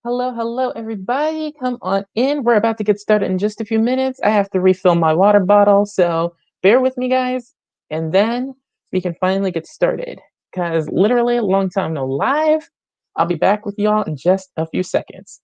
Hello, hello, everybody. Come on in. We're about to get started in just a few minutes. I have to refill my water bottle, so bear with me, guys. And then we can finally get started. Because literally, a long time no live. I'll be back with y'all in just a few seconds.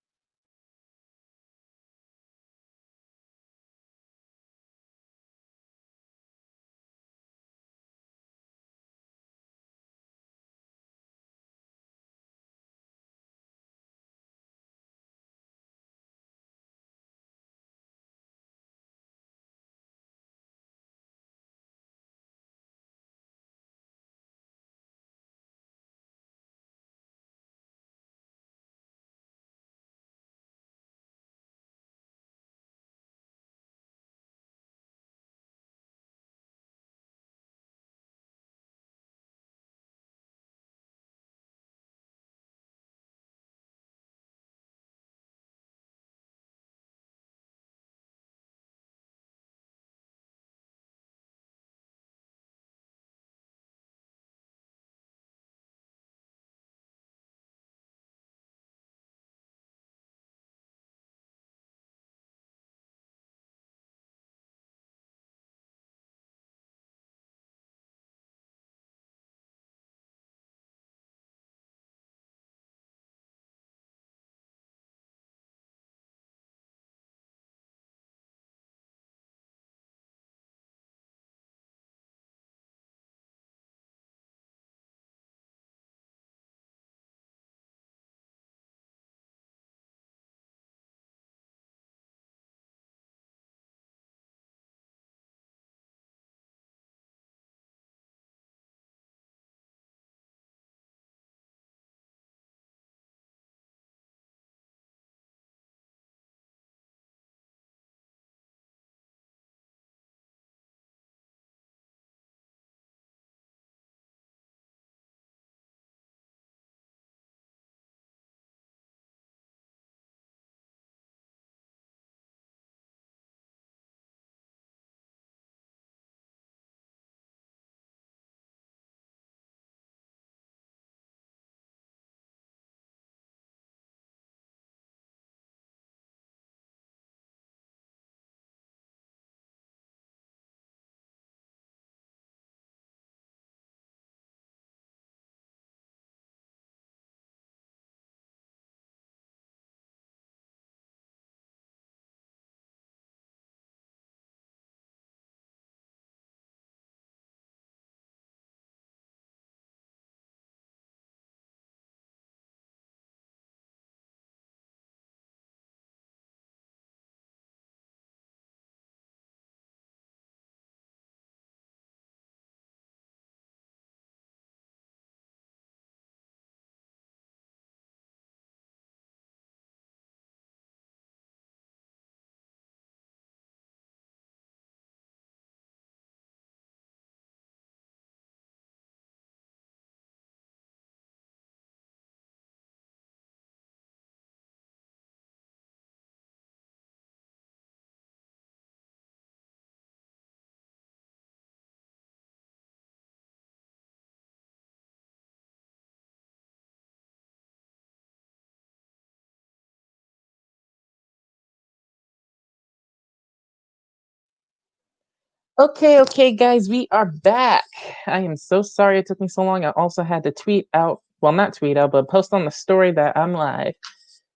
Okay, guys, we are back. I am so sorry it took me so long. I also had to tweet out, well, not tweet out, but post on the story that I'm live.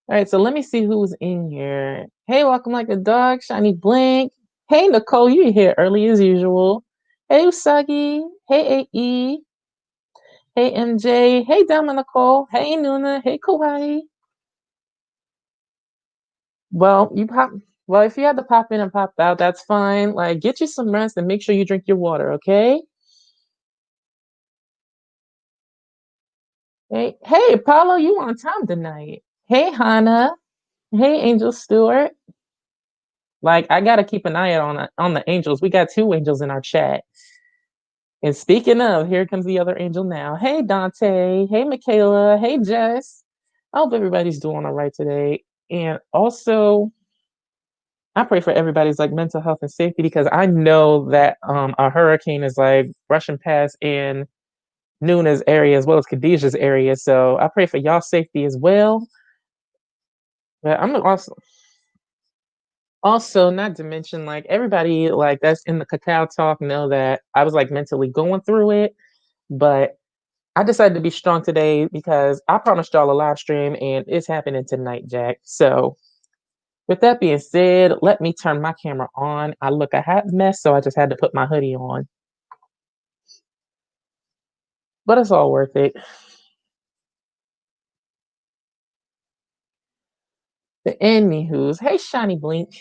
All right, so let me see who's in here. Hey, welcome like a dog, Shiny Blink. Hey, Nicole, you're here early as usual. Hey, Usagi. Hey, AE. Hey, MJ. Hey, Dama Nicole. Hey, Nuna. Hey, Kawaii. Well, you pop. Well, if you had to pop in and pop out, that's fine. Like, get you some rest and make sure you drink your water, okay? Hey, Paulo, you on time tonight. Hey, Hannah. Hey, Angel Stewart. Like, I gotta keep an eye out on the angels. We got two angels in our chat. And speaking of, here comes the other angel now. Hey, Dante. Hey, Michaela. Hey, Jess. I hope everybody's doing all right today. And also, I pray for everybody's like mental health and safety because I know that a hurricane is like rushing past in Nuna's area as well as Khadijah's area. So I pray for y'all safety as well. But I'm also not to mention like everybody like that's in the cacao talk know that I was like mentally going through it, but I decided to be strong today because I promised y'all a live stream and it's happening tonight, Jack. So with that being said, let me turn my camera on. I look a hot mess, so I just had to put my hoodie on. But it's all worth it. The anywho's, hey Shiny Blink.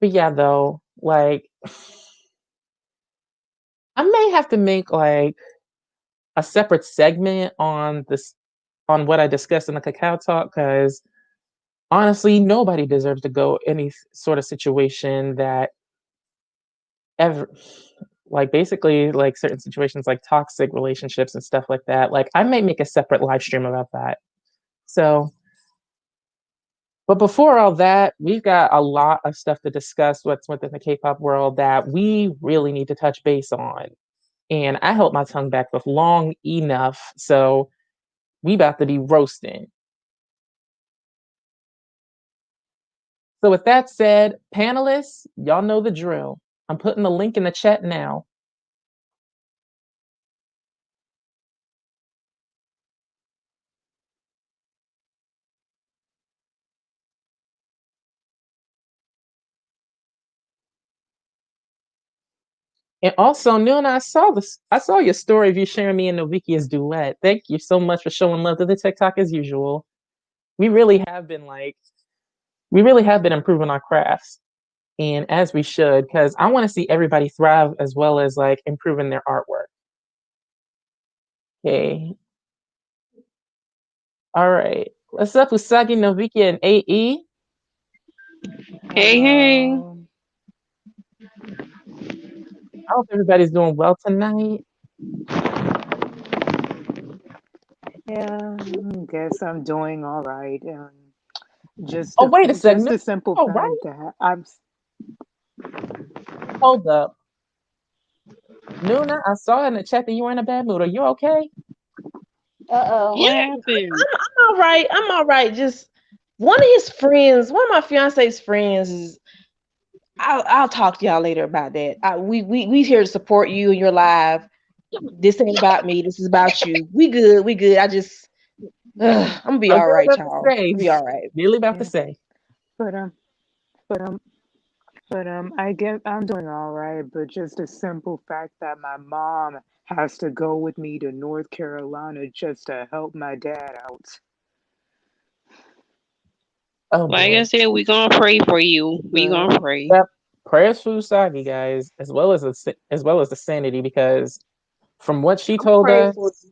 But yeah, though, like I may have to make like a separate segment on this on what I discussed in the cacao talk because honestly, nobody deserves to go any sort of situation that ever like basically like certain situations like toxic relationships and stuff like that. Like I may make a separate live stream about that. So but before all that, we've got a lot of stuff to discuss what's within the K-pop world that we really need to touch base on. And I held my tongue back for long enough, so we about to be roasting. So with that said, panelists, y'all know the drill. I'm putting the link in the chat now. And also, Nuna, I saw your story of you sharing me and Novikia's duet. Thank you so much for showing love to the TikTok as usual. We really have been like, we really have been improving our crafts. And as we should, because I want to see everybody thrive as well as like improving their artwork. Okay. All right. What's up, Usagi, Novikia, and AE? Hey, hey. I hope everybody's doing well tonight. Yeah, guess I'm doing all right. Just Oh, the wait a second. just the simple Oh, right. fact that I'm Hold up. Nuna, I saw in the chat that you were in a bad mood. Are you okay? Uh-oh. What Yeah, happened? I'm all right. I'm all right. Just one of his friends, one of my fiance's friends is. I'll talk to y'all later about that. We here to support you and your live. This ain't about me. This is about you. We good. We good. I'm gonna be I was all really right, about to y'all. say. I'll be all right. Really about to yeah, say. but but um I guess I'm doing all right. But just the simple fact that my mom has to go with me to North Carolina just to help my dad out. Oh Like I boy. said, we gonna pray for you. We But gonna pray. Yep. Prayers for Usagi, guys, as well as the sanity, because from what she I'm told praying for us,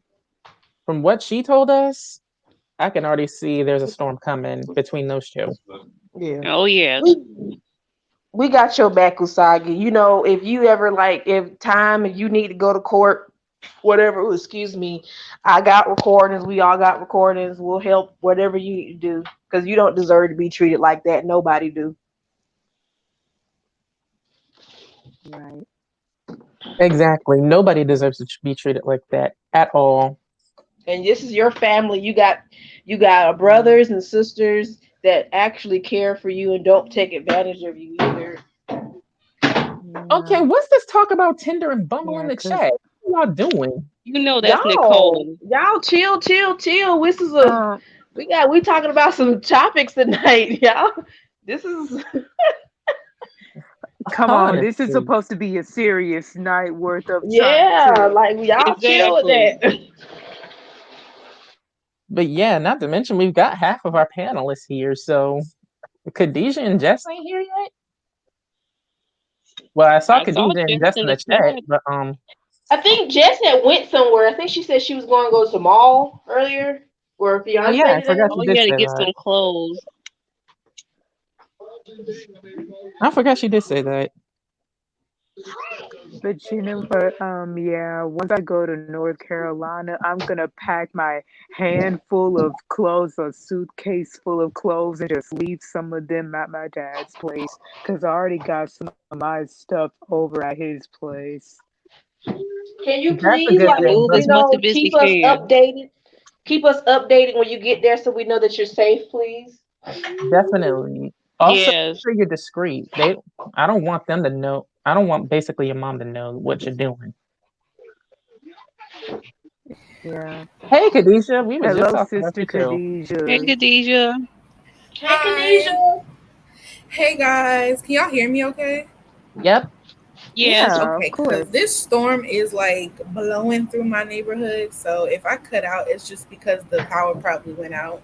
from what she told us, I can already see there's a storm coming between those two. yeah. Oh yes. We got your back, Usagi. You know, if you ever like if you need to go to court, whatever, excuse me, I got recordings, we all got recordings. We'll help whatever you need to do. Because you don't deserve to be treated like that. Nobody do. right, Exactly. Nobody deserves to be treated like that at all. And this is your family. You got yeah, brothers and sisters that actually care for you and don't take advantage of you either. Okay, yeah, what's this talk about Tinder and Bumble in yeah. the Cause chat? What y'all doing? You know that's Y'all, Nicole. y'all chill, chill, chill. This is a um, we talking about some topics tonight, y'all. This is come on, this is Honestly. supposed to be a serious night worth of time yeah, too. like y'all chill with Exactly. that. But yeah, not to mention we've got half of our panelists here, so Khadijah and Jess ain't here yet. Well, I saw I saw Khadijah and Jess Jess in in the the chat, chat. but I think Jess had went somewhere. I think she said she was going to go to the mall earlier, where her oh yeah, fiance I forgot today. she Oh did yeah, to say get that. some clothes. I forgot she did say that. But but yeah, once I go to North Carolina, I'm gonna pack my handful of clothes, a suitcase full of clothes, and just leave some of them at my dad's place, cause I already got some of my stuff over at his place. Can you That's a please, good like, thing, Move but as much of it as keep you us can. updated? keep us updated when you get there so we know that you're safe, please? Definitely. Also, make Yes. sure you're discreet. I don't want them to know. I don't want basically your mom to know what you're doing. Yeah. Hey, Khadijah, we was just Hello, talking about Sister you too. Hey, Khadijah. Khadijah. Hey, Kanisha. Hi. Hey guys, can y'all hear me okay? Yep. Yes. Yeah, of Okay, because course. this storm is like blowing through my neighborhood. So if I cut out, it's just because the power probably went out.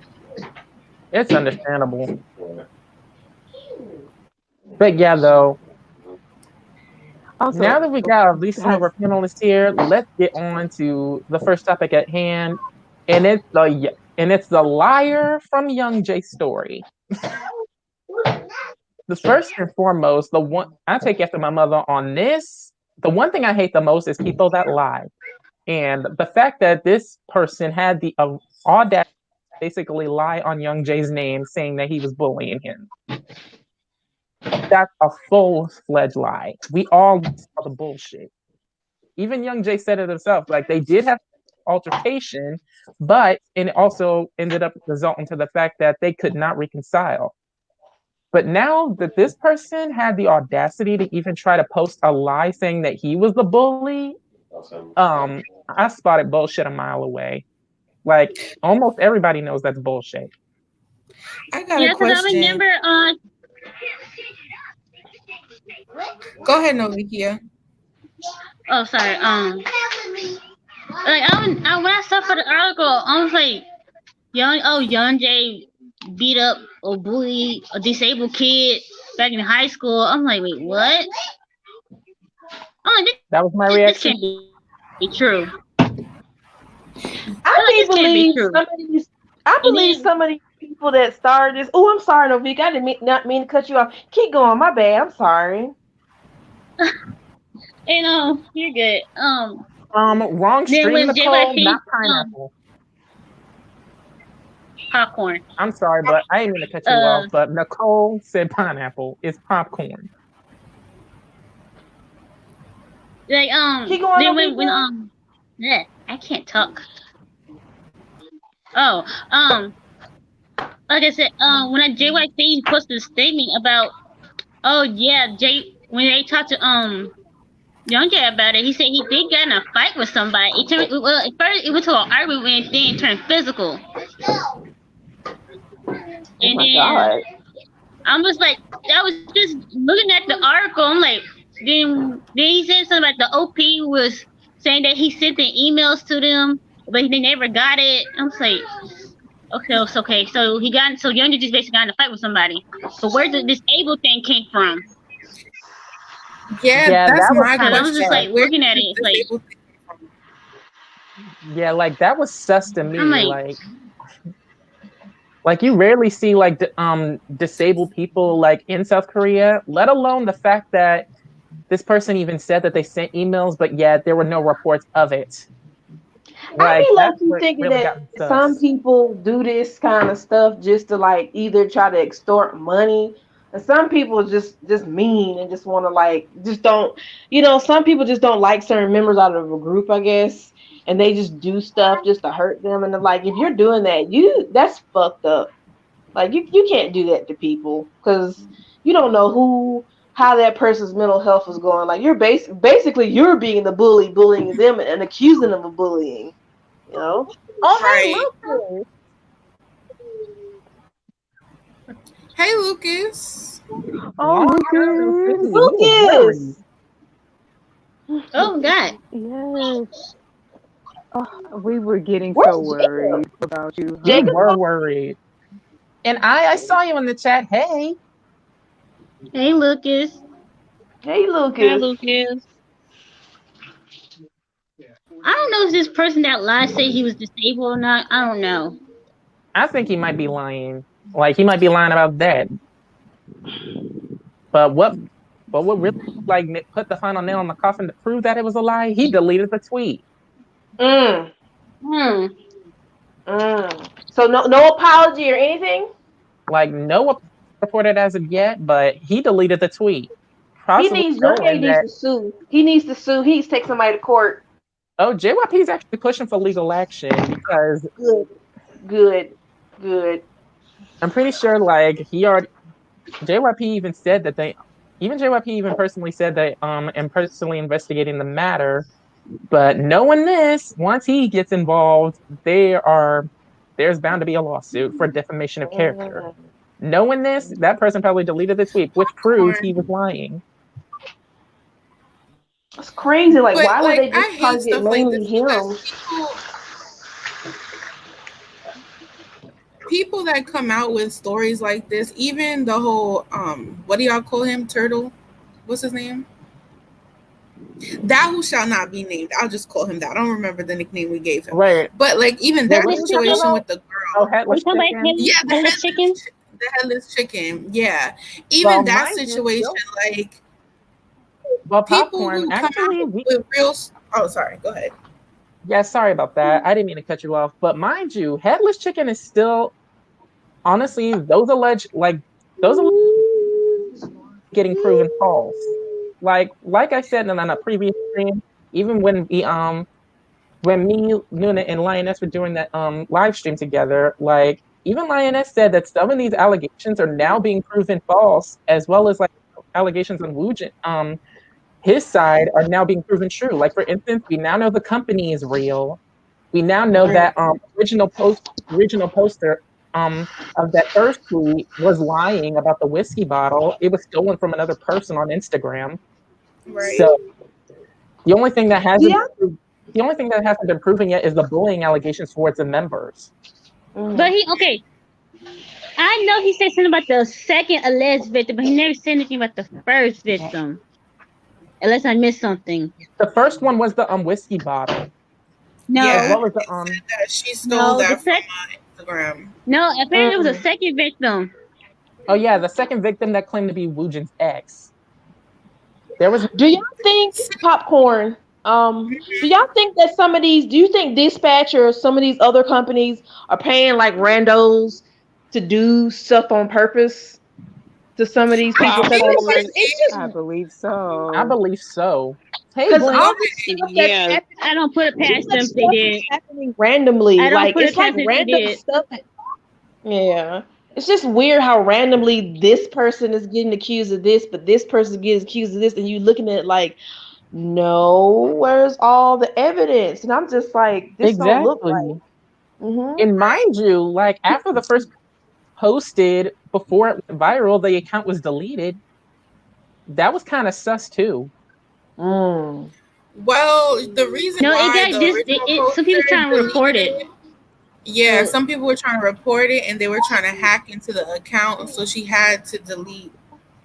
It's understandable. But yeah, though, now Also, that we got at least some of has our panelists here, let's get on to the first topic at hand, and it's the liar from Youngjae story. The first and foremost, the one I take after my mother on this. The one thing I hate the most is people that lie, and the fact that this person had the audacity to basically lie on Youngjae's name, saying that he was bullying him. That's a full-fledged lie. We all saw the bullshit. Even Youngjae said it himself. Like they did have altercation, but it also ended up resulting to the fact that they could not reconcile. But now that this person had the audacity to even try to post a lie saying that he was the bully, I spotted bullshit a mile away. Like almost everybody knows that's bullshit. I got a Yeah, because I question. remember Go ahead, Novikia. oh sorry, like when I saw for the article, I was like, Youngjae beat up or bullied a disabled kid back in high school. I'm like, wait, what? I'm like, That was my this reaction. can't be true. I This can't can't be believe true. some of these. I And believe then, some of these people that started this. Oh, I'm sorry, Novik. I didn't not mean to cut you off. Keep going. My bad. I'm sorry. you're good. Wrong Then stream, when Nicole, JYP not pineapple. popcorn, I'm sorry, but I didn't mean to cut you uh, off. But Nicole said pineapple. It's popcorn. like Keep going, then when Novik. yeah, I can't talk. Oh, like I said, when I JYP posted a statement about, oh yeah, when they talked to Youngjae about it, he said he did get in a fight with somebody. It turned well at first it went to an argument, and then it turned physical. Oh And my then God. I'm just like, I was just looking at the article. I'm like, then he said something like the OP was saying that he sent the emails to them, but they never got it. I'm just like, okay, it's okay. So Youngjae just basically got in a fight with somebody. But where did this able thing came from? Yeah, Yeah, that's that was my Because kind of I was question. just sus. like Like, where looking did at this it, like disabled thing come from? Yeah, like that was sus to I'm me. like, Like you rarely see like disabled people like in South Korea, let alone the fact that this person even said that they sent emails, but yet there were no reports of it. I Like be low that's key what thinking really that got me some sus. people do this kind of stuff just to like either try to extort money, and some people just mean and just want to like just don't. Some people just don't like certain members out of a group, I guess, and they just do stuff just to hurt them. And they're like, if you're doing that, that's fucked up. Like you can't do that to people because you don't know how that person's mental health is going. Like you're basically you're being the bully, bullying them and accusing them of bullying. You know. Right. Oh, hey, Lucas. Hey, Lucas. oh, Long time no see. Lucas. We was worried. Lucas. oh God. Yes. Oh, we were getting so Where's Jacob? worried about you, We Jacob? honey. were worried. And I saw you in the chat. Hey, Hey Lucas. Hey, Hi, Lucas. Lucas. I don't know if this person that lied said he was disabled or not. I don't know. I think he might be lying. Like he might be lying about that. But what really like put the final nail in the coffin to prove that it was a lie? He deleted the tweet. Mm. Hmm. So no apology or anything. Like no one reported as of yet, but he deleted the tweet, He possibly needs Youngjae knowing needs that. to sue. He needs to sue. He needs to take somebody to court. Oh, JYP is actually pushing for legal action because Good. I'm pretty sure like he already JYP even said that JYP even personally said they and personally investigating the matter. But knowing this, once he gets involved, there's bound to be a lawsuit for defamation of character. Knowing this, that person probably deleted the tweet, which proves he was lying. It's crazy. Like, But why would like they I just hate target stuff like mainly this because him? people that come out with stories like this, even the whole what do y'all call him? Turtle? What's his name? That who shall not be named. I'll just call him that. I don't remember the nickname we gave him. Right. But like even Yeah, that what are you talking situation about? with the Oh, girl. headless talking about chicken. Yeah, headless chicken? the headless chicken. Yeah. Well, Even that mind you, situation, like well, people popcorn. who come Actually, out with real oh sorry, go ahead. yeah, sorry about that. I didn't mean to cut you off, but mind you, headless chicken is still honestly those getting proven false. Like I said in a previous stream, even when me, Nuna, and Lioness were doing that live stream together, like even Lioness said that some of these allegations are now being proven false, as well as like allegations on Woojin, his side are now being proven true. Like for instance, we now know the company is real. We now know that original poster of that first tweet was lying about the whiskey bottle. It was stolen from another person on Instagram. Right. So the only thing that hasn't Yeah. the only thing that hasn't been proven yet is the bullying allegations towards the members. But okay. I know he said something about the second alleged victim, but he never said anything about the first victim. Unless I missed something. The first one was the whiskey bottle, No. as Yeah. well as the He said that she stole No, the that from sec- Instagram. No, apparently it was a second victim. oh yeah, the second victim that claimed to be Woojin's ex. There was Do y'all think popcorn? Do y'all think that do you think Dispatcher or some of these other companies are paying like randos to do stuff on purpose to some of these people? Because Popcorn. it's just I believe I so. believe so. Hey, because Glenn. all this stuff that's Yeah. happening, I don't put it too past them much if they stuff did. is happening randomly. I don't Like put it it's like past them if they random did. stuff. Yeah. It's just weird how randomly this person is getting accused of this, but this person gets accused of this, and you looking at it like, no, where's all the evidence? And I'm just like, this don't look Exactly. right. And mind you, like after the first posted before it went viral, the account was deleted. That was kind of sus too. Well, the reason No, it why got the just original some people poster trying to report deleted it. yeah, So some people were trying to report it and they were trying to hack into the account, so she had to delete.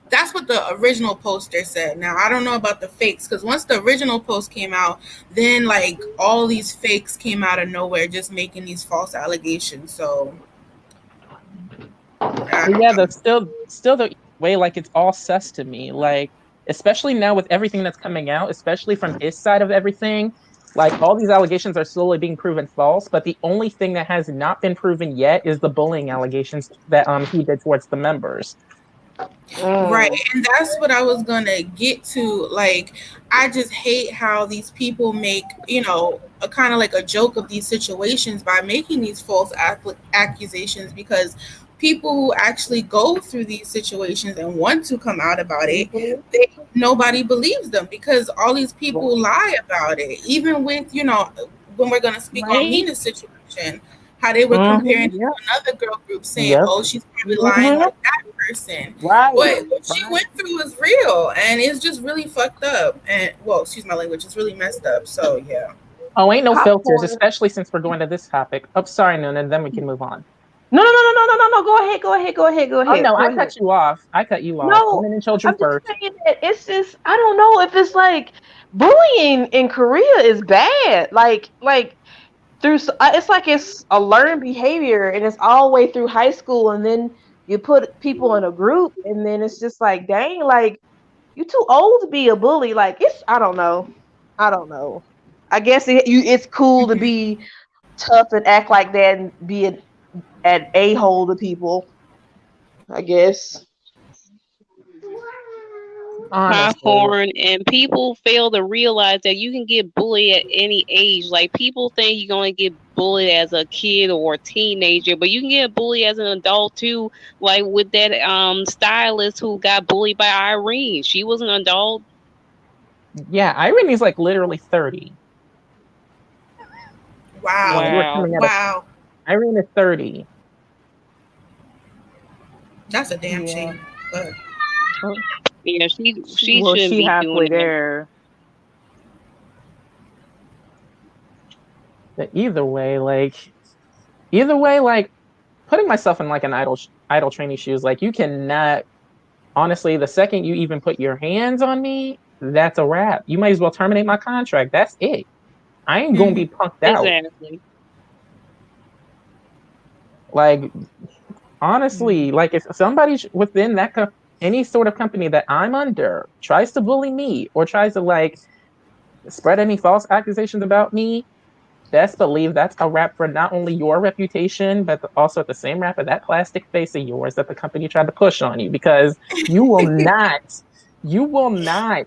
That's what the original poster said. Now I don't know about the fakes because once the original post came out, then like all these fakes came out of nowhere, just making these false allegations. So I But don't yeah, know. the still the way like it's all sus to me. Like especially now with everything that's coming out, especially from his side of everything, like all these allegations are slowly being proven false. But the only thing that has not been proven yet is the bullying allegations that he did towards the members. Right. And that's what I was going to get to. Like, I just hate how these people make, a kind of like a joke of these situations by making these false accusations because people who actually go through these situations and want to come out about it, nobody believes them because all these people lie about it. Even with, when we're going to speak on right? Mina's situation, how they were comparing to another girl group saying, Yep. oh, she's probably lying on that person. Right. But what she went through is real and it's just really fucked up. And well, excuse my language, it's really messed up. So yeah. Oh, ain't no Popcorn. filters, especially since we're going to this topic. Oh, sorry, Nuna, and then we can move on. No. Go ahead. Oh no, I cut you off. No, Women and children I'm just first. saying that it's just I don't know if it's like bullying in Korea is bad. Like it's like it's a learned behavior and it's all the way through high school and then you put people in a group and then it's just like dang, like you too old to be a bully. Like it's I don't know. I guess it's cool to be tough and act like that and be an a-hole to people, I guess. Honestly, popcorn, and people fail to realize that you can get bullied at any age. Like people think you're gonna get bullied as a kid or a teenager, but you can get bullied as an adult too. Like with that stylist who got bullied by Irene. She was an adult. yeah, Irene's like literally 30. Wow. Like we're Wow. coming out of Wow. Irene is 30. That's a damn Yeah. shame. But Yeah, she Well, shouldn't she be doing halfway that. there. But either way, like putting myself in like an idol trainee shoes, like you cannot honestly, the second you even put your hands on me, that's a wrap. You might as well terminate my contract. That's it. I ain't gonna mhm. be punked out. Exactly. Like honestly, like if somebody within that any sort of company that I'm under tries to bully me or tries to like spread any false accusations about me, best believe that's a wrap for not only your reputation, but also the same wrap of that plastic face of yours that the company tried to push on you because you will not, you will not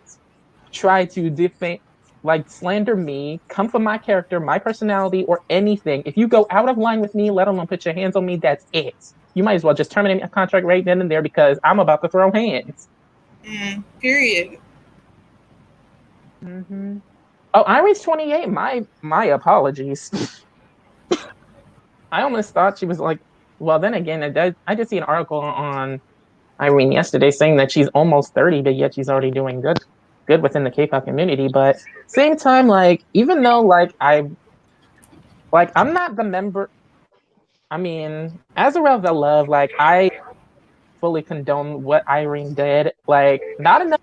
try to defame, like slander me, come for my character, my personality, or anything. If you go out of line with me, let alone put your hands on me, that's it. You might as well just terminate my contract right then and there because I'm about to throw hands. Period. Mm-hmm. Oh, Irene's 28. My apologies. I almost thought she was like. Well, then again, I did see an article on Irene yesterday saying that she's almost 30, but yet she's already doing good within the K-pop community. But same time, like even though I'm not the member. I mean, as a result of love, like I fully condone what Irene did. Like not enough.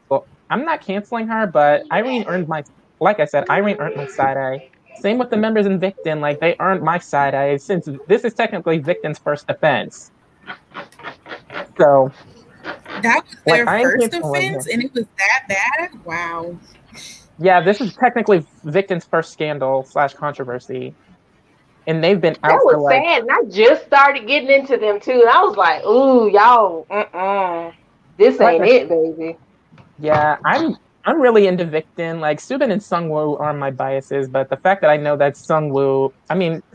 Well, I'm not canceling her, but Irene earned my. Like I said, Irene earned my side eye. Same with the members in Victon, like they earned my side eye since this is technically Victon's first offense. So, That was like, their I ain't first canceling offense, him. and it was that bad. Wow. Yeah, this is technically Victon's first scandal / controversy, and they've been That out for was like, sad, and I just started getting into them too, and I was like, "Ooh, y'all, this like ain't it, baby." yeah, I'm really into Victon. Like Subin and Sungwoo are my biases, but the fact that I know that Sungwoo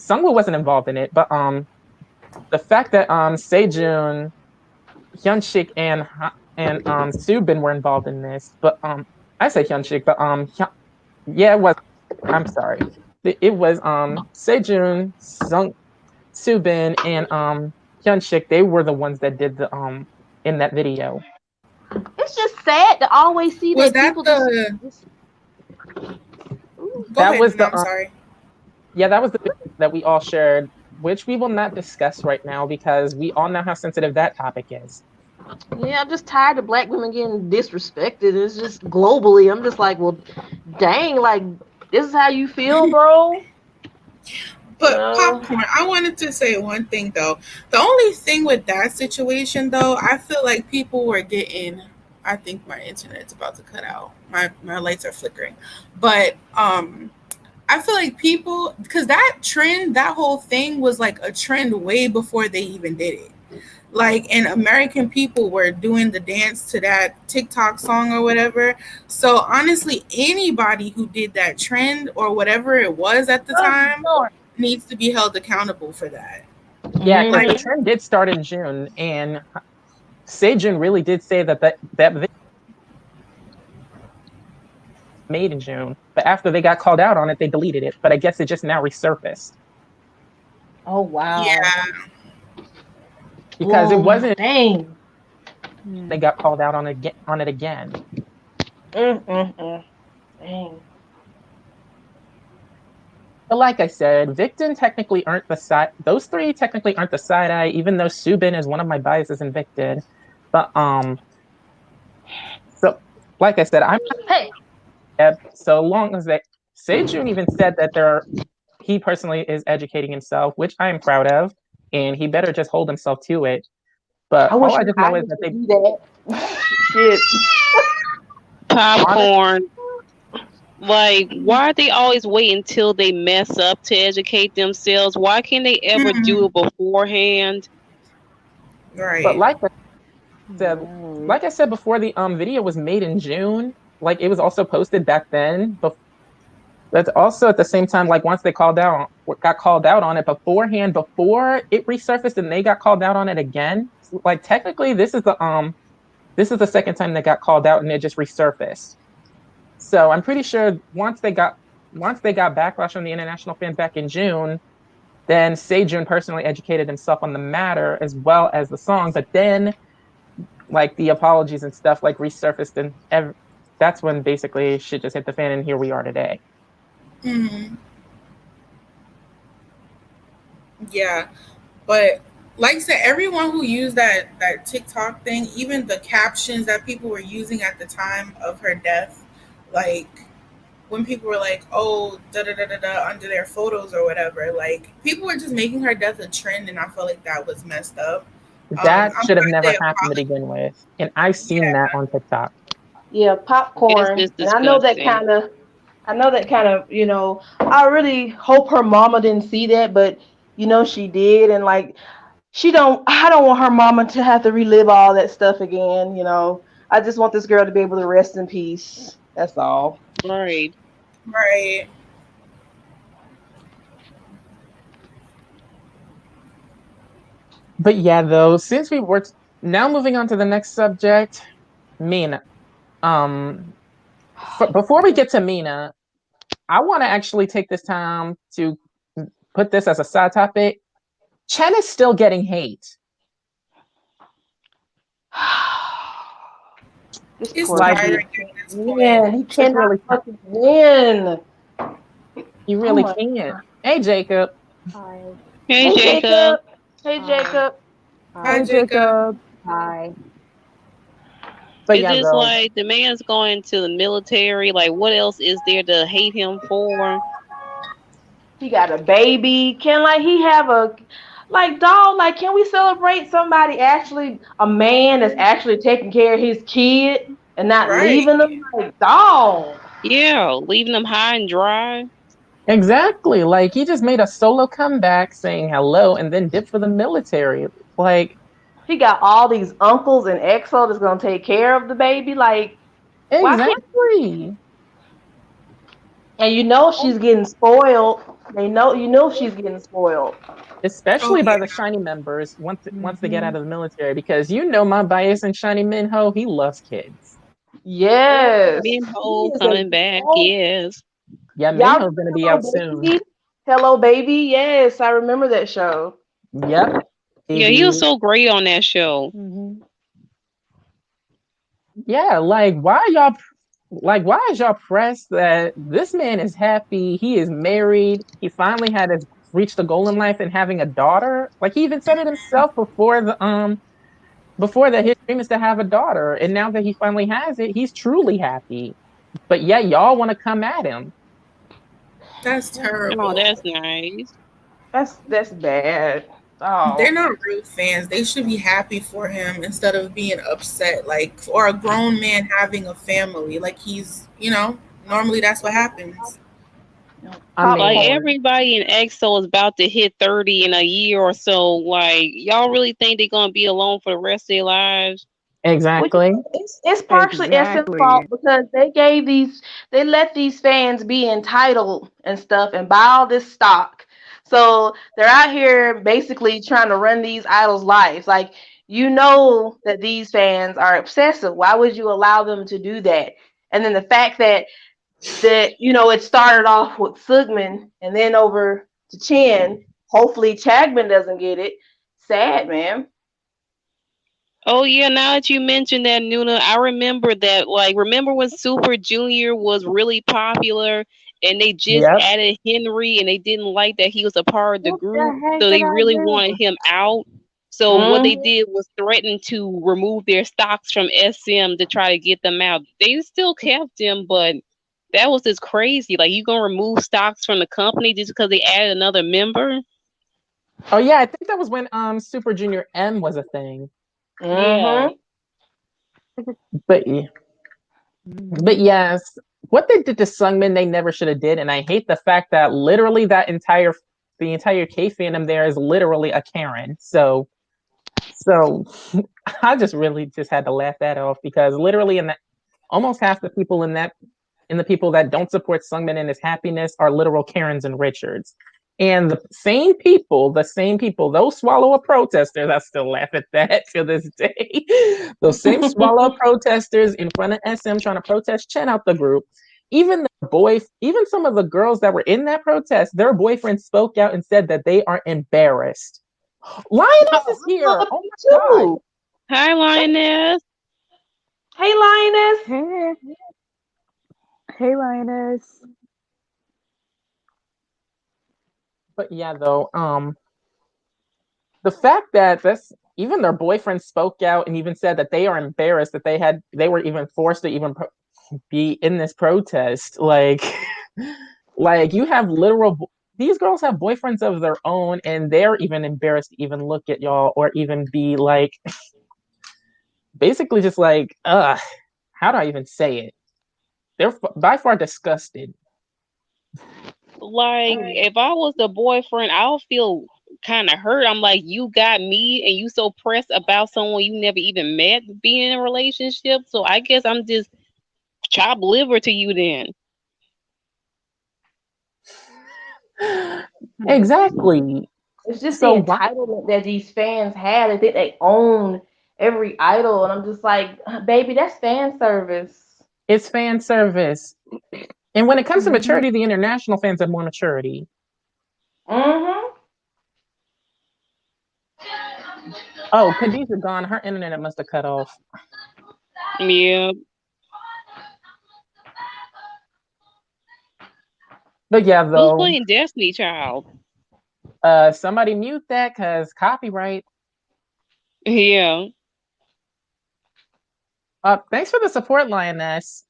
wasn't involved in it, but the fact that Sejun, Hyunshik, and Subin were involved in this, but I say Hyunshik, but yeah, it was. I'm sorry, it was Sejun, Subin, and Hyunshik. They were the ones that did the in that video. It's just sad to always see Was that that people the? Ooh. Go That ahead, was Mina, the I'm sorry. yeah, that was the video that we all shared, which we will not discuss right now because we all know how sensitive that topic is. Yeah, I'm just tired of black women getting disrespected. It's just globally. I'm just like, well, dang, like this is how you feel, bro. But popcorn, I wanted to say one thing though. The only thing with that situation though, I feel like people were getting. I think my internet's about to cut out. My lights are flickering, but I feel like people, because that trend, that whole thing was like a trend way before they even did it. Like, and American people were doing the dance to that TikTok song or whatever. So honestly, anybody who did that trend or whatever it was at the time needs to be held accountable for that. Yeah, because the Like, trend did start in June, and Sejun really did say that video made in June, but after they got called out on it, they deleted it. But I guess it just now resurfaced Oh wow. yeah, because it wasn't. Dang. They got called out on it again. Dang. But like I said, Victon technically aren't the side. Those three technically aren't the side eye, even though Subin is one of my biases in Victon. But so like I said, I'm Hey. so long as they. Sejun even said that he personally is educating himself, which I am proud of, and he better just hold himself to it. But all I just know is that they do that. Shit. Popcorn. Like, why they always wait until they mess up to educate themselves? Why can't they ever do it beforehand? right. But So, Right. like I said before, the video was made in June. Like it was also posted back then, but also at the same time, like once they got called out on it beforehand, before it resurfaced and they got called out on it again. Like technically, this is the second time they got called out and it just resurfaced. So I'm pretty sure once they got backlash from the international fans back in June, then Sejun personally educated himself on the matter as well as the song. But then like the apologies and stuff like resurfaced and that's when basically shit just hit the fan and here we are today. Mm-hmm. Yeah, but like I said, everyone who used that TikTok thing, even the captions that people were using at the time of her death, like when people were like, "Oh, da da da da da," under their photos or whatever, like people were just making her death a trend, and I felt like that was messed up. That I'm should have glad never they happened to apologized. begin with. And I've seen Yeah, that on TikTok. Yeah, It's popcorn. just And I know that disgusting. kind of, I really hope her mama didn't see that, but she did. And like, I don't want her mama to have to relive all that stuff again. I just want this girl to be able to rest in peace. That's all. Right. right. But yeah, though, since we were now moving on to the next subject, Mina. Um, before we get to Mina, I want to actually take this time to put this as a side topic. Chen is still getting hate. This It's poor Like kid tiring can't at this point. win. He just cannot really, fucking win. you Oh really my. can't. Hey, Jacob. Hi. Hey, Hey Jacob. Jacob. Hey Hi. Jacob. Hi, Hi, Jacob. Jacob. Hi. But Is yeah, this though, like the man's going to the military? Like, what else is there to hate him for? He got a baby. Can like he have a like dog? Like, can we celebrate somebody actually a man that's actually taking care of his kid and not Right. leaving them like dog? Yeah, leaving them high and dry. exactly. Like he just made a solo comeback saying hello and then dipped for the military. Like, He got all these uncles and exo that's gonna take care of the baby. Like, why can't? exactly. And she's getting spoiled. She's getting spoiled. Oh Especially yeah. by the Shiny members once they get Mm-hmm. out of the military, because you know my bias in Shiny Minho, he loves kids. Yes, he Minho is a coming back. oh, Yes. Yeah, y'all Minho's gonna be remember out Hello soon. Baby? Hello Baby, yes, I remember that show. Yep, Yeah, he was baby. so great on that show. Mm-hmm. Yeah, why is y'all pressed that this man is happy, he is married, he finally had his reached the goal in life and having a daughter? Like he even said it himself before that his dream is to have a daughter. And now that he finally has it, he's truly happy. But yeah, y'all want to come at him. That's Oh, terrible. that's nice. That's bad. Oh, They're not real fans. They should be happy for him instead of being upset. Like, or a grown man having a family. Like normally that's what happens. I Like mean, popcorn. everybody in EXO is about to hit 30 in a year or so. Like, y'all really think they're gonna be alone for the rest of their lives? Which exactly. it's partially SM's fault Exactly. because they let these fans be entitled and stuff and buy all this stock. So they're out here basically trying to run these idols' lives. Like, that these fans are obsessive. Why would you allow them to do that? And then the fact that it started off with Sugman and then over to Chen. Hopefully Chagman doesn't get it. Sad, man. Oh yeah, now that you mentioned that, Nuna, I remember that. Like, remember when Super Junior was really popular, and they just Yep. added Henry, and they didn't like that he was a part of the What group, the heck so did they I really wanted do? him out. So what they Mm-hmm. did was threaten to remove their stocks from SM to try to get them out. They still kept him, but that was just crazy. Like, you gonna remove stocks from the company just because they added another member? Oh yeah, I think that was when Super Junior M was a thing. Yeah. Mm-hmm. But yeah. Mm-hmm. But yes, what they did to Sungmin, they never should have did, and I hate the fact that literally the entire K fandom there is literally a Karen. So So I just really just had to laugh that off because literally in that almost half the people in the people that don't support Sungmin in his happiness are literal Karens and Richards. And the same people, those swallow protesters, I still laugh at that to this day. Those same swallow protesters in front of SM trying to protest Chen out the group. Even some of the girls that were in that protest, their boyfriends spoke out and said that they are embarrassed. Lioness is here. Oh my god. Hi, Lioness. Hey, Lioness. Hey, hey, Lioness. But yeah, though, the fact that this even their boyfriends spoke out and even said that they are embarrassed that they were even forced to even be in this protest, like, like you have literal. These girls have boyfriends of their own, and they're even embarrassed to even look at y'all or even be like, basically just like, how do I even say it? They're by far disgusted. Like, if I was the boyfriend, I'll feel kind of hurt. I'm like, you got me and you so pressed about someone you never even met being in a relationship. So I guess I'm just chop liver to you then. Exactly. It's just So the entitlement that these fans have. They think they own every idol, and I'm just like, baby, that's fan service. it's fan service. And when it comes to maturity, the international fans have more maturity. Mm-hmm. Oh, Khadija gone. Her internet must have cut off. Yeah. But yeah, Who's though, playing Destiny Child? somebody mute that because copyright. Yeah. Thanks for the support, Lioness.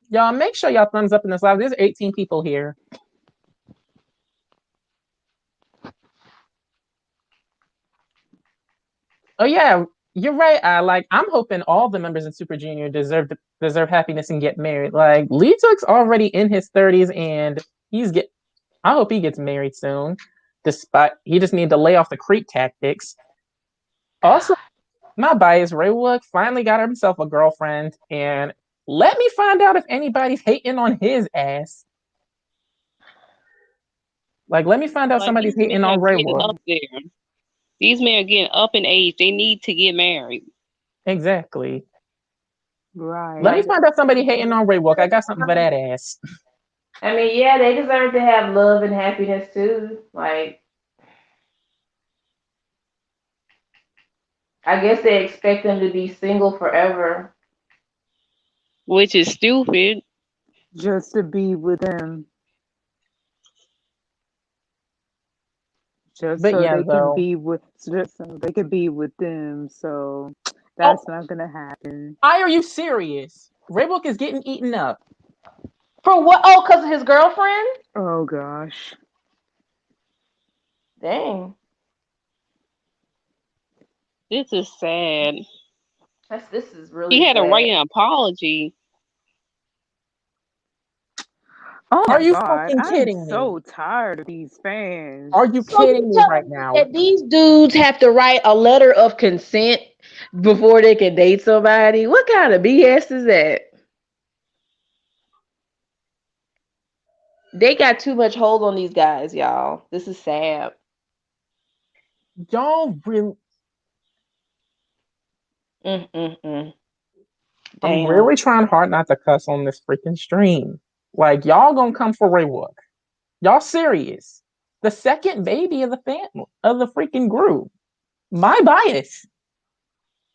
Y'all make sure y'all thumbs up in this live. There's 18 people here. Oh yeah, you're right. I'm hoping all the members in Super Junior deserve happiness and get married. Like Lee Tuk's already in his 30s and I hope he gets married soon. Despite he just need to lay off the creep tactics. Also, my bias, Ray Wook finally got himself a girlfriend, and let me find out if anybody's hating on his ass. Like, let me find out Like, somebody's these hating men are on Ray getting Wook. up there. These men are getting up in age. They need to get married. Exactly. Right. Let me find out somebody hating on Ray Wook. I got something for that ass. I mean, yeah, they deserve to have love and happiness too. Like, I guess they expect them to be single forever. Which is stupid. Just to be with them. Just But so yeah, they can though. be with just so they can be with them. So that's not gonna happen. Why are you serious? Ray Wook is getting eaten up. For what? Oh, because of his girlfriend? Oh gosh. Dang. This is sad. This is really He had to write sad. an apology. Oh Are my you god. fucking I'm kidding me? so tired of these fans. Are you So kidding you me right telling me now? that these dudes have to write a letter of consent before they can date somebody? What kind of BS is that? They got too much hold on these guys, y'all. This is sad. Y'all really Mm-mm-mm. I'm Damn. really trying hard not to cuss on this freaking stream. Like y'all gonna come for Ray Wook. Y'all serious? The second baby of the family of the freaking group. My bias.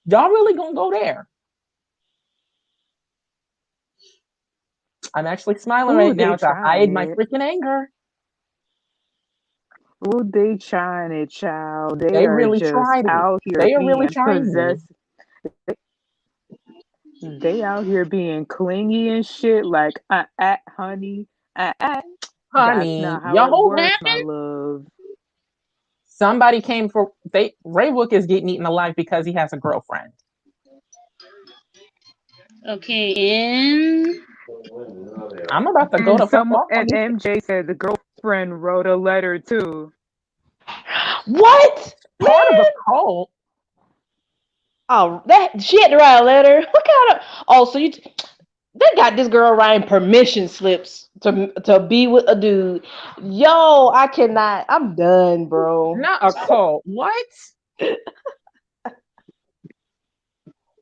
Y'all really gonna go there? I'm actually smiling Ooh, right they now to hide trying my it. freaking anger. Ooh, they trying it, child. They They are really just tried it. out here They are really being trying me. possessed. They out here being clingy and shit. Like, honey, that's Honey, not how it y'all, What works, my happened? love. somebody came for Ray Wook is getting eaten alive because he has a girlfriend. Okay, and I'm about to go And to fuck some off on and these MJ said the girlfriend wrote a letter too. What? part of a Man, cult. Oh, that she had to write a letter. What kind of? Oh, so they got this girl writing permission slips to be with a dude. Yo, I cannot. I'm done, bro. Not a cult. What?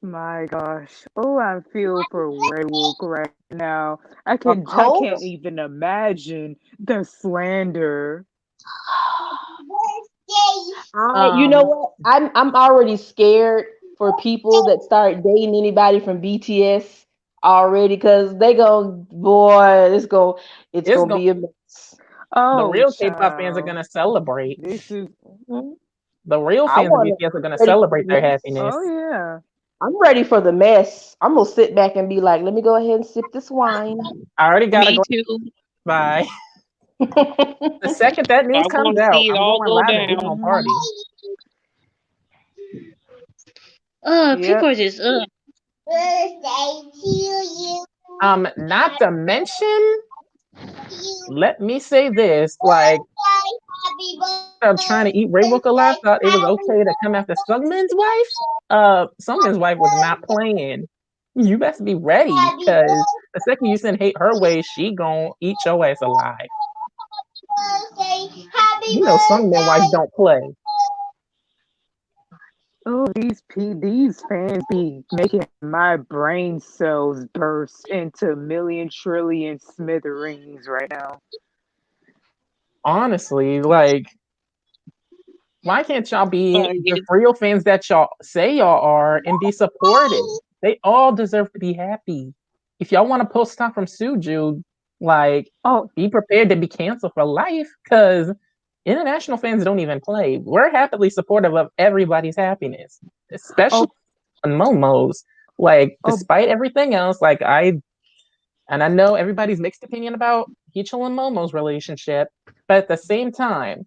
My gosh. Oh, I feel for Raywook right now. A I cult? can't even imagine the slander. You know Um, what? I'm already scared for people that start dating anybody from BTS already because they go, boy, it's it's gonna going be a mess. the Oh, real K-pop fans are child. gonna celebrate. This is Mhm. The real I fans of want BTS are gonna ready for the celebrate their mess. happiness. oh yeah. I'm ready for the mess. I'm gonna sit back and be like, let me go ahead and sip this wine. I already gotta Me go too. by. The second that I news want comes to out, see it I'm all going go live and we gonna down. party. Yep. People are just Not to mention, let me say this, like trying to eat Ray Rook alive thought it was okay to come after Sungmin's wife. Sungmin's wife was not playing. You best be ready, cause the second you send hate her way, she gon' eat your ass alive. You know Sungmin wife don't play. Oh, these fans be making my brain cells burst into million trillion smithereens right now. Honestly, like, why can't y'all be the Yes. real fans that y'all say y'all are and be supportive? They all deserve to be happy. If y'all want to pull stuff from Suju, like, Oh, be prepared to be canceled for life, because international fans don't even play. We're happily supportive of everybody's happiness, especially oh, on Momo's. Like, oh, despite everything else, and I know everybody's mixed opinion about Hichul and Momo's relationship, but at the same time,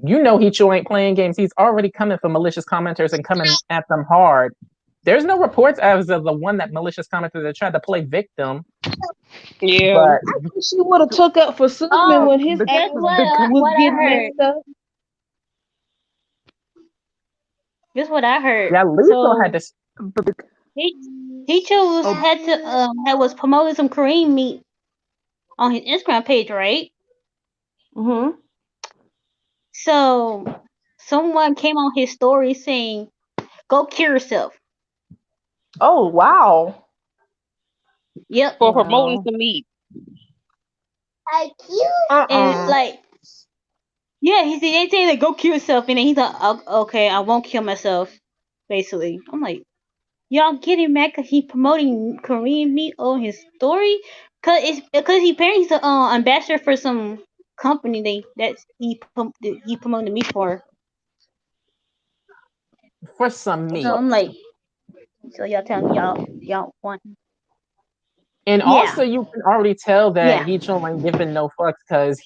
you know Hichul ain't playing games. He's already coming for malicious commenters and coming at them hard. There's no reports as of the one that malicious commenter that tried to play victim, Yeah. but I wish she would have took up for Superman oh, when his bec- guess ass because was what I getting heard? messed up. Guess what I heard? yeah, Lethal had So to. bec- he he chose oh, had to had was promoting some Korean meat on his Instagram page, right? Hmm. So someone came on his story saying, "Go cure yourself." Oh wow. Yep, For promoting wow. some meat. and Uh-uh. like yeah, he said they say like go kill yourself, and then he's like, okay, I won't kill myself. Basically, I'm like, y'all getting mad because he promoting Korean meat on his story, because he apparently he's an ambassador for some company that he promoting the meat for. For some So meat. I'm like, so y'all telling me y'all want? And Yeah, also, you can already tell that yeah. Heechul ain't giving no fucks because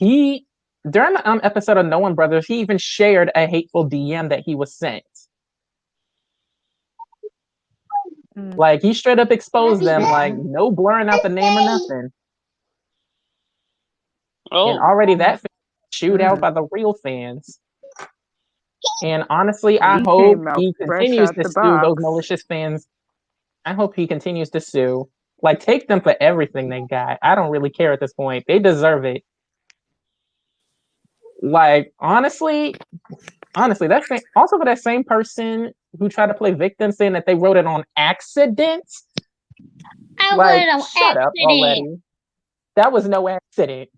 during the episode of No One Brothers, he even shared a hateful DM that he was sent. Mm, Like, he straight up exposed them, like, mm, no blurring out the name or nothing. And Oh. already that chewed out mm. by the real fans. And honestly, I He hope came out he fresh continues out to the sue those box. malicious fans. I hope he continues to sue. Like, take them for everything they got. I don't really care at this point. They deserve it. Like, honestly, also for that same person who tried to play victim saying that they wrote it on accident. I Like, went on shut up accident. already. That was no accident.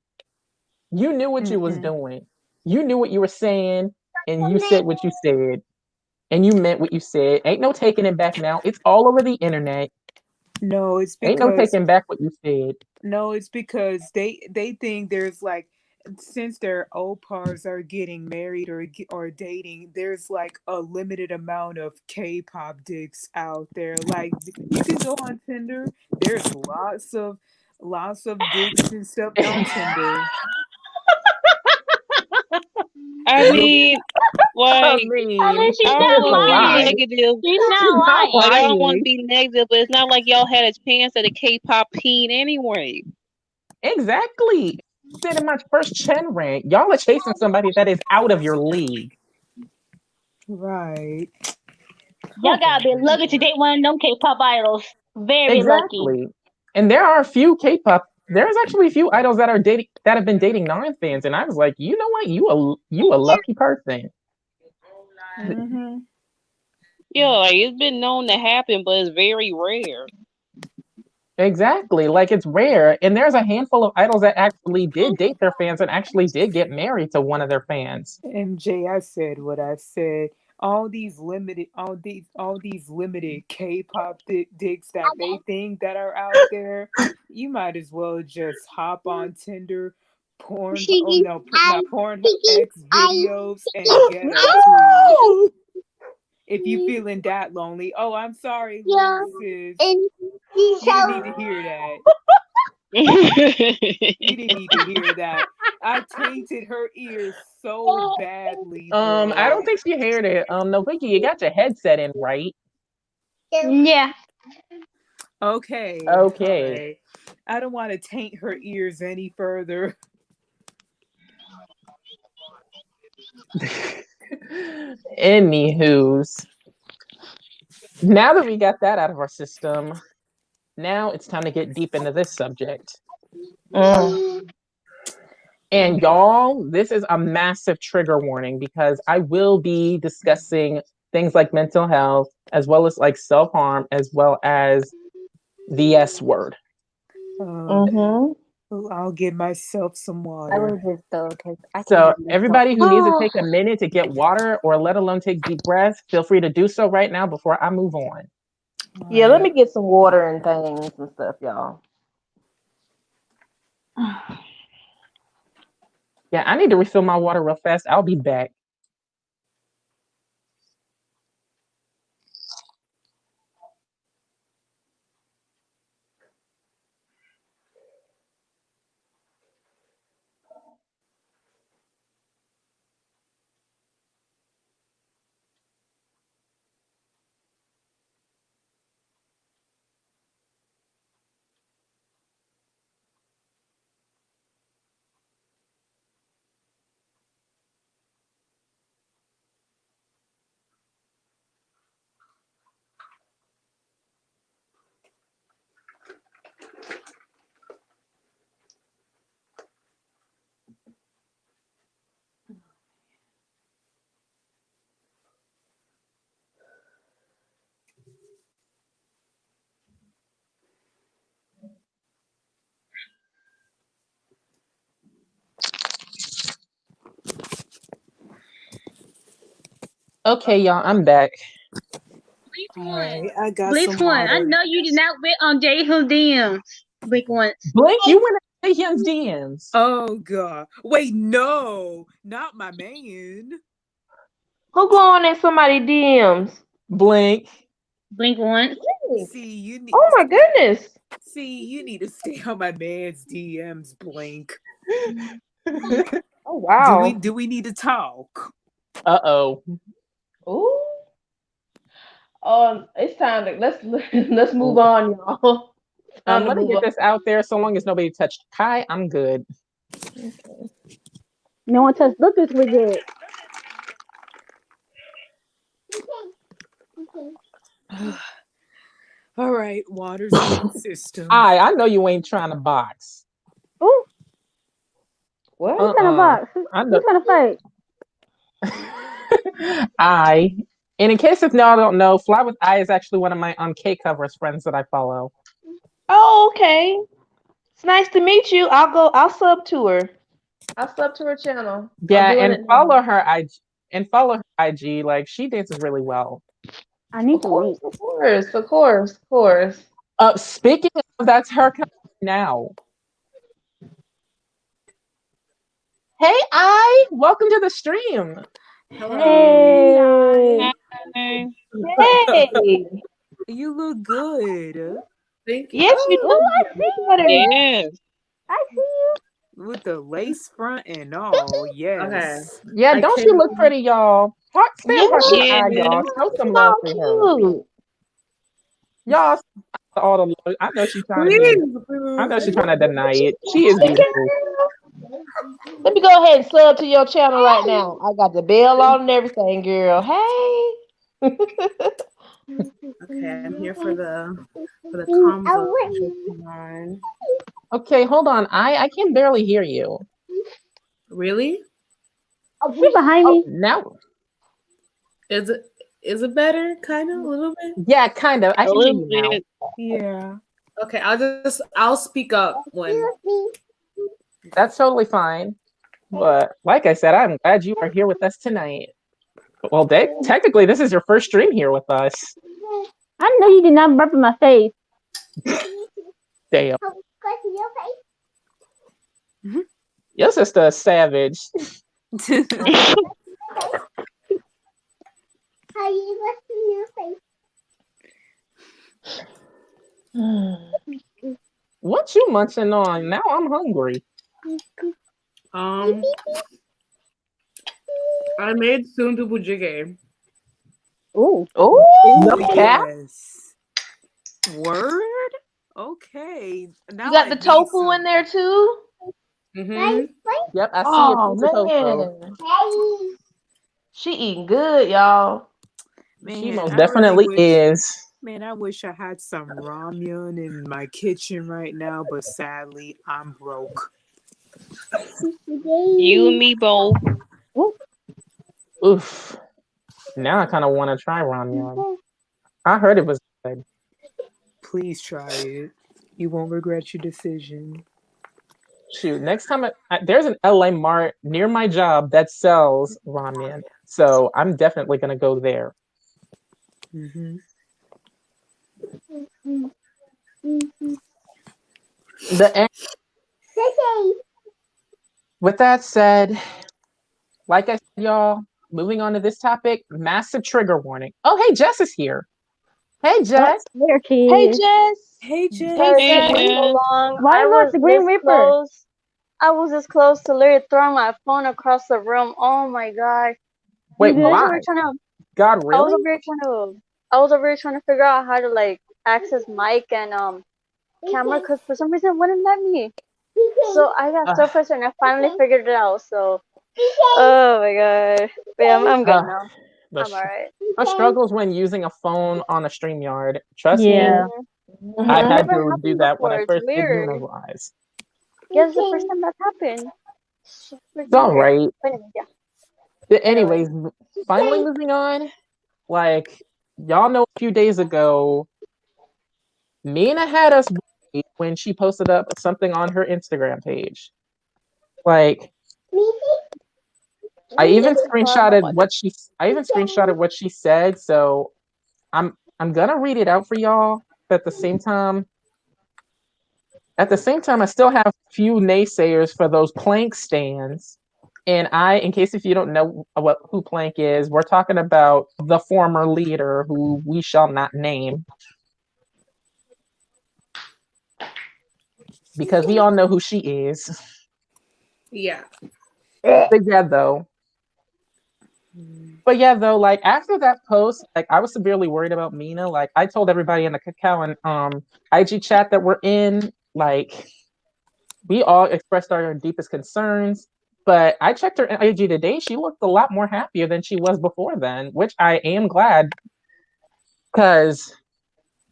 You knew what you was Mm-mm. doing. You knew what you were saying, and you said what you said, and you meant what you said. Ain't no taking it back now. It's all over the internet. No, it's Ain't no because taking back what you said. no, it's because they think there's like since their opars are getting married or dating, there's like a limited amount of K-pop dicks out there. Like you can go on Tinder. There's lots of dicks and stuff on Tinder. I You'll mean, I like, I mean, mean, she's I he don't not is a want to be lie. lying. negative. She's She's not not Like, I lying. don't want to lying. be negative, but it's not like y'all had his pants at a K-pop peen anyway. Exactly. I said in my first Chen rant, y'all are chasing somebody that is out of your league. right. Y'all gotta be lucky to date one of them K-pop idols. Very lucky. Exactly. And there are a few K-pop. There's actually a few idols that are dating that have been dating non-fans, and I was like, you know what? You a lucky person. Mm-hmm. Yeah, like it's been known to happen, but it's very rare. Exactly. Like it's rare. And there's a handful of idols that actually did date their fans and actually did get married to one of their fans. MJ, I said what I said. All these limited K-pop dicks that they think that are out there. You might as well just hop on Tinder, oh no, not porn X videos, and get a too. If you feeling that lonely. Oh, I'm sorry, little sis. You didn't need to hear that. You didn't need to hear that. I tainted her ears so badly, I bro. don't think she heard it. No, Vicky, you got your headset in, right? Yeah. Okay, all Okay. right. I don't want to taint her ears any further. Anywho's, now that we got that out of our system, now it's time to get deep into this subject. And y'all, this is a massive trigger warning because I will be discussing things like mental health, as well as like self-harm, as well as the S word. I'll get myself some I water. was just though, because I So can't do everybody who needs to take a minute to get water or let alone take deep breaths, feel free to do so right now before I move on. Yeah, let me get some water and things and stuff, y'all. Yeah, I need to refill my water real fast. I'll be back. Okay, y'all, I'm back. Alright, I got Blink some one. I water. know you did not wait on J Hood DMs. Blink once. Blink, you went to Taehyun's DMs. Oh god. Wait, no, not my man. Who going in somebody DMs? Blink. Blink once. See, you need. Oh my goodness. See, you need to stay on my man's DMs, Blink. Oh wow. Do we need to talk? Uh-oh. Ooh. It's time to let's move on, y'all. Let me get this out there. So long as nobody touched Kai, I'm good. Okay. No one touched Lucas with it. All right, water's in my system. I know you ain't trying to box. Ooh, What? what kind of box? I know. What kind of fight? And in case if y'all don't know, Fly with I is actually one of my K covers friends that I follow. Oh, okay. It's nice to meet you. I'll sub to her. I'll sub to her channel. Yeah, and follow her IG. Like she dances really well. I need Of to course, wait. of course, of course, of course. Speaking of, that's her coming now. Hey, welcome to the stream. Hey. Hey. Hey. You look good. Thank you. Yes, you Oh, I do. see Better. you. Yes. I see you. With the lace front and all, yes. Okay. Yeah, I don't she came- look pretty, y'all? Stand Yes. heart to the Yes. eye, y'all. Show some So love for her. cute. Y'all, all the love. I know she's trying to I know she's trying to deny it. She is beautiful. Let me go ahead and sub to your channel right now. I got the bell on and everything, girl. Hey. Okay, I'm here for the convo. Come on. Okay, hold on. I can barely hear you. Really? She behind Oh, me. now, Is it better? Kind of a little bit. yeah, kind of. I A can hear little you now. bit. Yeah. Okay, I'll speak up when. That's totally fine. But like I said, I'm glad you are here with us tonight. Well, technically, this is your first stream here with us. I know you did not burp in my face. Damn. Your sister is savage. What you munching on? Now I'm hungry. I made sundubu jjigae. Ooh. Oh, no cap. Yes. Word? Okay. Now You got I the need tofu some. in there too? Mm-hmm. Yep, I see Oh a piece of tofu. man. She eating good, y'all. She Man, most I really definitely wish. is. Man, I wish I had some ramen in my kitchen right now, but sadly, I'm broke. You and me both. Oof. Now I kind of want to try ramyun. I heard it was good. Please try it. You won't regret your decision. Shoot, next time there's an LA Mart near my job that sells ramen, so I'm definitely gonna go there. Mm-hmm. With that said, like I said, y'all, moving on to this topic, massive trigger warning. Oh, hey, Jess is here. Hey, Oh, Jess. there she Hey is. Jess, Hey, Hey, sorry Jess. it took me so Jess. long. Why not the Green Reaper? I was this close to literally throwing my phone across the room. Oh my god! Wait, I was You over why? here trying to. God, I was really? over here trying to. I was over here trying to figure out how to like access mic and camera because for some reason it wouldn't let me. So I got so frustrated and I finally figured it out. So oh my god! But yeah, I'm good now. The, I'm alright. the struggles when using a phone on a StreamYard. Trust me, Yeah. I It had never to do happened that when I before. It's first did weird. Univize. Yeah, it's the first time that happened. So It's freaking all weird. right. But anyway, yeah. But Anyway. anyways, finally moving on. Like, y'all know a few days ago, Mina had us worried when she posted up something on her Instagram page. Like, I even screenshotted what she said. So I'm gonna read it out for y'all. But at the same time, I still have a few naysayers for those plank stands. And in case if you don't know who Plank is, we're talking about the former leader who we shall not name because we all know who she is. Yeah. But yeah, though, like after that post, like I was severely worried about Mina. Like I told everybody in the Cacao and IG chat that we're in, like we all expressed our deepest concerns. But I checked her IG today. She looked a lot more happier than she was before then, which I am glad because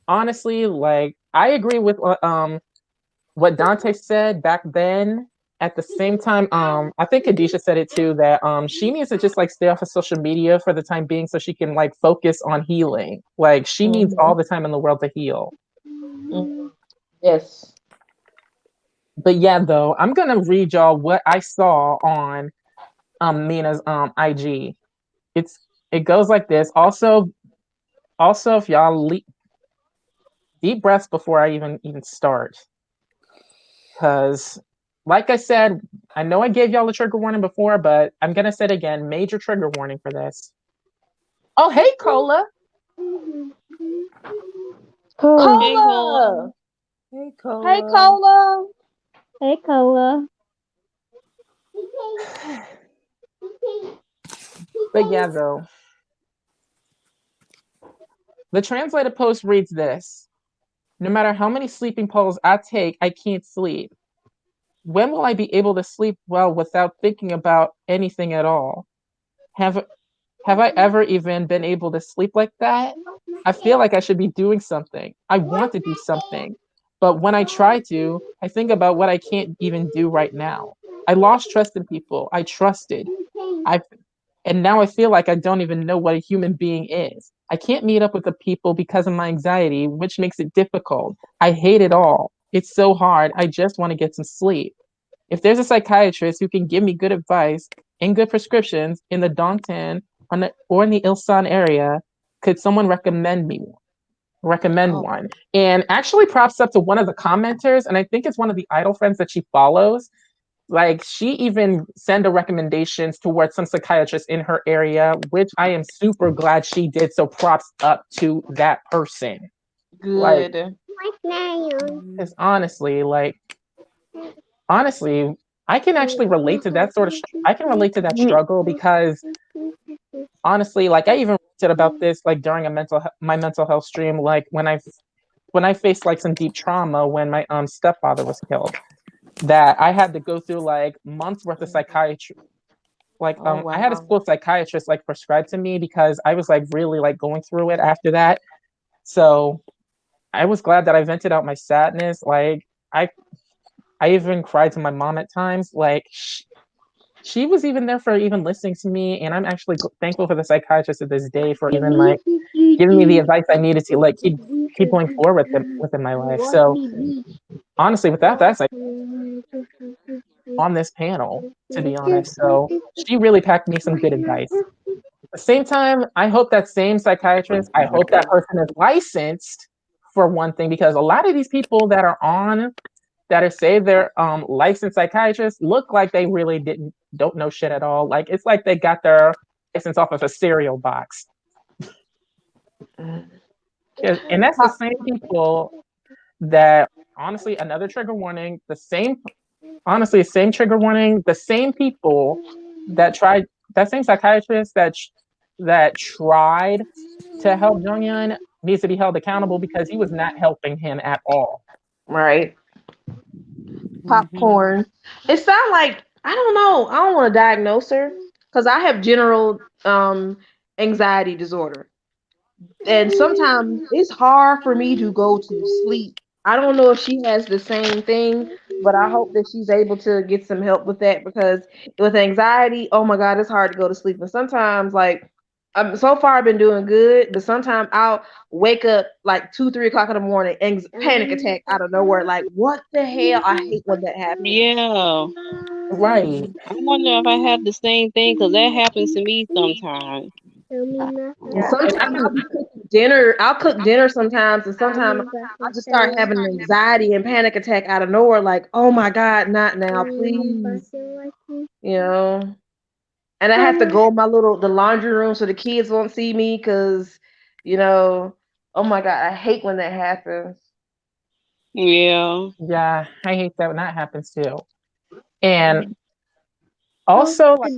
honestly, like I agree with what Dante said back then. At the same time, I think Kadisha said it too that she needs to just like stay off of social media for the time being so she can like focus on healing. Like she needs all the time in the world to heal. Yes. But yeah, though, I'm gonna read y'all what I saw on Mina's IG. It goes like this. Also, if y'all deep breaths before I even start, because like I said, I know I gave y'all a trigger warning before, but I'm gonna say it again. Major trigger warning for this. Oh, hey, Cola. Hey, Cola. Cola! Hey, Hey, Cola. Cola! Hey, Cola. But yeah, though. The translated post reads this. No matter how many sleeping pills I take, I can't sleep. When will I be able to sleep well without thinking about anything at all? have I ever even been able to sleep like that? I feel like I should be doing something. I want to do something. But when I try to, I think about what I can't even do right now. I lost trust in people. I trusted. I and now I feel like I don't even know what a human being is. I can't meet up with the people because of my anxiety, which makes it difficult. I hate it all. It's so hard. I just want to get some sleep. If there's a psychiatrist who can give me good advice and good prescriptions in the Dongtan or in the Ilsan area, could someone recommend Oh, one? And actually props up to one of the commenters, and I think it's one of the idol friends that she follows. Like she even sent a recommendations towards some psychiatrists in her area, which I am super glad she did. So props up to that person. Like, good. it's honestly, I can actually relate to that I can relate to that struggle because honestly, like I even said about this like during my mental health stream, like when I faced like some deep trauma when my stepfather was killed, that I had to go through like months worth of psychiatry. Like Oh I had a wow. school psychiatrist like prescribed to me because I was like really like going through it after that. So I was glad that I vented out my sadness. Like I I even cried to my mom at times. Like she was even there for even listening to me, and I'm actually thankful for the psychiatrist to this day for even like giving me the advice I needed to like keep going forward within my life. So honestly, without that, like on this panel, to be honest, so she really packed me some good advice. At the same time, I hope that same psychiatrist, I hope that person is licensed for one thing, because a lot of these people that are on that are say they're licensed psychiatrists look like they really don't know shit at all. Like it's like they got their license off of a cereal box. And that's the same people that honestly, another trigger warning, same trigger warning, the same people that tried that same psychiatrist that tried to help Jonghyun needs to be held accountable because he was not helping him at all. Right. Mm-hmm. Popcorn. It sounds like I don't know. I don't want to diagnose her because I have general anxiety disorder, and sometimes it's hard for me to go to sleep. I don't know if she has the same thing, but I hope that she's able to get some help with that because with anxiety, oh my God, it's hard to go to sleep. And sometimes, like, so far I've been doing good, but sometimes I'll wake up like 2, 3 o'clock in the morning and panic attack out of nowhere. Like, what the hell? I hate when that happens. Yeah. Right. I wonder if I have the same thing because that happens to me sometimes. And And sometimes I can I'll be cooking dinner. I'll cook dinner sometimes, and sometimes I just start having an anxiety and panic attack out of nowhere. Like, oh my God, not now, please. You know. And I have to go in the laundry room so the kids won't see me because, oh my God, I hate when that happens. Yeah. yeah, I hate that when that happens too. And also like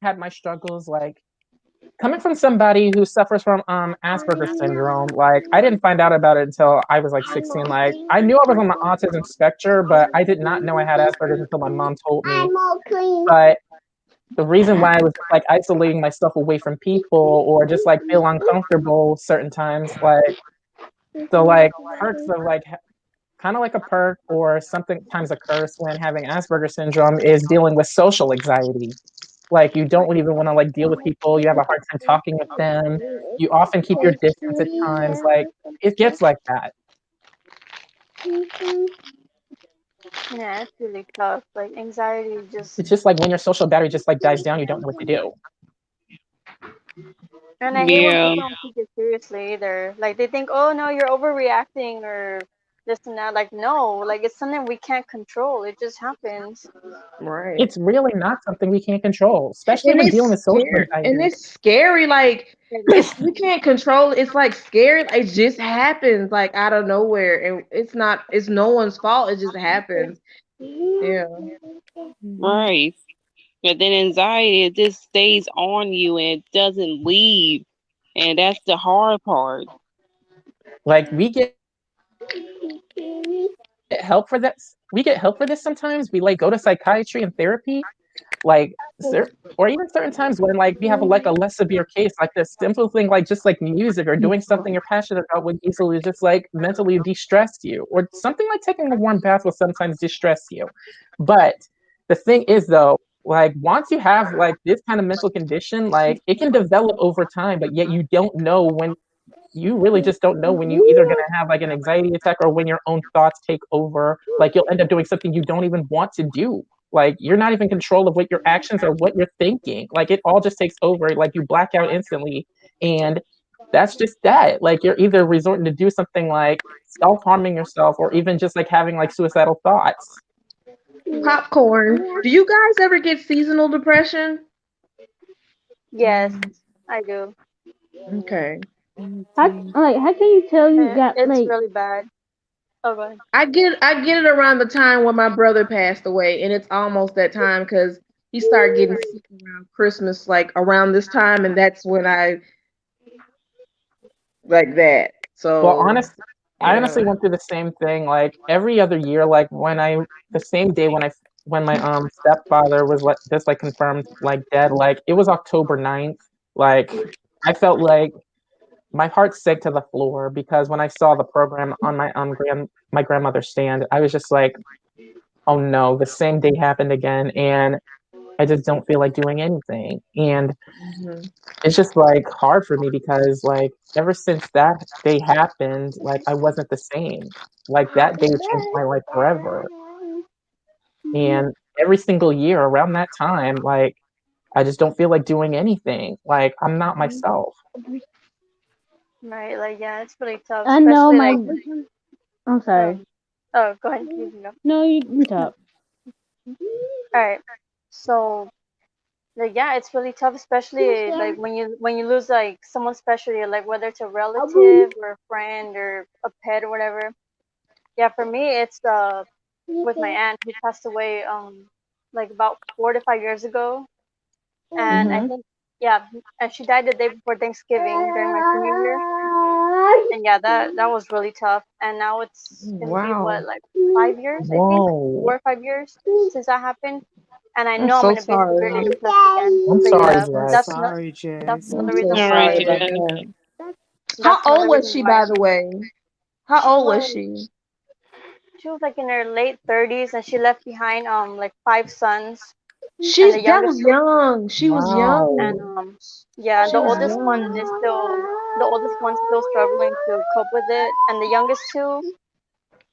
had my struggles like coming from somebody who suffers from Asperger's syndrome. Like I didn't find out about it until I was like 16. Like I knew I was on the autism spectrum, but I did not know I had Asperger's until my mom told me. But the reason why I was like isolating myself away from people or just like feel uncomfortable certain times, like so like perks of like kind of like a perk or sometimes a curse when having Asperger's syndrome is dealing with social anxiety. Like you don't even want to like deal with people. You have a hard time talking with them. You often keep your distance at times. Like it gets like that. Yeah, it's really tough. Like anxiety just, It's just like when your social battery just like dies down, you don't know what to do. and I hate when Yeah. people don't take it seriously either. Like they think, oh no, you're overreacting or this and that. Like no, like it's something we can't control. It just happens. Right. It's really not something we can't control, especially And when it's dealing with social scary. And anxiety. it's scary. Like It it's is. we can't control it. It's like scary. It just happens like out of nowhere. And it's no one's fault. It just happens. Yeah. Mm-hmm. Right. But then anxiety, it just stays on you and it doesn't leave. And that's the hard part. Like we get help for this sometimes. We like go to psychiatry and therapy, like or even certain times when like we have like a less severe case, like this simple thing like just like music or doing something you're passionate about would easily just like mentally de-stress you, or something like taking a warm bath will sometimes distress you. But the thing is though, like once you have like this kind of mental condition, like it can develop over time, but yet you don't know when, you really just don't know when you either going to have like an anxiety attack or when your own thoughts take over. Like you'll end up doing something you don't even want to do. Like you're not even in control of what your actions or what you're thinking. Like it all just takes over. Like you black out instantly. And that's just that. Like you're either resorting to do something like self-harming yourself or even just like having like suicidal thoughts. Popcorn. Do you guys ever get seasonal depression? Yes, I do. Okay. How can you tell you got It's like really bad. Oh, go ahead. I get it around the time when my brother passed away, and it's almost that time because he started getting sick around Christmas, like around this time, and that's when I like that. Well, So I yeah. honestly went through the same thing. Like every other year, like the same day when my stepfather was like just like confirmed like dead, like it was October 9th. Like I felt like my heart sank to the floor because when I saw the program on my grandmother's stand, I was just like, oh no, the same day happened again, and I just don't feel like doing anything. And Mhm. it's just like hard for me because like ever since that day happened, like I wasn't the same. Like that day changed my life forever. And every single year around that time, like I just don't feel like doing anything. Like I'm not myself. Right, like yeah, it's really tough, I know especially my like I'm sorry. oh, go ahead, you can go. No, you can talk. All right, so like yeah, it's really tough, especially like when you lose like someone special, to you, like whether it's a relative or a friend or a pet or whatever. Yeah, for me, it's with my aunt who passed away like about 4 to 5 years ago, and I Mhm. think yeah, and she died the day before Thanksgiving during my senior year, and yeah, that was really tough. And now it's gonna be Wow. what, like 5 years, I think, Whoa. 4 or 5 years since that happened, and I I'm know I'm so gonna be sorry. severely depressed again. I'm So sorry, yeah, I'm Jess. sorry, that's Jess. I'm another so reason All why right, sorry about Jess. that. How that's old another was reason she, why by the way? How she old was was she? she was like in her late 30s, and she left behind like 5 sons, and She's the that youngest was young. She was Wow. and young. yeah, She was the oldest one's still struggling to cope with it, and the youngest two,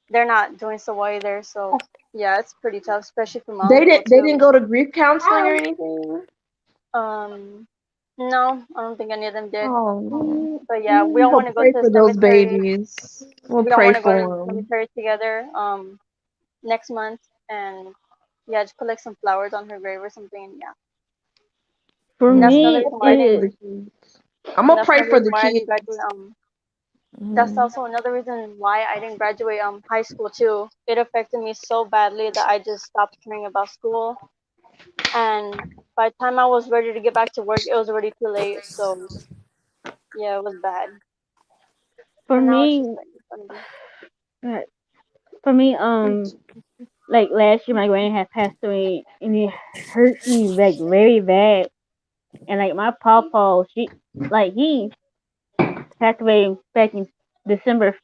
they're not doing so well either. So yeah, it's pretty tough, especially for my uncle They didn't too. go to grief counseling or anything? um no, I don't think any of them did. Oh no. But yeah, we all want We'll to go to pray the for those cemetery. babies. We'll We all pray want to go to the for them. cemetery together next month, and yeah, just put like some flowers on her grave or something. Yeah, For and that's Yeah, another me, reason we'll why pray I it for didn't. is. the kids. I'm And gonna that's pray another for reason the why I didn't kids. graduate. That's Mhm. also another reason why I didn't graduate high school too. It affected me so badly that I just stopped caring about school. And by the time I was ready to get back to work, it was already too late. So yeah, it was bad. For And now it's just me, like it's gonna be. uh, for me, like last year, my granny had passed away, and it hurts me like very bad. And like my pawpaw, he passed away back in December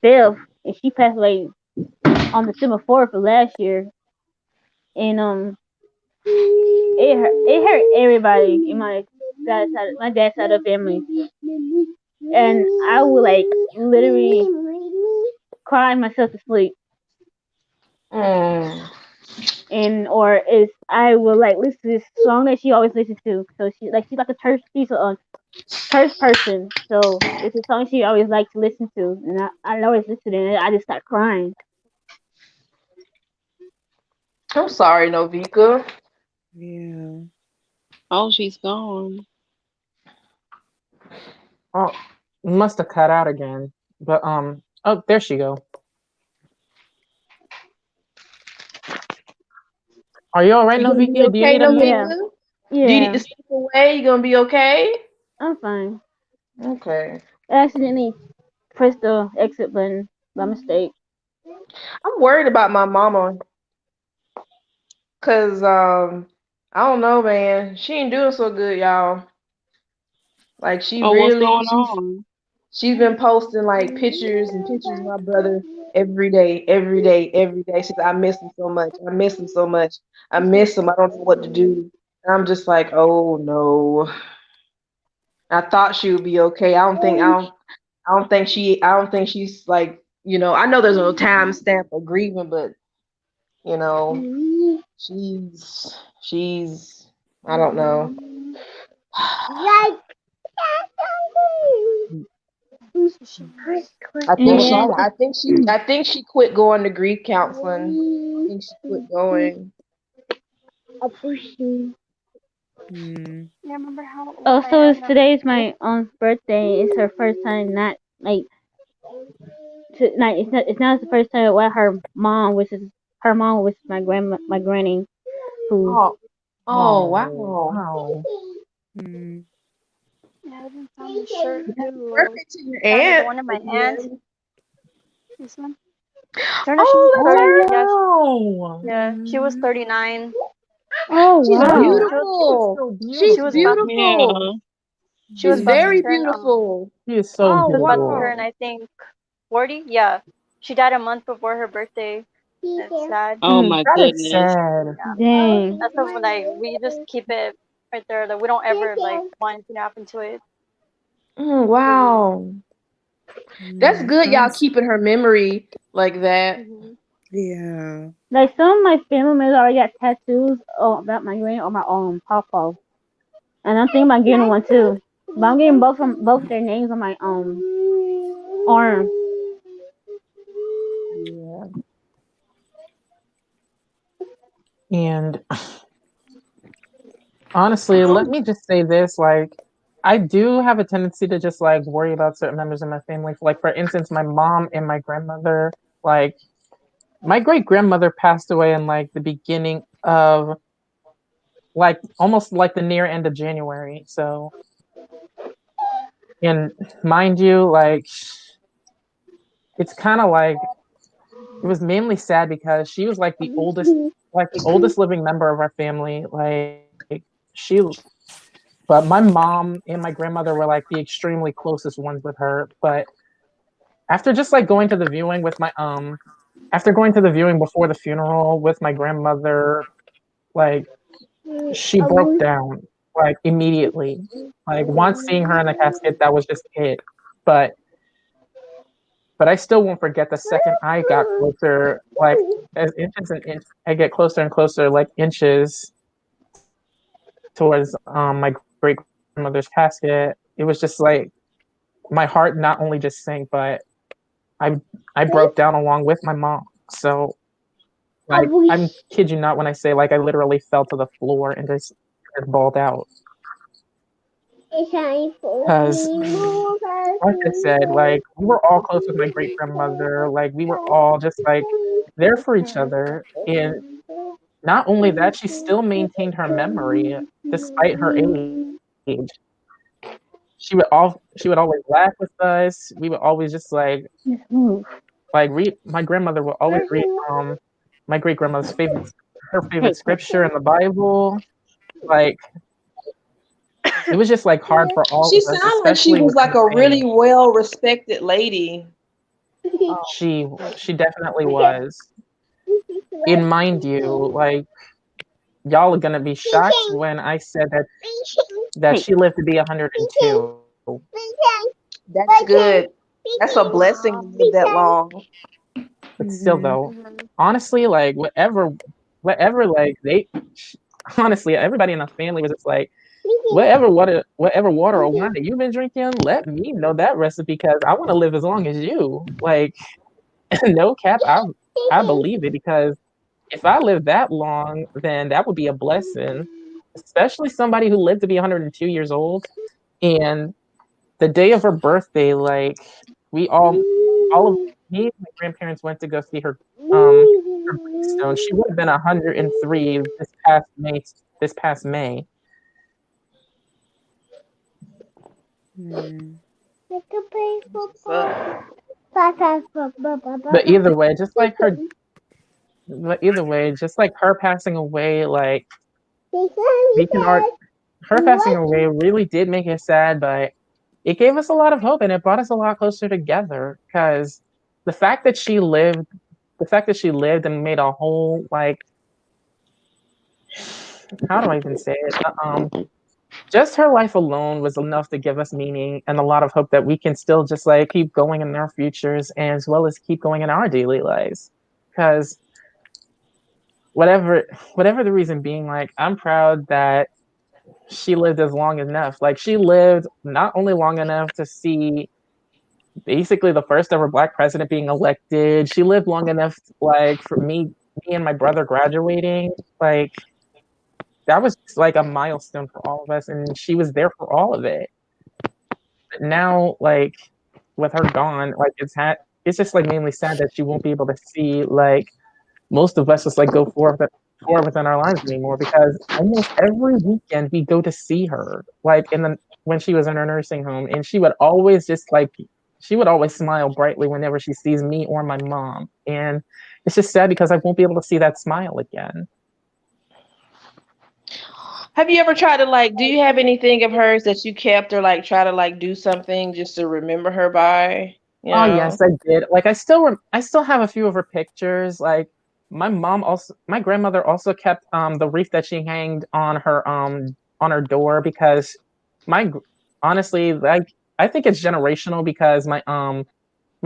5th, and she passed away on December 4th of last year. And it hurt everybody in my dad's side of the family, and I would like literally cry myself to sleep. Mm. And or is I will like listen to this song that she always listens to. So she's like a church, she's a church person. So it's a song she always likes to listen to, and I always listen, and I just start crying. I'm sorry, Novika. Yeah. Oh, she's gone. Oh, must have cut out again. But oh, there she go. Are you all right, You gonna be Novika? Do you okay, need a minute? Yeah, Novika? Do you need yeah, to step away? You gonna be okay? I'm fine. Okay. I accidentally pressed the exit button by mistake. I'm worried about my mama, cause I don't know, man. She ain't doing so good, y'all. Like she Oh, what's really, going on? she's been posting like pictures and pictures of my brother every day, every day, every day. She's like, I miss him so much. I miss him so much. I miss him. I don't know what to do. And I'm just like, oh no. I thought she would be okay. I don't think she's like, I know there's no time stamp for grieving, but you know, she's I don't know. And I think she quit going to grief counseling. I think she quit going. Mm. Yeah, remember how old I also, am? today's my aunt's birthday. It's her first time not like like it's not the first time where her mom, which is my granny, who Oh, oh Oh, wow. wow. Mm. Yeah, I haven't found the shirt Happy too. birthday to your Found it, the aunt one of my aunt. again. This one. Turned out she was Oh, that's 30. her. Yeah, Oh, wow. yeah, she was 39. oh She's wow. She was She is beautiful. so She's she was about beautiful. beautiful. Yeah. she was She's about to very turn beautiful. She is so Oh she was about to beautiful. turn wow. I think 40. Yeah, she died a month before her birthday. It's sad. Oh my That is goodness. sad. Yeah, Dang. that's something like we just keep it right there. Like we don't ever like want anything to happen to it. Wow. That's Mm, good, y'all sounds keeping her memory like that. Hmm. yeah. Like some of my family members already got tattoos about my granny or my papa, and I'm thinking about getting one too. But I'm getting both their names on my arm. Yeah. And honestly, let me just say this, like I do have a tendency to just like worry about certain members of my family. Like for instance, my mom and my grandmother, like my great grandmother passed away in like the beginning of like almost like the near end of January. So, and mind you, like it's kind of like it was mainly sad because she was like the oldest living member of our family. Like she, but my mom and my grandmother were like the extremely closest ones with her. But after just like going to the viewing with my after going to the viewing before the funeral with my grandmother, like she broke down like immediately. Like once seeing her in the casket, that was just it. But I still won't forget the second I got closer, like as inches and I get closer and closer, like inches towards my great grandmother's casket. It was just like my heart not only just sank, but I I broke down along with my mom. So like I'm kid you not when I say like I literally fell to the floor and just bawled out. Because like I said, like we were all close with my great grandmother. Like we were all just like there for each other. And not only that, she still maintained her memory despite her age. She would always laugh with us. We would always just like read my grandmother would always read my great grandmother's favorite Hey, scripture in the Bible. Like it was just like hard for all She of us, sounded like she especially was within like the a really family. well respected lady. She definitely was. And mind you, like y'all are gonna be shocked when I said that hey. she lived to be 102. That's good. That's a blessing Wow. to live that long. But still, Mm-hmm. though, Hmm. honestly, like whatever, like they, honestly, everybody in the family was just like, whatever water or wine that you've been drinking, let me know that recipe because I want to live as long as you. Like, no cap, I believe it because if I live that long, then that would be a blessing, especially somebody who lived to be 102 years old. And the day of her birthday, like we all of me and my grandparents went to go see her gravestone. She would have been 103 this past May. Mm. So, But either way, just like her but either way, just like her passing away, like we can art. Her passing away really did make us sad, but it gave us a lot of hope and it brought us a lot closer together. Because the fact that she lived, the fact that she lived and made a whole like, how do I even say it? Just her life alone was enough to give us meaning and a lot of hope that we can still just like keep going in our futures and as well as keep going in our daily lives. Because whatever the reason being, like I'm proud that she lived as long enough. Like she lived not only long enough to see basically the first ever black president being elected. She lived long enough, like for me and my brother graduating. Like that was like a milestone for all of us, and she was there for all of it. But now, like with her gone, like it's just like mainly sad that she won't be able to see like most of us just like go forward within our lives anymore because almost every weekend we go to see her like in the when she was in her nursing home and she would always just like she would always smile brightly whenever she sees me or my mom, and it's just sad because I won't be able to see that smile again. Have you ever tried to like? Do you have anything of hers that you kept or like try to like do something just to remember her by? You Oh know. yes, I did. Like I still have a few of her pictures. Like my grandmother also kept the wreath that she hanged on her door because my honestly like I think it's generational because my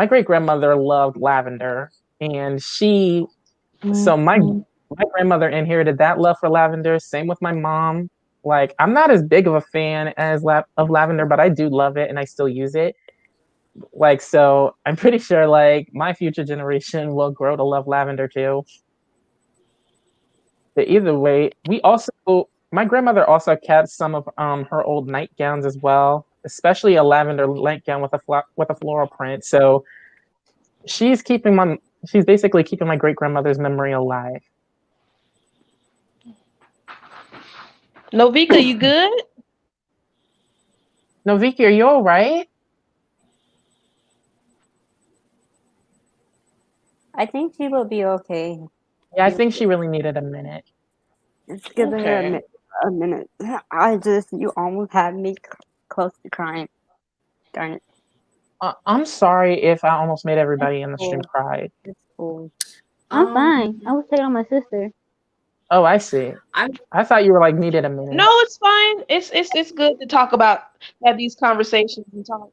great grandmother loved lavender and so my grandmother inherited that love for lavender. Same with my mom. Like I'm not as big of a fan of lavender, but I do love it and I still use it. Like so I'm pretty sure like my future generation will grow to love lavender too. But either way, my grandmother also kept some of her old nightgowns as well, especially a lavender nightgown with a floral print. So she's keeping my she's basically keeping my great grandmother's memory alive. Novika, you good? No, Vicky, are you all right? I think she will be okay. Yeah, I think she really needed a minute. Just give her Okay. a minute. You almost had me close to crying. Darn it. I'm sorry if I almost made everybody in the stream cool. cry. It's cool. I'm fine. I was taking on my sister. Oh, I see. I thought you were like needed a minute. No, it's fine. It's good to talk about, have these conversations and talk.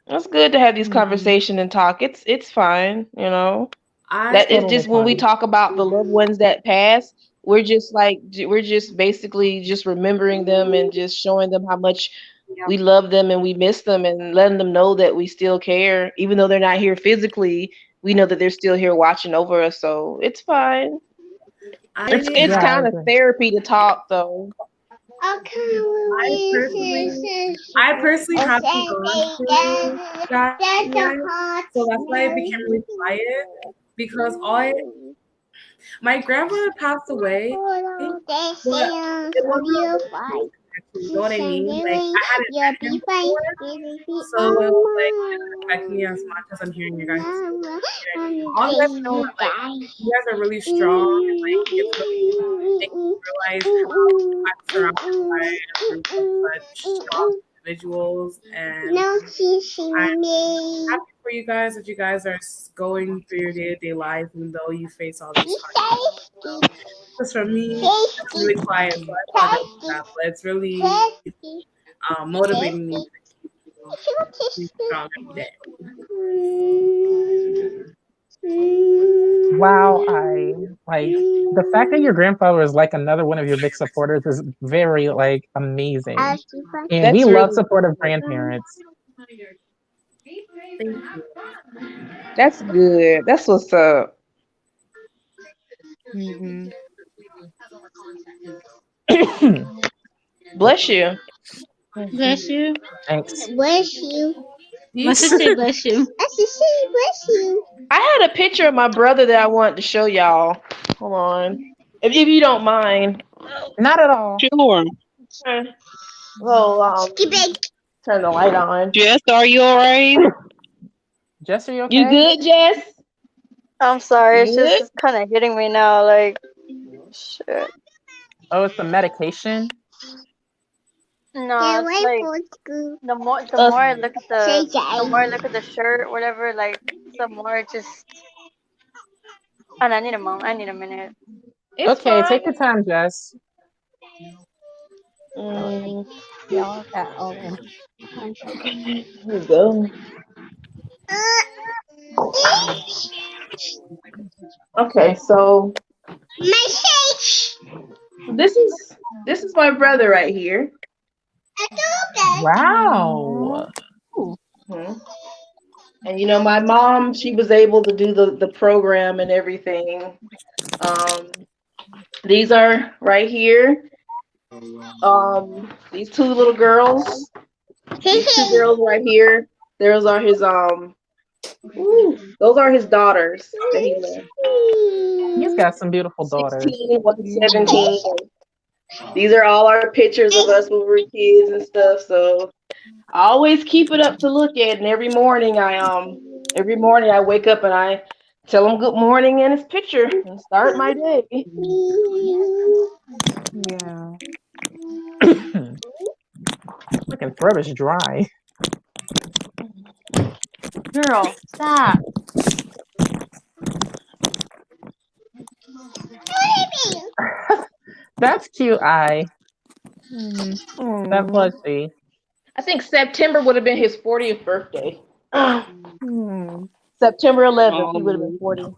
It's good to have these conversations and talk. It's fine, you know. That it's just when we talk about the loved ones that pass, we're just like we're just basically just remembering them and just showing them how much we love them and we miss them and letting them know that we still care, even though they're not here physically. We know that they're still here watching over us, so it's fine. It's kind of therapy to talk though. I personally haven't gone through that yet, so that's why I became really quiet because my grandfather passed away, but it wasn't really, you know what I mean? Like I hadn't met him before, so it was like it didn't affect me as much as I'm hearing you guys. All you guys know that like you guys are really strong and like it's really making me realize how I'm surrounded by a group of such strong individuals, and I'm happy for you guys that you guys are going through your day-to-day life even though you face all these hardships. Because for me, it's really quiet, so I apologize for that, but it's really motivating me to keep, keep strong every day. Wow, I like the fact that your grandfather is like another one of your big supporters is very like amazing. And we love supportive grandparents. Thank you. That's good. That's what's up. Bless you. Bless you. Thanks. Bless you. My sister say bless you. I had a picture of my brother that I wanted to show y'all. Hold on. If you don't mind. Not at all. Sure. Well, turn the light on. Jess, are you all right? Jess, are you okay? You good, Jess? I'm sorry, it's Good? just kind of hitting me now. Like, shit. Oh, it's a medication. No, it's like the more I look at the more I look at the shirt, whatever, like the more it just. And I need a moment. I need a minute. It's Okay, fine. take your time, Jess. Y'all got all of Here we go. Okay, so this is my brother right here. Wow. Mhm. And you know, my mom, she was able to do the program and everything. Um, these are right here. These two little girls. These two girls right here. Those are his those are his daughters that he left. He's got some beautiful daughters. 16, 17. These are all our pictures of us when we were kids and stuff. So I always keep it up to look at, and every morning I wake up and I tell him good morning in his picture and start my day. Yeah. Fucking throat is dry. Girl, stop. That's cute, I. That Mm. plushie. I think September would have been his 40th birthday. Mm. September 11th, he would have been 40.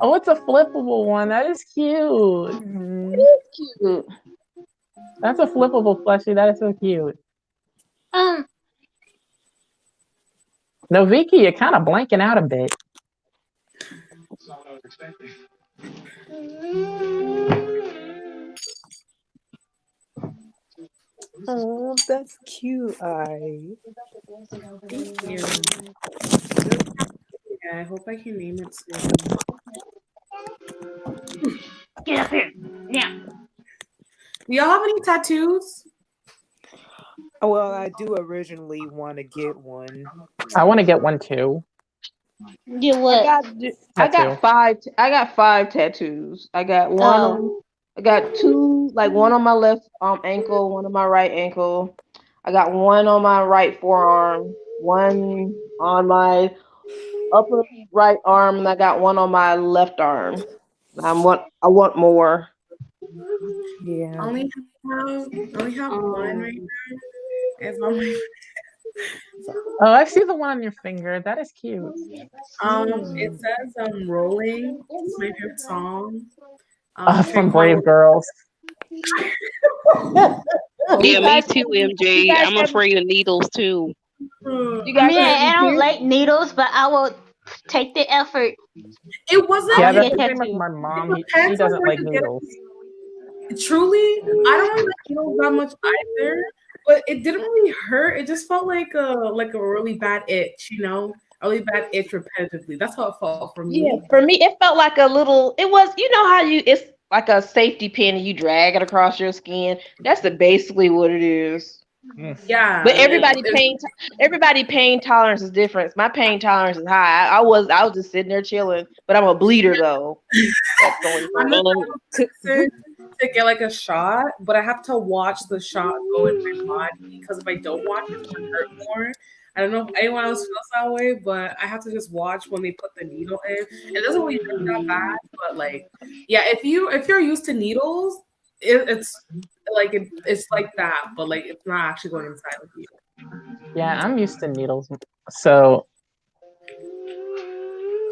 Oh, it's a flippable one. That is cute. It is cute. That's a flippable plushie. That is so cute. No, Vicky, you're kind of blanking out a bit. Oh, that's cute, I. Thank you. Yeah, I hope I can name it soon. Get up here. Now. Do y'all have any tattoos? Well, I do originally want to get one. I want to get one too. Get what? I got five tattoos. I got one. I got two, like one on my left ankle, one on my right ankle. I got one on my right forearm, one on my upper right arm, and I got one on my left arm. I want more. Yeah. I only have one right now. It's on my Oh, I see the one on your finger. That is cute. it says Rolling. It's my favorite song. From Brave Girls. Yeah, me too, MJ. I'm afraid of needles too. You guys Yeah, have any I don't piercings? like needles, but I will take the effort. It wasn't. Yeah, I will that's get the same as tattoo. my It mom. She depends on doesn't where like you get needles. it. Truly, I don't really like needles that much either. But it didn't really hurt. It just felt like a really bad itch, a really bad itch repetitively. That's how it felt for Yeah, me. for me, it felt like a little. It was, you know how it's like a safety pin and you drag it across your skin. That's basically what it is. Yeah, But everybody pain tolerance is different. My pain tolerance is high. I was just sitting there chilling, but I'm a bleeder though. That's the only I'm thing. the type of person to get like a shot, but I have to watch the shot go in my body because if I don't watch it, it's gonna hurt more. I don't know if anyone else feels that way, but I have to just watch when they put the needle in. It doesn't really hurt that bad, but like, yeah, if you're used to needles, it's like it's like that, but like it's not actually going inside of you. Yeah, I'm used to needles. So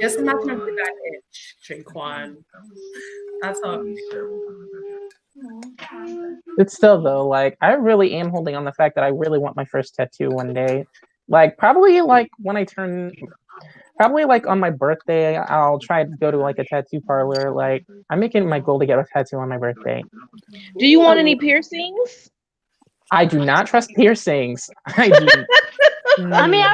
Just imagine a really bad itch, Trinquan. That's how. it's still though, like I really am holding on the fact that I really want my first tattoo one day. Like probably like when I turn probably like on my birthday, I'll try to go to like a tattoo parlor. Like I'm making my goal to get a tattoo on my birthday. Do you want any piercings? I do not trust piercings. I do. I mean,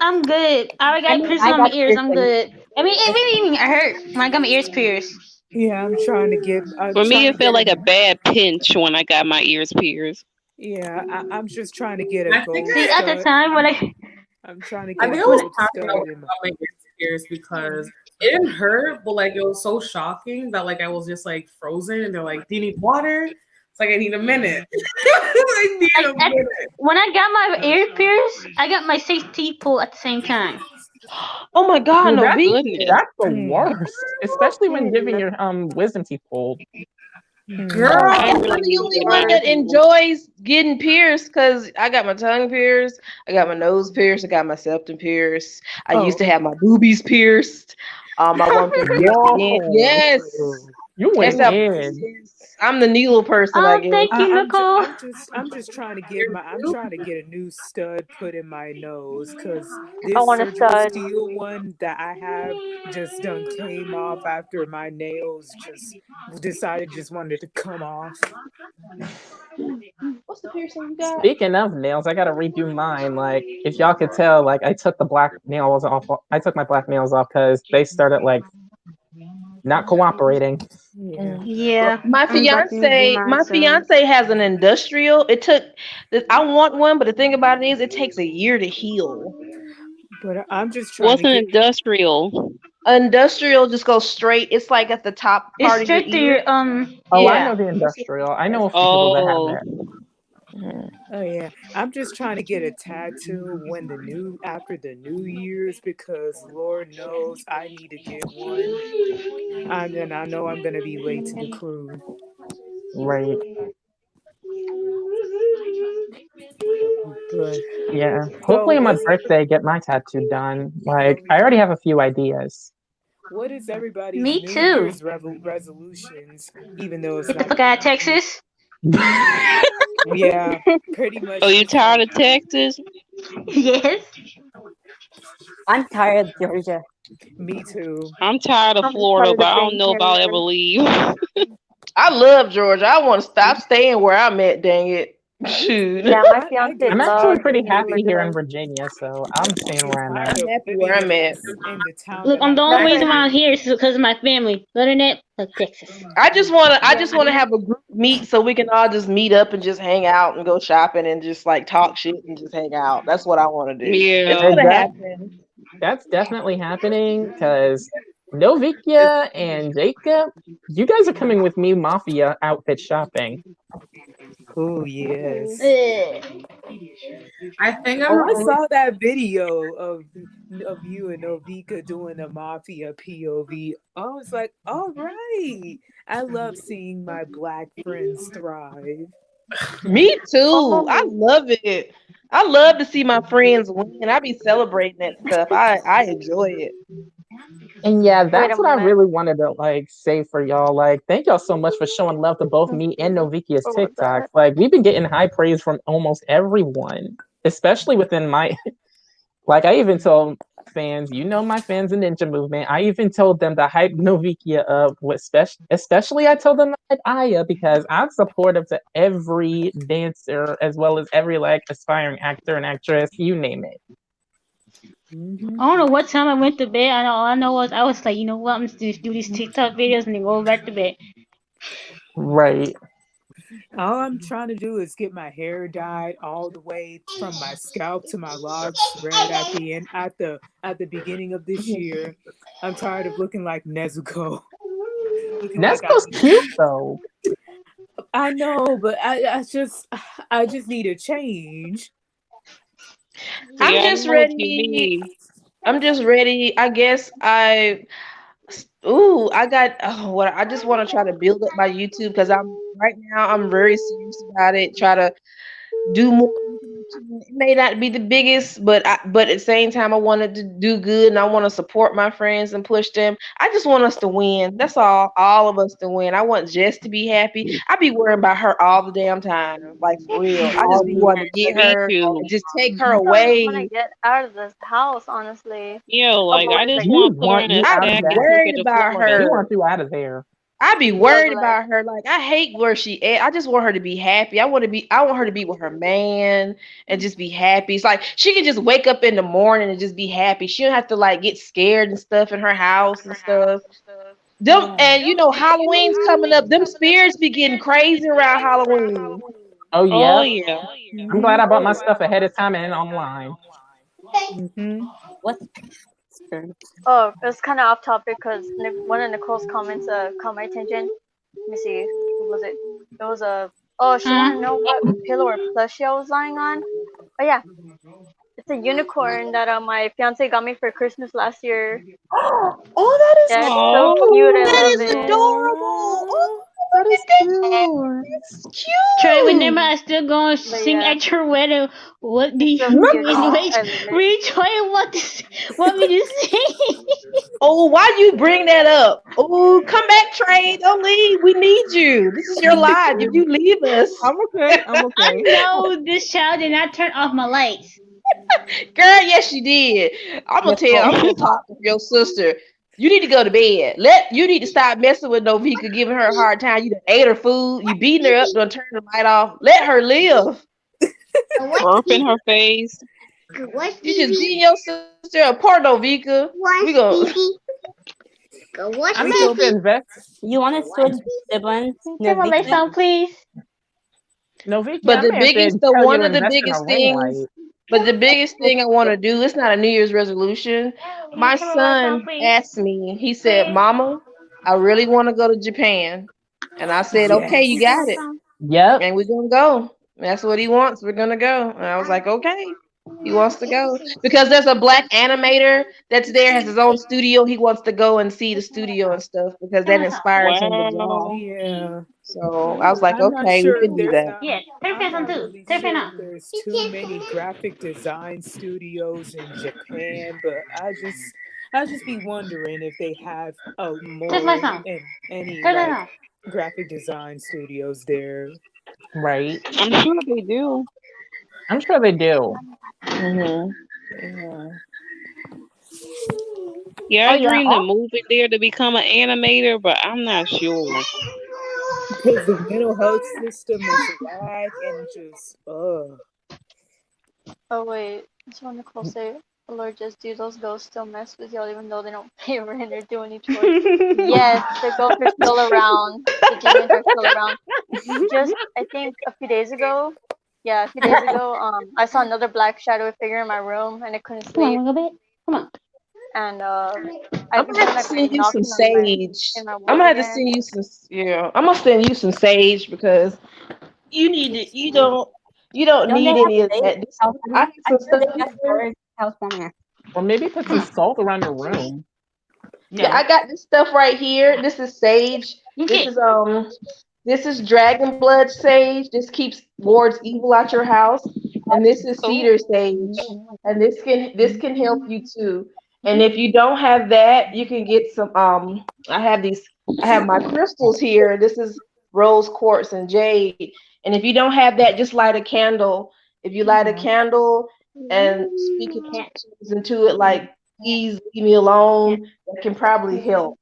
I'm good. I already got piercings I on my got ears. I'm piercing. good. I mean, it really even hurt when I got my ears pierced. Yeah, I'm trying to get. I'm For me, trying it to felt get like a. a bad pinch when I got my ears pierced. Yeah, I'm just trying to get a I think gold See, at the stud. time when I I'm trying to I get a think I was gold happy I stud in my. got my ears pierced because it didn't hurt, but like it was so shocking that like I was just like frozen, and they're like, "Do you need water?" It's like I need a minute. I need a minute. When I got my ear pierced, I got my 6 teeth pulled at the same time. Oh my God, Dude, no, that's Goodness. that's the worst, especially when giving your wisdom teeth pulled. Girl, I I'm really the need only to one learn. that enjoys getting pierced because I got my tongue pierced, I got my nose pierced, I got my septum pierced. I used Oh, to have my boobies pierced. I want them pierced again. Whoa, Yes, you that's went how. in. Yes. I'm the needle person, I Oh, guess. thank you, Nicole. I'm just trying to get I'm trying to get a new stud put in my nose because I this want a surgical stud. steel one that I have just done came off after my nails just wanted to come off. What's the piercing you got? Speaking of nails, I gotta redo mine. Like, if y'all could tell, like I took the black nails off. I took my black nails off because they started like not cooperating. Yeah. Well, Yeah, I'm about to redo mine My soon. fiance has an industrial. I want one, but the thing about it is, it takes a year to heal. But I'm just trying What's to an get industrial? Industrial just goes straight. It's like at the top it's part of your straight to ear. your Oh, I Yeah. know the industrial. I know a few people that have Oh, that. Mhm. Oh yeah, I'm just trying to get a tattoo after the New Year's because Lord knows I need to get one. And I know I'm gonna be late to the crew. Right. But Yeah. so Hopefully on my birthday, get my tattoo done. Like, I already have a few ideas. what is everybody's me New too. Year's resolutions? Even though it's Get the not. fuck out of Texas. Yeah, pretty are much you just tired of Texas? Yes. I'm tired of Georgia. me too. I'm tired of I'm just tired Florida, of but the I don't know if I'll ever grandparents. leave. I love Georgia. I want to stop staying where I'm at. Dang it. Shoot. Yeah, my I fiance I'm get actually loves tired pretty of being in happy here in Georgia. Virginia, so I'm staying where I'm tired at. I'm of happy where living I'm at. in the town Look, that I the only That's grew why reason up why I'm I'm in. here is because of my family. Other than that, like Texas. I yeah. just want to have a group meet so we can all just meet up and just hang out and go shopping and just like talk shit and just hang out. That's what I want to do. It's Yeah. gonna And happen. that's definitely happening because Novikia and Jacob, you guys are coming with me mafia outfit shopping. Oh yes. Ugh. I think Oh, I'm I only saw that video of you and Novika doing a mafia POV. I was like, all right. I love seeing my black friends thrive. Me too. I Oh, love it. I love to see my friends win. I be celebrating that stuff. I enjoy it. And yeah, wait a that's what I moment. really wanted to like say for y'all. Like, thank y'all so much for showing love to both me and Novikia's What was TikToks. that? Like, we've been getting high praise from almost everyone, especially within my. Like, I even told fans, you know, my fans in Ninja Movement. I even told them to hype Novikia up. With especially, I told them to hype Aya because I'm supportive to every dancer as well as every like aspiring actor and actress. You name it. Hmm. I don't know what time I went to bed. I know all I know was I was like, you know what, I'm just gonna do these TikTok videos and then go back to bed. Right. All I'm trying to do is get my hair dyed all the way from my scalp to my locks red at the beginning of this year. I'm tired of looking like Nezuko. Looking like Nesco's cute though. I know, but I just need a change. I'm Yeah, I just know what you ready. mean. I'm just ready. I guess I ooh, I got what I just want to try to build up my YouTube because I'm right now I'm very serious about it. Try to do more with my channel. It may not be the biggest, but at the same time I wanted to do good and I want to support my friends and push them. I just want us to win. That's all of us to win. I want Jess to be happy. I be worrying about her all the damn time. Like for real. I just be wanting to get Me her too. and just take her I don't even want to away. get out of this house, honestly. Yeah, I've like I always just like, You want to put her want in a you I out be of stack and that. take her worried to about Florida. She her. wants you out of there. I be I'll worried be like, about her. Like I hate where she at. I want her to be happy. I want her to be with her man and just be happy. It's like she can just wake up in the morning and just be happy. She don't have to like get scared and stuff in her house and stuff. Them Yeah. and Halloween's coming up. Them spirits be getting crazy around Halloween. Oh Oh yeah. yeah. I'm glad Hmm. I bought my stuff ahead of time and online. Hmm. What? Okay. Oh, it was kind of off topic because one of Nicole's comments caught my attention. Let me see. What was it? It was a. Oh, she wanted to know what pillow or plushie I was lying on. Oh yeah, it's a unicorn that my fiance got me for Christmas last year. Oh, that is Yeah, it's so cute. I Oh, That love is it. adorable. Oh, that look is at that. cute. That's Trey, cute. remember I still gonna But sing yeah, at your wedding. What do it's you so cute. wait? I love it. Wait, Trey, want me to sing? Oh, why you bring that up? Oh, come back, Trey. Don't leave. We need you. This is your life. If you leave us, I'm okay. I'm I okay. know this child did not turn off my lights. girl, yes, you did. I'm gonna Yes, tell. well, I'm gonna talk to your sister. You need to go to bed. You need to stop messing with Novika, giving her a hard time. You done ate her food. You beating her up. Done turn the light off. Let her live. burp in her face. You just beating your sister apart, Novika. We gonna. I We may gonna have to be. invest. You want to switch siblings, Can you turn my lights Navika? on, please? No, Vicky, But I the may have biggest, to the tell you one to of the invest in a biggest ring things, light. but the biggest thing I want to do, it's not a New Year's resolution. Can you My turn my lights on, son please? asked me, he said, Mama, I really want to go to Japan. And I said, okay, Can you you turn my got lights it. on? Yep. And we're going to go. That's what he wants. We're going to go. And I was like, okay. He wants to go because there's a black animator that's there, has his own studio. He wants to go and see the studio and stuff because Turn that my lights on. inspires him to draw. Wow. Yeah. So I was like, I'm not okay, we sure can if do there's that. not. Yeah, turn the I'm fans on not too. really Turn the fan sure on. if there's too many graphic design studios in Japan, but I just be wondering if they have Turn the lights more on. and any Turn it like on. graphic design studios there. Right. I'm sure they do. I'm sure they do. Hmm. Yeah. Yeah, Oh I yeah. dreamed of Oh, moving there to become an animator, but I'm not sure. Because the mental health system is whack and just Oh wait, that's what Nicole say. Lord, just do those ghosts still mess with y'all even though they don't pay rent or do any chores? Yes, the ghosts are still around. The demons are still around. Just I think a few days ago, yeah, a few days ago, I saw another black shadowy figure in my room and I couldn't Come on, sleep. wanna go bed? Come on. And I'm I've been gonna have hearing to like send you some knocking on my sage. in my I'm walls gonna have to again. send you some. Yeah, I'm gonna send you some sage because you need it. You don't Don't they need have any of sage that. in I California? have I some thought stuff they got here. storage in California. or maybe put some salt around your room. Yeah, No. I got this stuff right here. This is sage. You This get. is this is dragon blood sage. This keeps wards evil out your house. And this is Oh, cedar sage. And this can help you too. And if you don't have that, you can get some I have these I have my crystals here. This is rose quartz and jade. And if you don't have that, just light a candle. If you light a candle and speak Cat. intentions into it like please leave me alone, that can probably help.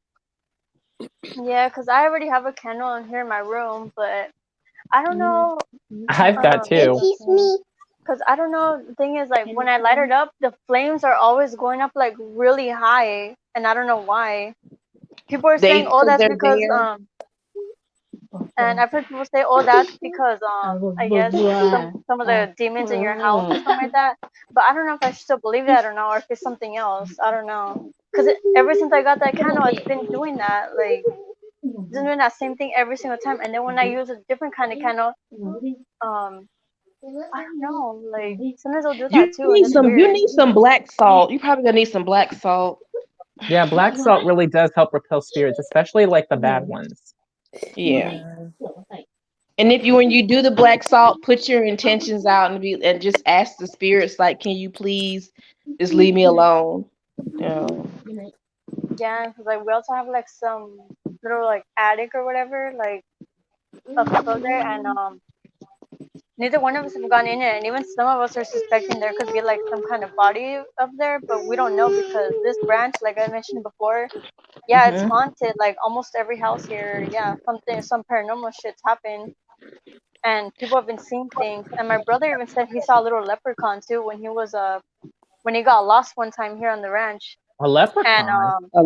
Yeah, cause I already have a candle in here in my room, but I don't know. I've got two. Cause I don't know. The thing is, like when I light it up, the flames are always going up like really high, and I don't know why. People are saying, "Oh, Because that's they're because there. and I've heard people say, "Oh, that's because I guess some of the demons in your house or Mm. something like that." But I don't know if I still believe that or not, or if it's something else. I don't know. Cause ever since I got that Come on, candle, it's bed. been doing that. Like it's been doing that same thing every single time. And then when I use a different kind of candle, um, I don't know. Like sometimes I'll do that too, and it's You weird. need some black salt. You probably gonna need some black salt. Yeah, black salt really does help repel spirits, especially like the bad ones. Yeah. yeah. And if you when you do the black salt, put your intentions out and just ask the spirits like, can you please just leave me alone? You know. Yeah, because like we also have like some little like attic or whatever like up above there, and neither one of us have gone in it, and even some of us are suspecting there could be like some kind of body up there, but we don't know because this branch, like I mentioned before, yeah, it's Hmm. haunted. Like almost every house here, yeah, some paranormal shit's happened, and people have been seeing things. And my brother even said he saw a little leprechaun too when he got lost one time here on the ranch, A and leprechaun. A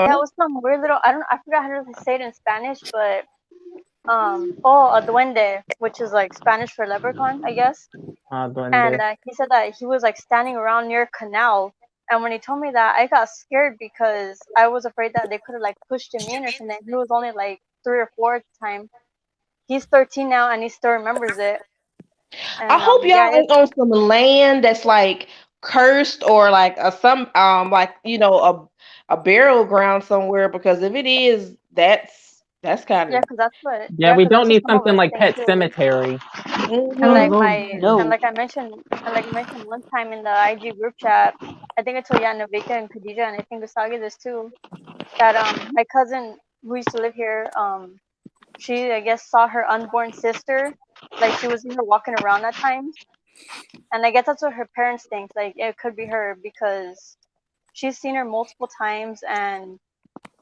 yeah, it leprechaun. was some weird little I forgot how to say it in Spanish, but a duende, which is like Spanish for leprechaun, I guess. And Duende. he said that he was like standing around near a canal, And when he told me that, I got scared because I was afraid that they could have like pushed him in or something. He was only like 3 or 4 at the time. He's 13 now, and he still remembers it. I And hope yeah, y'all ain't on some land that's like cursed or like like a burial ground somewhere, because if it is, that's kind yeah, of because that's what Yeah, we because don't that's what need some of something us like think Pet too. Cemetery. And Oh like Lord, my and no. like I mentioned one time in the IG group chat, I think I told Yana, Vika, and Khadija, and I think Usagi this too, that my cousin who used to live here, she I guess saw her unborn sister, like she was even walking around at times, and I guess that's what her parents think, like it could be her because she's seen her multiple times, and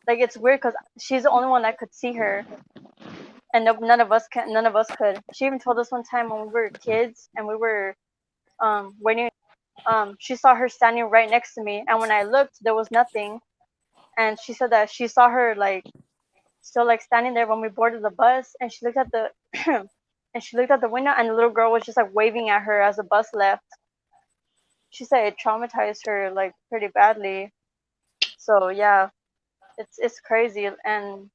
like it's weird because she's the only one that could see her, and none of us could. She even told us one time when we were kids and we were waiting, she saw her standing right next to me, and when I looked, there was nothing, and she said that she saw her like still like standing there when we boarded the bus, and she looked at the and she looked at the window, and the little girl was just like waving at her as the bus left. She said it traumatized her like pretty badly. So yeah, it's crazy. And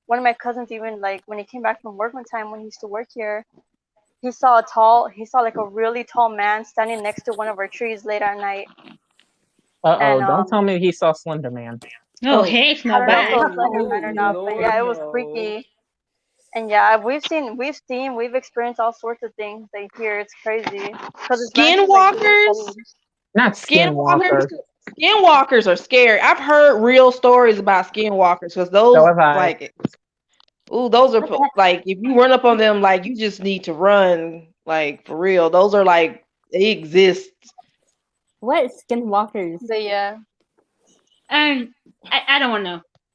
one of my cousins even like when he came back from work one time when he used to work here, he saw like a really tall man standing next to one of our trees late at night. And Don't tell me he saw Slender Man. Oh, oh heck I no, don't know if it bye. was Oh, Slenderman or not, but Lord, yeah, it was no. freaky. And yeah, we've experienced all sorts of things like here. It's crazy because this ranch is like really skinwalkers. old. Not Skinwalkers. Skinwalker. Skinwalkers are scary. I've heard real stories about skinwalkers because So those have I. like, ooh, those are like if you run up on them, like you just need to run, like for real. Those are like they exist. What skinwalkers? But yeah, And I don't want to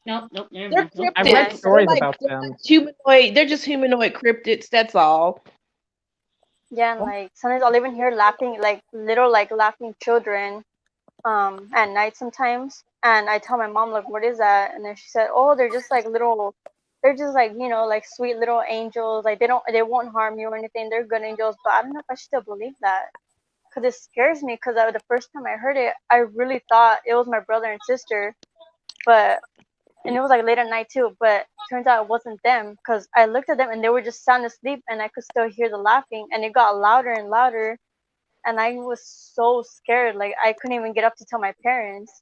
know. Nope, never They're mind. Nope. I've read cryptids. yeah, They're stories like about they're them. like humanoid. They're just humanoid cryptids. That's all. yeah, and like sometimes I'll even hear laughing, like little like laughing children, at night sometimes. And I tell my mom like, what is that? And then she said, oh, they're just like like sweet little angels. Like they won't harm you or anything. They're good angels. But I don't know if I still believe that because it scares me. Because the first time I heard it, I really thought it was my brother and sister, but and it was like late at night too. But turns out it wasn't them because I looked at them and they were just sound asleep, and I could still hear the laughing, and it got louder and louder, and I was so scared. Like I couldn't even get up to tell my parents,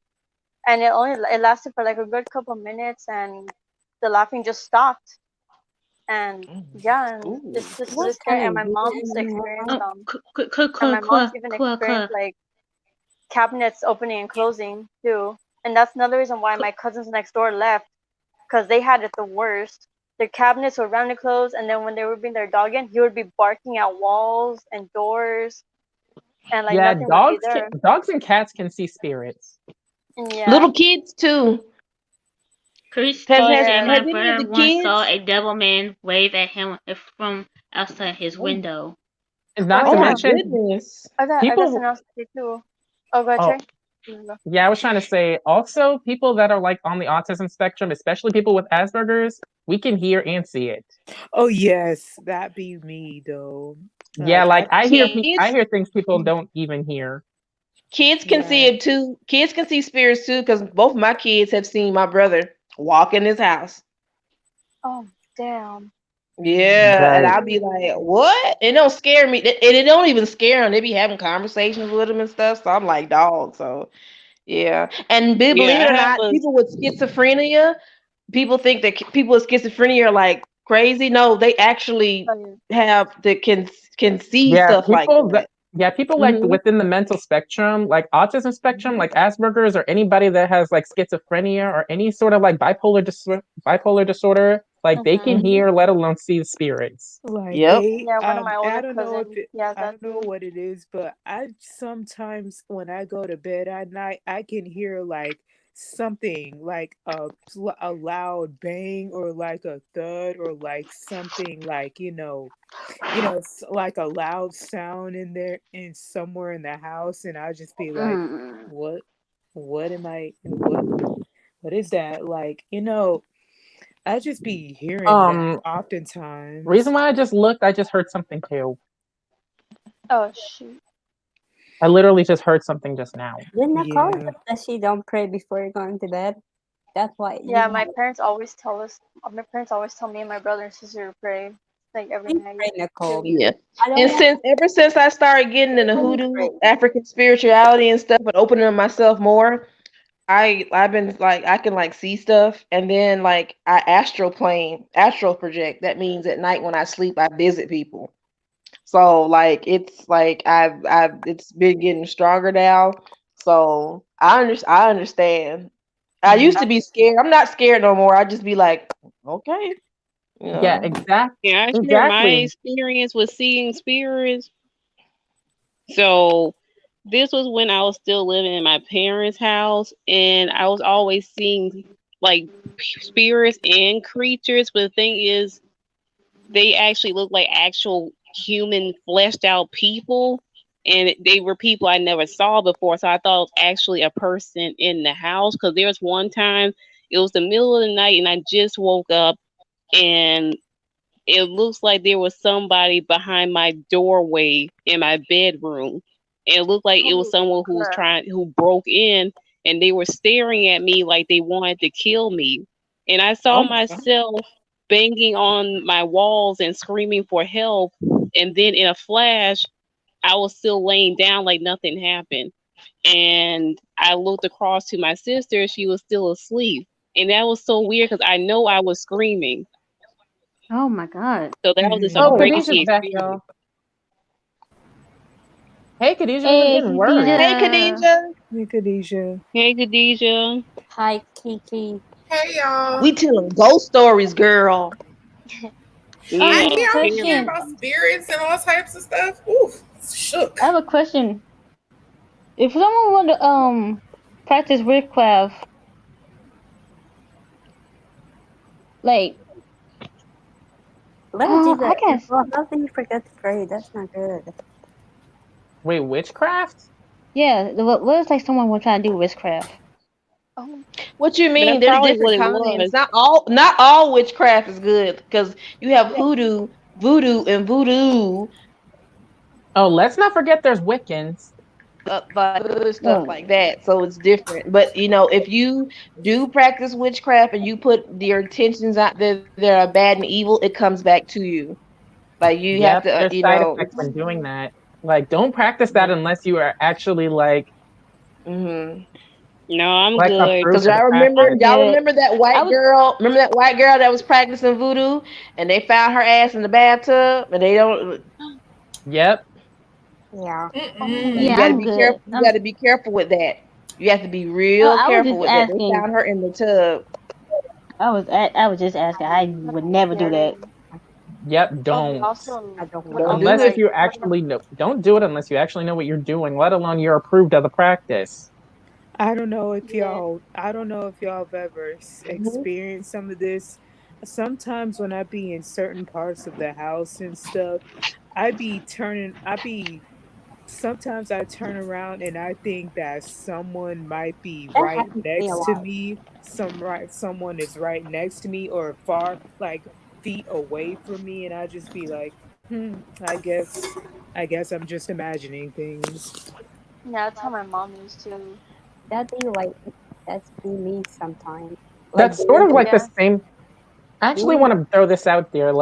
and it lasted for like a good couple minutes, and the laughing just stopped. And yeah, and Ooh. it's just really What scary. kind And of my weird mom's experienced Oh, and my mom's even experienced like cabinets opening and closing too. And that's another reason why my cousins next door left, because they had it the worst. Their cabinets would randomly close, and then when they would bring their dog in, he would be barking at walls and doors, and like Yeah, nothing would be there. dogs and cats can see spirits. And yeah, Little kids too. Chris Has Toy has said yeah, my has any of brother the once saw kids? a devil man wave at him from outside his Oh, window. And oh not oh to my yeah. mention goodness. I got people. something else to say too. Oh, go ahead, Oh, Trey. No. yeah, I was trying to say also people that are like on the autism spectrum, especially people with Asperger's, we can hear and see it. Oh yes, that be me though. Yeah, Like like I I Kids hear things people don't even hear. kids can see yeah. it too. Kids can see spirits too, because both my kids have seen my brother walk in his house. Oh damn. Yeah, and But I'll be like, "What?" It don't scare me, and it don't even scare them. They be having conversations with him and stuff. So I'm like, "Dog." So yeah, and Yeah, believe it I or have not, a people with schizophrenia, people think that people with schizophrenia are like crazy. No, they actually Oh, yeah. have that can see yeah, stuff like that. people like Hmm. within the mental spectrum, like autism spectrum, like Asperger's or anybody that has like schizophrenia or any sort of like bipolar disorder, like they can Mhm. Hmm. hear, let alone see spirits. Like Yep. they Yeah, one of my I older don't know if cousins. it He has I that don't know too. what it is, but I sometimes when I go to bed at night, I can hear like something like a loud bang or like a thud or like something like like a loud sound in there in somewhere in the house, and I'll just be like, Mm. what what am I what is that? Like, I just be hearing that Um, oftentimes. reason why I just looked, I just heard something too. Oh shoot. I literally just heard something just now. Didn't Nicole Yeah. say that she don't pray before you're going to bed? That's why Yeah, you my parents always tell us. My parents always tell me and my brother and sister to pray like every please night. pray, Nicole. Yeah. I don't And want ever since I started getting into to hoodoo, pray. African spirituality and stuff, and opening myself more, I've been like I can like see stuff, and then like I astral project. That means at night when I sleep, I visit people. So it's like I've it's been getting stronger now. So I understand. I used to be scared. I'm not scared no more. I just be like, okay, you Yeah, know. Yeah, I share my exactly. experience with seeing spirits. So this was when I was still living in my parents' house, and I was always seeing like spirits and creatures. But the thing is, they actually look like actual human, fleshed out people, and they were people I never saw before. So I thought it was actually a person in the house. Because there was one time, it was the middle of the night, and I just woke up, and it looks like there was somebody behind my doorway in my bedroom. And it looked like it was Oh someone crap! who broke in, and they were staring at me like they wanted to kill me. And I saw Oh my god. myself banging on my walls and screaming for help. And then in a flash, I was still laying down like nothing happened. And I looked across to my sister, she was still asleep. And that was so weird because I know I was screaming. Oh my god. So that was just a Oh, Mm-hmm. Khadijah's crazy back, experience. y'all. Hey, Khadijah, we were Hey, getting worried. Hey, Khadijah. Khadijah. Hey, Khadijah. Hey, Khadijah. Hi, Kiki. Hey y'all. We telling ghost stories, girl. I Yeah, I have a hear I'm hearing question. about spirits and all types of stuff. Ooh, shook. I have a question. If someone want to practice witchcraft, like Let me do I that. guess Well, how can you forget to pray? That's not good. Wait, witchcraft? yeah, what is like someone would try to do witchcraft? Oh, What you mean? that's There's probably what different it kinds. was. Not all witchcraft is good because you have hoodoo, voodoo, and voodoo, Oh, let's not forget there's Wiccans. like other stuff Oh, like that. So it's different. But if you do practice witchcraft and you put your intentions out there that are bad and evil, it comes back to you. Like you have Yep, to, there's side effects when doing that. Like, don't practice that unless you are actually Mm-hmm. No, I'm like good. Cause approved of the I'm practice. y'all good. remember that I white was girl? Remember that white girl that was practicing voodoo, and they found her ass in the bathtub, and they don't. Yep. Yeah. oh, You yeah, got to I'm be good. careful. You got to be careful with that. You have to be Oh, real I was careful just with that. They asking. found her in the tub. I was just asking. I would never do that. yeah. Yep, Oh, but don't. I also, don't what know. Don't also do Unless if it. like you one of actually know, don't do it unless you actually know what you're doing, let alone you're approved of the practice. yeah. I don't know if y'all have ever Mhm. experienced some of this. Sometimes when I be in certain parts of the house and stuff, I be sometimes I turn around and I think that someone might be That right happens to me a next to lot. me. Someone is right next to me or far like feet away from me, and I just be like, I guess I'm just imagining things. Yeah, that's how my mom used to. That be like that's be me sometimes. Like That's sort during of the like the Yeah. same. I actually during want the to throw this out there.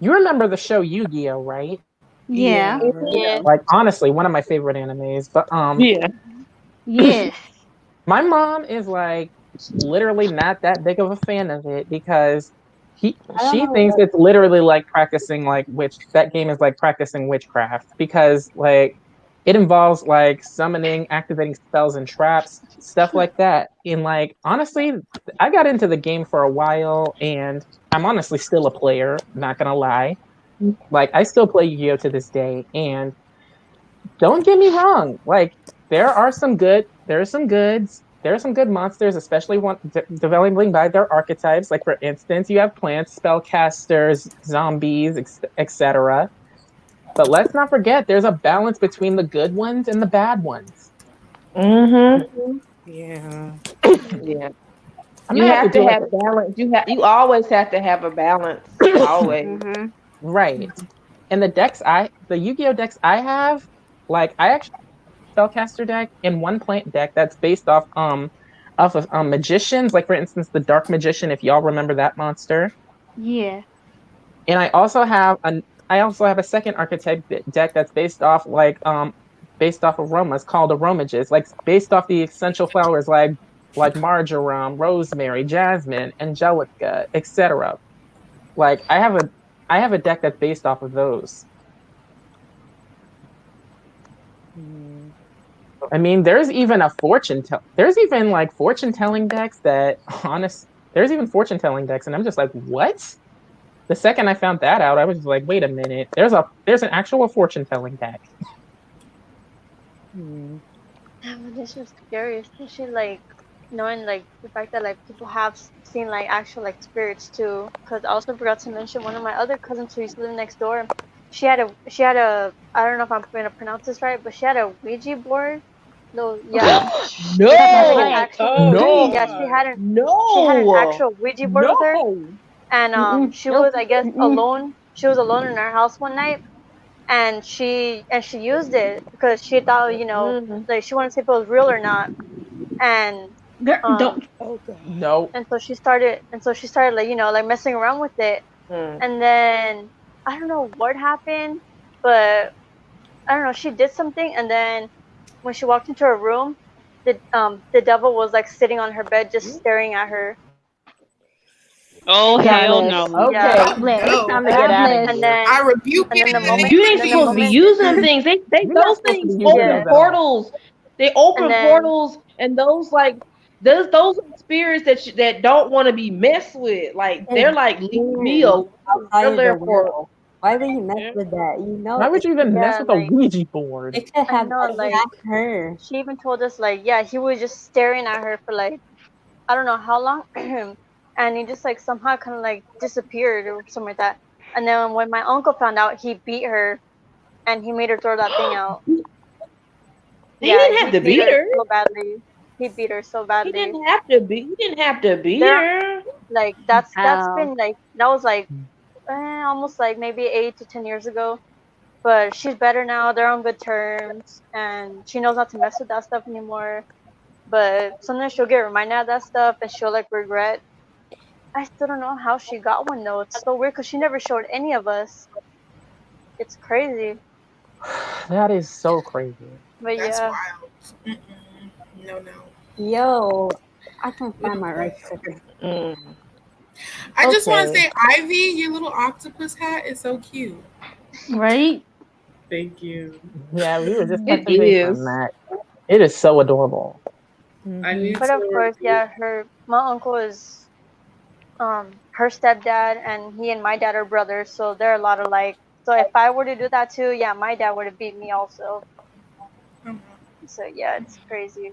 You remember the show Yu-Gi-Oh, right? Yeah. Yeah. Yeah. Like, honestly, one of my favorite animes. But Yeah. Yes. my mom is like literally not that big of a fan of it because I don't she know thinks what it's literally like practicing like that game is like practicing witchcraft because like it involves like summoning, activating spells and traps, stuff like that. And like honestly, I got into the game for a while and I'm honestly still a player, not gonna lie. Like I still play Yu-Gi-Oh to this day and don't get me wrong. Like there are some goods. There are some good monsters, especially developing by their archetypes. Like for instance, you have plants, spellcasters, zombies, etc. But let's not forget, there's a balance between the good ones and the bad ones. Mhm. Mhm. Yeah. Yeah. I'm You gonna have to have to do like have balance. You always have to have a balance. Always. Mhm. right. And the Yu-Gi-Oh decks I have, Like I actually spellcaster deck and one plant deck that's based off of magicians. Like for instance, the Dark Magician, if y'all remember that monster. Yeah. And I also have a second archetype deck that's based off aromas called aromages, like based off the essential flowers like marjoram, rosemary, jasmine, angelica, etc. Like I have a deck that's based off of those. I mean, there's even like fortune telling decks that honest there's even fortune telling decks, and I'm just like, what? The second I found that out, I was just like, wait a minute. There's an actual fortune telling deck. But this is scary, especially like knowing like the fact that like people have seen like actual like spirits too. Because I also forgot to mention one of my other cousins who used to live next door. She had a I don't know if I'm gonna pronounce this right, but she had a Ouija board. No, yeah, like she had like an No. actual Oh, yeah she had an no. actual Ouija board with her, No. and Mm-mm. she Nope. was I guess Mm-mm. alone. She was alone in our house one night, and she used it because she thought Mm. like she wanted to see if it was real or not, and Girl, um don't. Oh God. No. and so she started like like messing around with it, Mm. and then I don't know what happened, but I don't know, she did something, and then when she walked into her room, the devil was like sitting on her bed just staring at her. Oh Yeah, hell God no. yeah, Okay. God bless. It's bless. time to get God out of bless. and here. then I rebuke and it then the in the moment name You of ain't and then the supposed to be moment using them things. You're not Those supposed to things be using yeah open those at all. portals. They and open then portals, and those are spirits that don't want to be messed with. Like they're like, leave me Experience alone. outside They're of the there for world. Why would you mess yeah. with that? Why would you even mess yeah, with a like Ouija board? it could I have know, like attacked her. she even told us like yeah, he was just staring at her for like I don't know how long, and he just like somehow kind of like disappeared or something like that. And then when my uncle found out, he beat her and he made her throw that thing out. He Yeah, didn't he have to beat beat her her. so badly. He beat her so He badly. didn't have to be. He didn't have to beat There, her. like that's Wow. been like that was like almost like maybe 8 to 10 years ago. But she's better now. They're on good terms, and she knows not to mess with that stuff anymore. But sometimes she'll get reminded of that stuff, and she'll like regret. I still don't know how she got one though. It's so weird because she never showed any of us. It's crazy. That is so crazy. But that's yeah, wild. Mm-mm. No, no. Yo, I can Ooh, find my right boy. sticker. Mm. I just want to Okay. say, Ivy, your little octopus hat is so cute. Right? Thank you. Yeah, we were just It touching base on is. that. It is so adorable. I need but of to course, yeah, her my uncle is her stepdad, and he and my dad are brothers, so they're a lot alike. So if I were to do that too, yeah, my dad would have beat me also. Mhm. So yeah, it's crazy.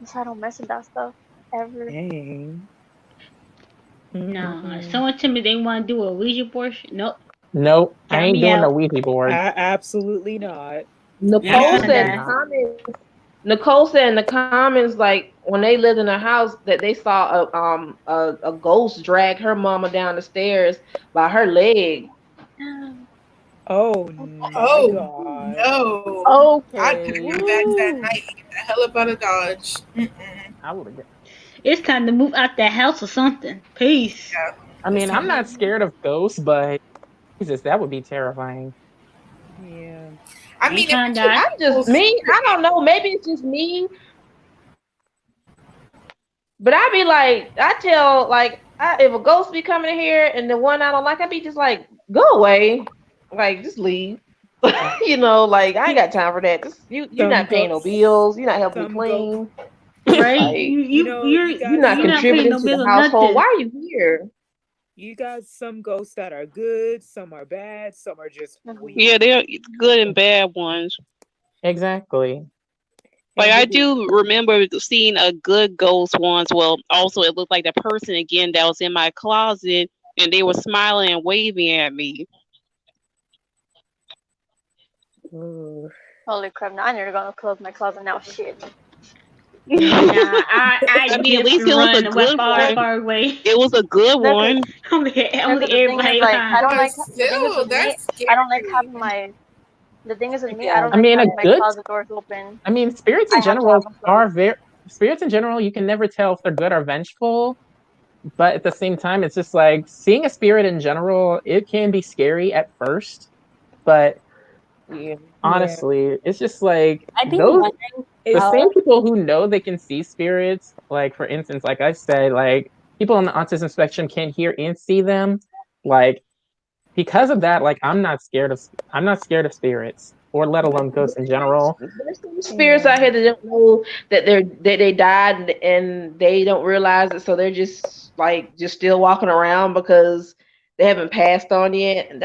So I don't mess with that stuff ever. Dang. Nah, someone tell me they want to do a Ouija board. Nope. Nope, I Count ain't me doing the out. Ouija board. Absolutely not. Nicole said Absolutely in the Nah. not. comments. Nicole said in the comments, like when they lived in the house, that they saw a ghost drag her mama down the stairs by her leg. Oh my Oh, God. no. I'd pack my Okay. bags that Woo. night and get the hell up out of Dodge. Mm-mm. I would have. It's time to move out the house or something. Peace. Yeah, I it's mean, I'm time to not scared of ghosts, but Jesus, that would be terrifying. Yeah. I Ain't mean, if trying to it's a die. I'm beautiful just me. I spirit, don't know. Maybe it's just me, but I be like, I tell like, if a ghost be coming in here and the one I don't like, I be just like, go away, like just leave. Like I ain't got time for that. Just you Some not paying no ghosts, bills. You're not helping me some ghosts, clean. Right? Like you you're got not You're some not paying contributing no ghosts. to the bill or household. Why nothing. are you here? You got some ghosts that are good, some are bad, some are just Mhm. Yeah, weird. they're good and bad ones. Exactly. Like And I it is do remember seeing a good ghost once. Well, also it looked like the person again that was in my closet, and they were smiling and waving at me. ugh. Holy crap! Now I need to go close my closet now. Shit. Nah, I I mean, at dip least and it was a run good far, one. far away. It was a good No, cause, one. I'm like, no, 'cause the thing is, everybody like, I behind. don't But like. The thing is still, with me, that's I don't like scary. having my. The thing is with me, I Yeah. don't I like mean, a having my good. closet doors open. I mean, spirits I in have to have general them closed. are very. Spirits in general, you can never tell if they're good or vengeful. But at the same time, it's just like seeing a spirit in general. It can be scary at first, but Yeah. Yeah. honestly, it's just like I'd be those wondering the It's how. same people who know they can see spirits, like for instance, like I said, like people on the autism spectrum can hear and see them. Like because of that, like I'm not scared of spirits or let But alone ghosts in general. there's some spirits yeah. out here that don't know that they died and they don't realize it, so they're just like just still walking around because they haven't passed on yet. And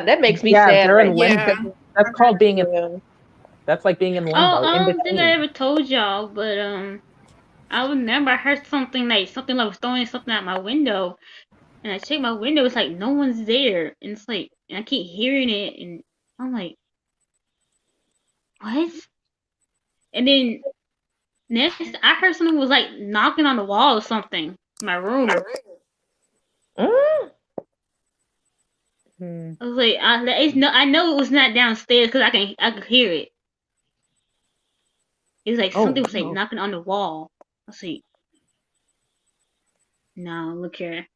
that makes me Yeah, sad they're in right limbo. Yeah. there. That's called being in. Yeah. That's like being in Oh, limbo, I in don't think I between. ever told y'all, but I remember I heard something like was throwing something out my window, and I checked my window. It's like no one's there, and it's like and I keep hearing it, and I'm like, what? And then next, I heard something was like knocking on the wall or something in my room. Mm. Hmm. I was like, it's no, I know it was not downstairs because I could hear it. It was like Oh something was like no. knocking on the wall. I was like, no, look here.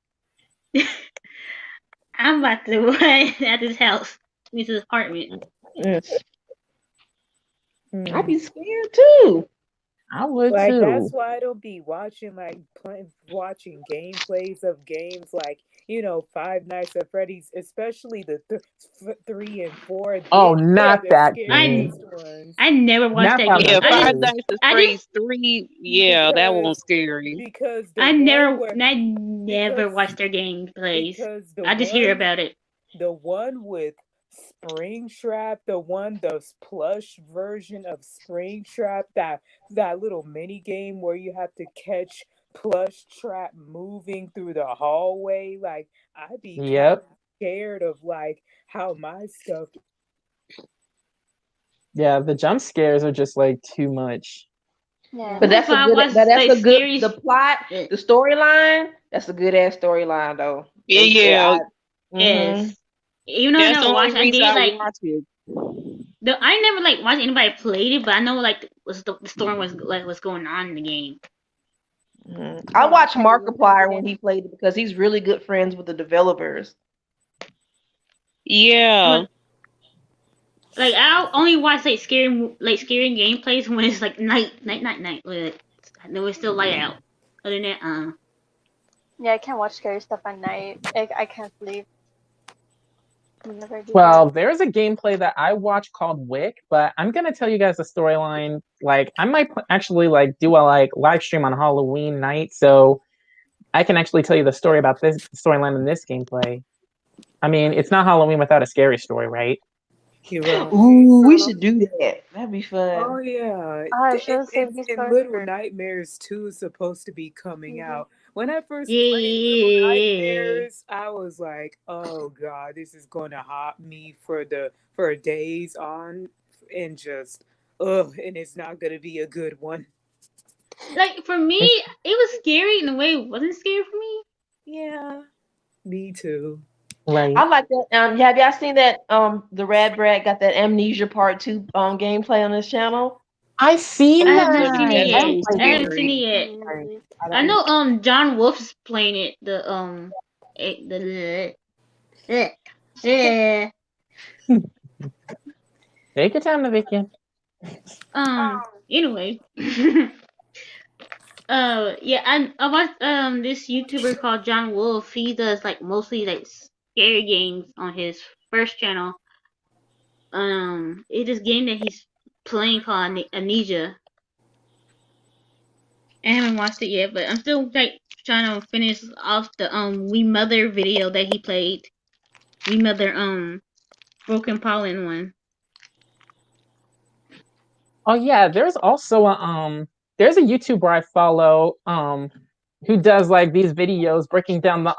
I'm about to run at this house, this apartment. Mm. I'd Hmm. be scared too. I would Like too. that's why I don't be watching watching gameplays of games like Five Nights at Freddy's, especially the 3 and 4. Oh, They're not the that I game. scariest ones I never watched Not that Five game. Yeah, Nights at Five Freddy's. Nights at I just Freddy's 3. Yeah, that one's because scary. because the I one never where I never because watched their gameplays. because the I just hear one about it. the one with Springtrap, the plush version of Springtrap, that little mini game where you have to catch plush trap moving through the hallway. Like I'd be kind of Yep. scared of like how my stuff. Yeah, the jump scares are just like too much. Yeah. But If I watch that's like a good scary, the plot, the storyline. That's a good ass storyline though. Yeah, yeah. Mm-hmm. yes, even though I That's the never only watched, I reason did I like watch it. I never like watched anybody played it, but I know like was the story was like what's going on in the game. I Yeah, I watched tried to look into Markiplier when it. he played it because he's really good friends with the developers. Yeah. Like I only watch like scary gameplays when it's like night. I know it's still light out. Other than that, Yeah, I can't watch scary stuff at night. I can't sleep whenever I do that. Well, there's a gameplay that I watch called Wick, but I'm gonna tell you guys the storyline. Like, I might actually like do a like live stream on Halloween night, so I can actually tell you the story about this storyline in this gameplay. I mean, it's not Halloween without a scary story, right? You're right. Ooh, we should do that. That'd be Oh fun. yeah, I should have saved these and stars Little for. Nightmares 2 is supposed to be coming Mhm. out. When I first played Little yeah. Nightmares, I was like, "Oh God, this is gonna haunt me for days on, and just and it's not gonna be a good one." Like for me, It's it was scary in a way. It wasn't scary for me. Yeah, me too. right. I like that. Have y'all seen that? The Rad Brat got that Amnesia Part 2 gameplay on his channel. I I seen have not seen it that. That's I yet. haven't so played I it. haven't seen it scary. yet. Sorry. I I don't. know John Wolf's playing it. The Take your time, Navikia. anyway. Yeah, I watched this YouTuber called John Wolf. He does like mostly like scary games on his first channel. It's this game that he's playing called Amnesia. I haven't watched it yet, but I'm still like trying to finish off the We Mother video that he played. We Mother Broken Pollen one. Oh yeah, there's a YouTuber I follow who does like these videos breaking down the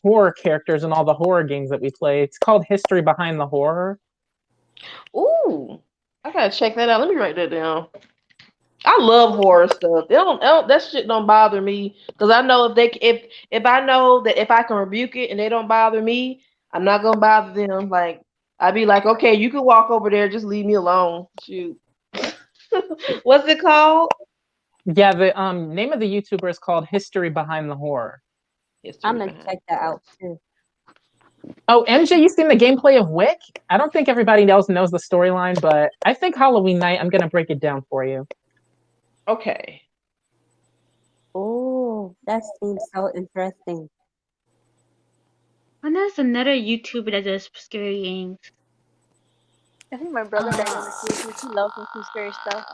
horror characters and all the horror games that we play. It's called History Behind the Horror. Ooh, I gotta check that out. Let me write that down. I love horror stuff. That shit don't bother me because I know if I know that if I can rebuke it and they don't bother me, I'm not gonna bother them. Like I'd be like, okay, you can walk over there, just leave me alone. Shoot. What's it called? Yeah, the name of the YouTuber is called History Behind the Horror. I'm History gonna behind. check that out too. Oh, MJ, you seen the gameplay of Wick? I don't think everybody else knows the storyline, but I think Halloween night I'm gonna break it down for you. Okay. Oh, that seems so interesting. And there's another YouTuber that does scary games. I think my brother got into series. He loves some scary stuff.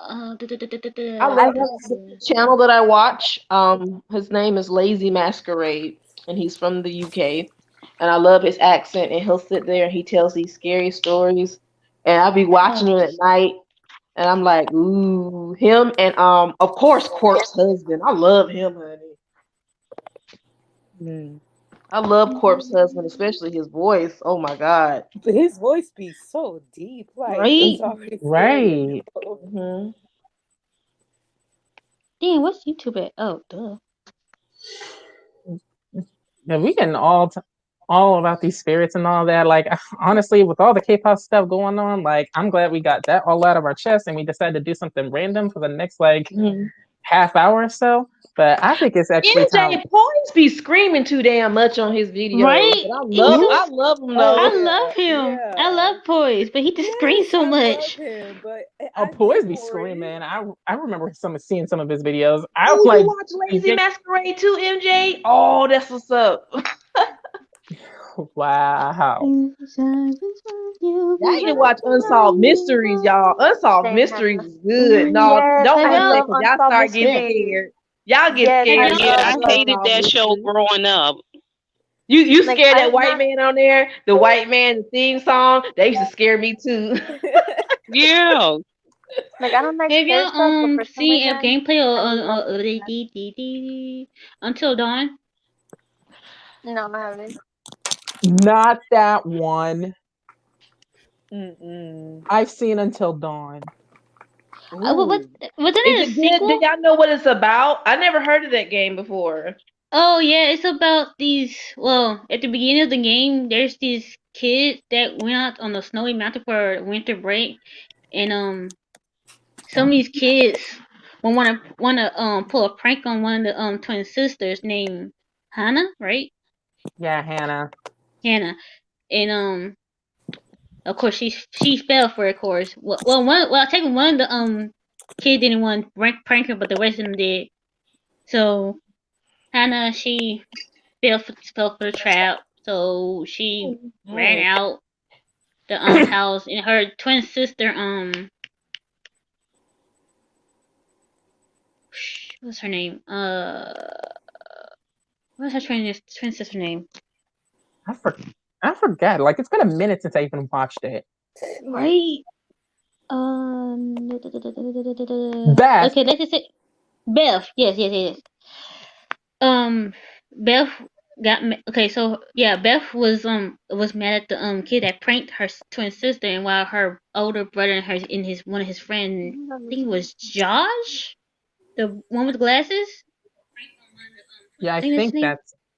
I love the channel that I watch. His name is Lazy Masquerade, and he's from the UK. And I love his accent. And he'll sit there and he tells these scary stories. And I'll be watching him at night, and I'm like, ooh, him and of course, Corpse Husband. I love him, honey. I love Corpse Husband, especially his voice. Oh my god. But his voice be so deep, like Right? it's already scary. Right. Damn, what's YouTube at? Oh, duh. Yeah, we getting all about these spirits and all that. Like honestly, with all the K-pop stuff going on, like I'm glad we got that all out of our chest and we decided to do something random for the next like half hour or so. But I think it's actually time. MJ Poise be screaming too damn much on his videos, Right? but He's so, I love him Oh, though. I love him. I love Poise, but he just screams so I love much. him, but Oh, I Poise get be Poise. screaming. I remember seeing some of his videos. I Oh, like you watch Lazy Masquerade too, MJ? Oh, that's what's up. wow. I need to watch Unsolved Mysteries, y'all. Unsolved Mysteries is good. No, Yes, don't I watch that love because y'all Unsolved start getting Mysteries. scared. Y'all get Yes, scared I of Yeah, love I hated Unsolved that show Mysteries. growing up. You like scared that I've white not man on there? The white man, the theme song, they used to scare me too. Yeah. like I don't like Have scary stuff, but y'all for some seen a reason gameplay I love of Until Dawn? no, I haven't. Not that one. Mm-mm. I've seen Until Dawn. Wasn't Is it a it good? Do sequel? y'all know what it's about? I never heard of that game before. Oh yeah, it's about these. Well, at the beginning of the game, there's these kids that went out on the snowy mountain for winter break, and some of these kids will wanna pull a prank on one of the twin sisters named Hannah, right? Yeah, Hannah. Hannah, and of course she fell for it, of course. I take one of the kid didn't want to prank her, but the rest of them did. So Hannah she fell for the trap, so she ran out the house, and her twin sister what's her name what's her twin sister name? I forgot. Like it's been a minute since I even watched it. Right. Beth. Okay, let's just say Beth. Yes. Um, Beth okay. So yeah, Beth was mad at the kid that pranked her twin sister, and while her older brother and his one of his friends, I think it was Josh, the one with the glasses. Yeah, I think that's his name.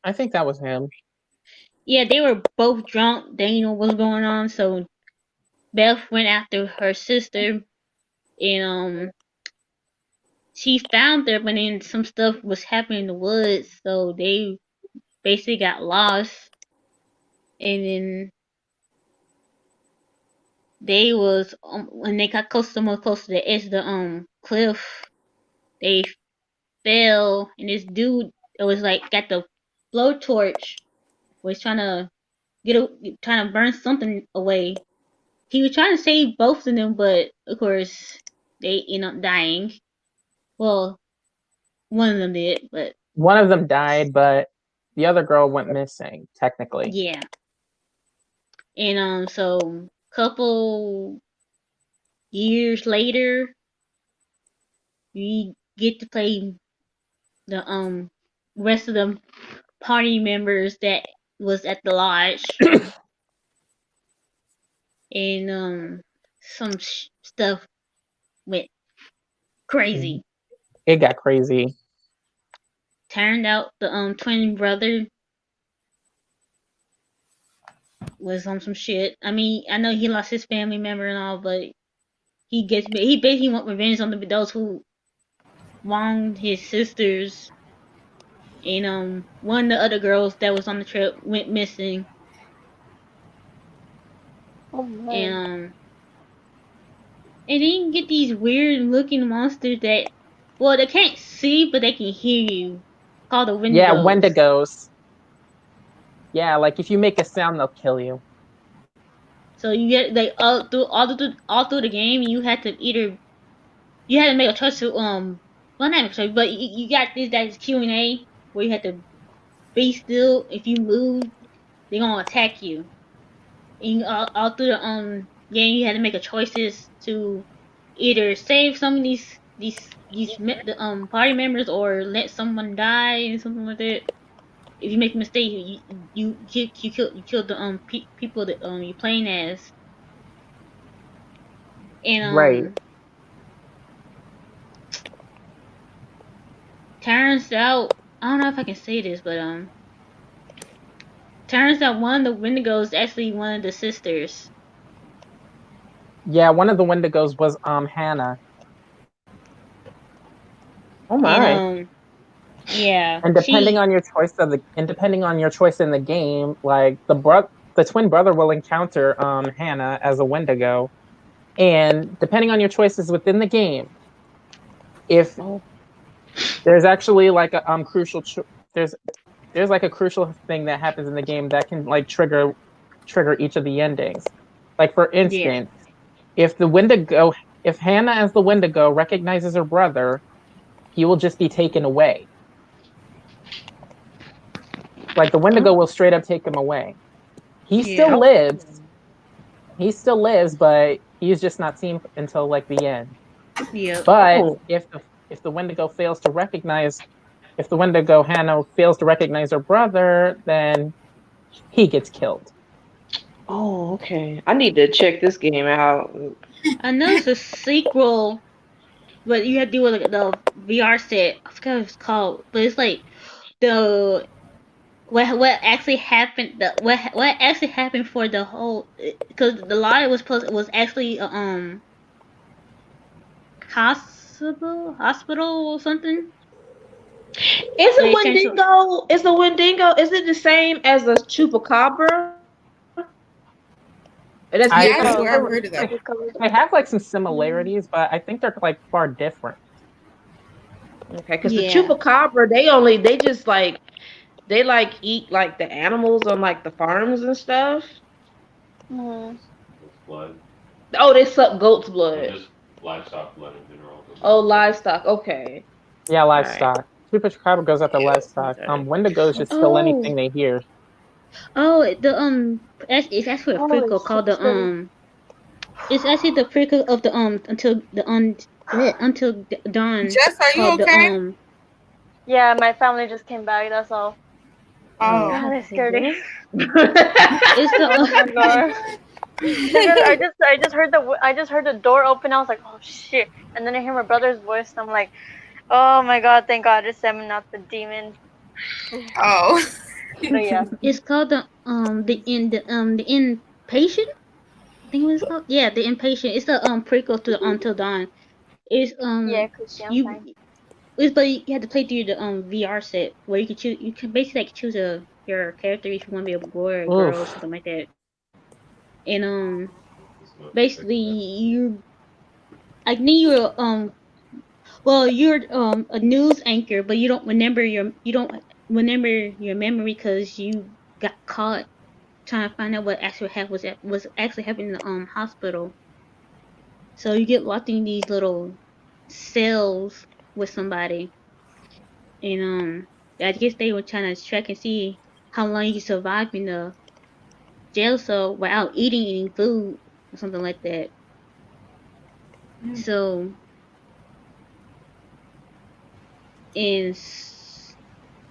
I think that was him. Yeah, they were both drunk. They didn't know what was going on, so Beth went after her sister, and she found her, but then some stuff was happening in the woods, so they basically got lost, and then they was when they got more close to the edge of the cliff, they fell, and this dude that was like got the blowtorch was trying to trying to burn something away. He was trying to save both of them, but of course they end up dying. Well, one of them did, but One of them died, but the other girl went missing, technically. yeah. And so couple years later, we get to play the rest of the party members that was at the lodge, and some stuff went crazy. It got crazy. Turned out the twin brother was on some shit. I mean, I know he lost his family member and all, but he basically want revenge on those who wronged his sisters. And one of the other girls that was on the trip went missing. Oh man. And then you get these weird looking monsters that, well, they can't see but they can hear you. Called the Yeah, Wendigos. Wendigos. Yeah, like if you make a sound, they'll kill you. So you get like all through the game, you had to make a choice to well, not make a choice, but you got this that's Q&A where you have to be still. If you move, they're gonna attack you. And all through the game, you had to make a choices to either save some of the party members or let someone die and something like that. If you make a mistake, you kill the people that you're playing as. And Right. turns out, I don't know if I can say this, but turns out one of the Wendigos is actually one of the sisters. Yeah, one of the Wendigos was Hannah. Oh my. And yeah, And depending on your choice in the game, like the twin brother will encounter Hannah as a Wendigo. And depending on your choices within the game, if there's actually like a there's like a crucial thing that happens in the game that can like trigger each of the endings. Like for instance, if Hannah as the Wendigo recognizes her brother, he will just be taken away. Like the Wendigo will straight up take him away. He still lives, but he's just not seen until like the end. Yeah. But if the Wendigo Hannah fails to recognize her brother, then he gets killed. Oh, okay. I need to check this game out. I know it's a sequel, but you have to do with like, the VR set. I forgot what it's called, but it's like the what actually happened. What actually happened for the whole, because the lie was actually hospital or something. Is a Wendigo, is it the same as a chupacabra? That's I Yeah, I think swear I've heard of that. they have like some similarities, but I think they're like far different. Okay, because the chupacabra, they just like eat like the animals on like the farms and stuff. Blood. Oh, they suck goat's blood. Just livestock blood in general. Oh, livestock. Okay. Yeah, livestock. Chupacabra goes after livestock. Wendigos just kill anything they hear. Oh, it's actually a prequel called the It's actually the prequel of the until dawn. Jess, are you okay? Yeah, my family just came back. That's all. Oh, God, they scared me. It's the oh my God. I just heard the door open. I was like, oh shit! And then I hear my brother's voice. And I'm like, oh my God! Thank God it's them, not the demon. Oh. But yeah. It's called the Impatient. I think it's called. Yeah, the Impatient. It's the prequel to Until Dawn. It's but you have to play through the VR set where you can choose. You can basically like choose your character if you want to be a boy or a girl or something like that. And basically I think you're you're a news anchor, but you don't remember your memory because you got caught trying to find out what actually was actually happening in the hospital. So you get locked in these little cells with somebody, and I guess they were trying to track and see how long you can survive in the jail cell without eating any food or something like that. So, and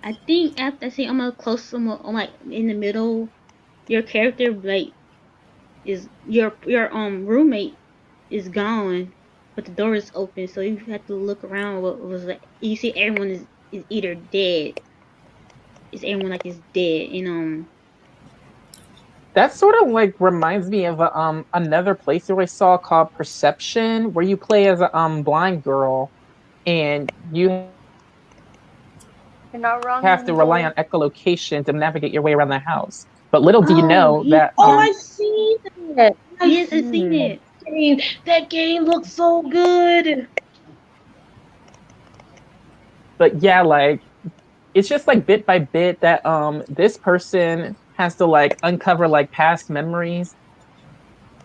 I think after I'm like in the middle, your character like is your roommate is gone, but the door is open, so you have to look around. What was like? You see, everyone is either dead. Is everyone like is dead? That sort of like reminds me of another playthrough I saw called Perception, where you play as a blind girl, and you You're not wrong, have to rely Angel. on echolocation to navigate your way around the house. But little do you Oh, know that I seen that. Yes, I've seen it. That game looks so good. but yeah, like it's just like bit by bit that this person has to like uncover like past memories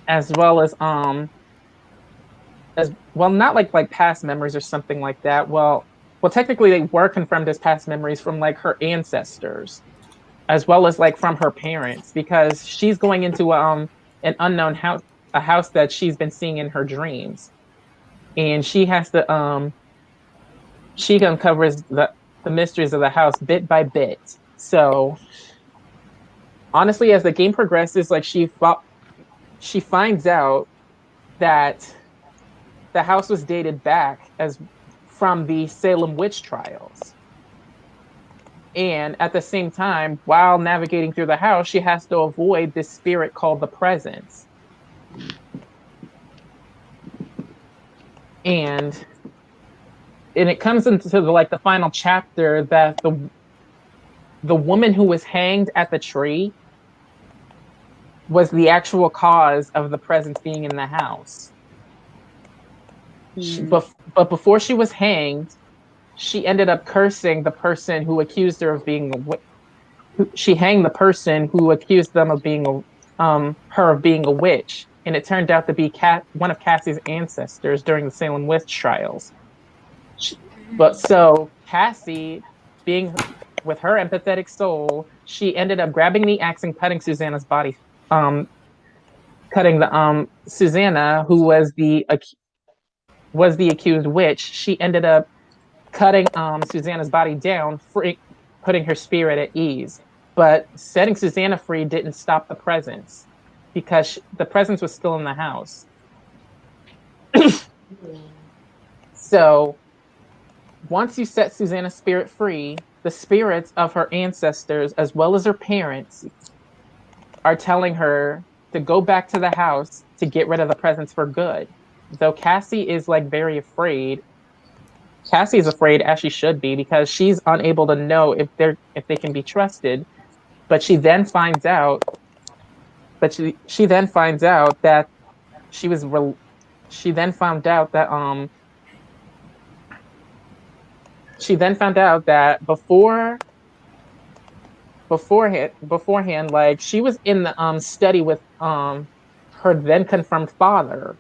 as well, not like past memories or something like that. Well technically they were confirmed as past memories from like her ancestors as well as like from her parents, because she's going into an unknown house, a house that she's been seeing in her dreams, and she uncovers the mysteries of the house bit by bit. So honestly, as the game progresses, like she finds out that the house was dated back as from the Salem witch trials. And at the same time, while navigating through the house, she has to avoid this spirit called the Presence. And it comes into the final chapter that the woman who was hanged at the tree was the actual cause of the presence being in the house. But before she was hanged, she ended up cursing the person who accused her of being she hanged the person who accused them of being her of being a witch, and it turned out to be one of Cassie's ancestors during the Salem witch trials. But so Cassie, being with her empathetic soul, she ended up grabbing the axe and cutting Susanna's body, cutting the Susanna, who was the accused witch. She ended up cutting Susanna's body down, putting her spirit at ease. But setting Susanna free didn't stop the presence, because the presence was still in the house. So once you set Susanna's spirit free, the spirits of her ancestors, as well as her parents, are telling her to go back to the house to get rid of the presence for good. Though Cassie is like very afraid. Cassie is afraid, as she should be, because she's unable to know if they can be trusted. But she then finds out. But she then finds out that she was. She then found out that She then found out that beforehand, like she was in the study with her then confirmed father.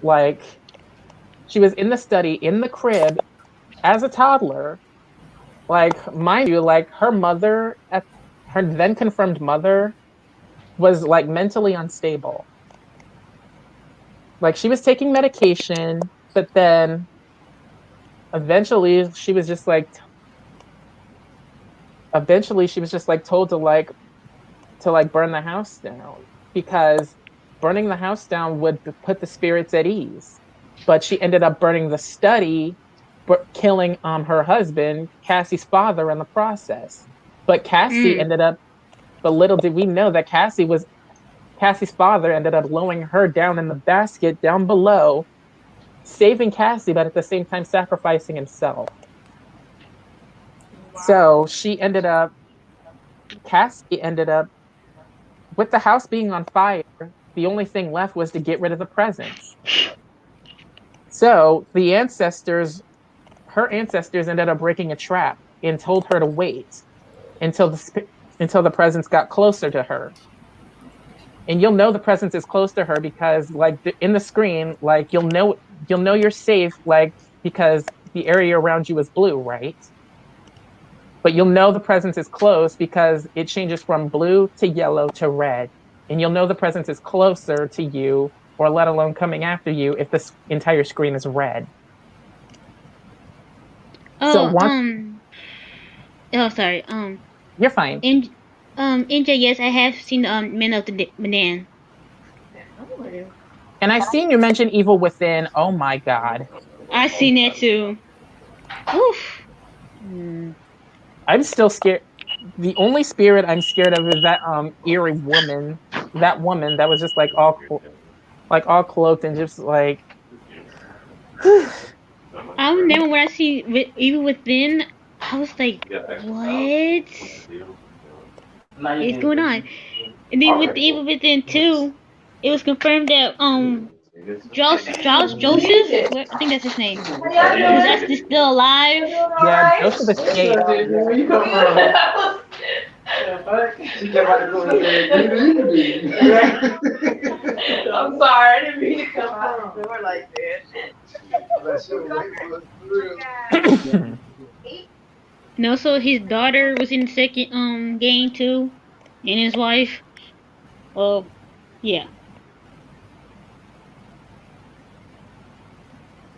Like she was in the study in the crib as a toddler. Like, mind you, like her then confirmed mother was like mentally unstable. Like she was taking medication, but then eventually she was just like told to burn the house down, because burning the house down would put the spirits at ease. But she ended up burning the study, killing her husband, Cassie's father, in the process. But little did we know that Cassie's father ended up lowering her down in the basket down below, saving Cassie, but at the same time sacrificing himself. Wow. So Cassie ended up, with the house being on fire, the only thing left was to get rid of the presence. So her ancestors ended up breaking a trap and told her to wait until the presence got closer to her. And you'll know the presence is close to her because, like, in the screen, like you'll know you're safe, like, because the area around you is blue, right? But you'll know the presence is close because it changes from blue to yellow to red. And you'll know the presence is closer to you, or let alone coming after you, if this entire screen is red. Oh, sorry. You're fine. NJ, yes, I have seen Man of the Medan. And I've seen you mention Evil Within. Oh my god. I seen that too. Oof. I'm still scared. The only spirit I'm scared of is that eerie woman. That woman that was just like all cloaked and just like I remember when I see Evil Within, I was like, what is going on? And then with Evil Within 2, it was confirmed that Josh Joseph, I think that's his name, was actually still alive. yeah, Joseph escaped. I'm sorry, I didn't mean to come out the door like that. And also his daughter was in the second game too, and his wife. Well, yeah.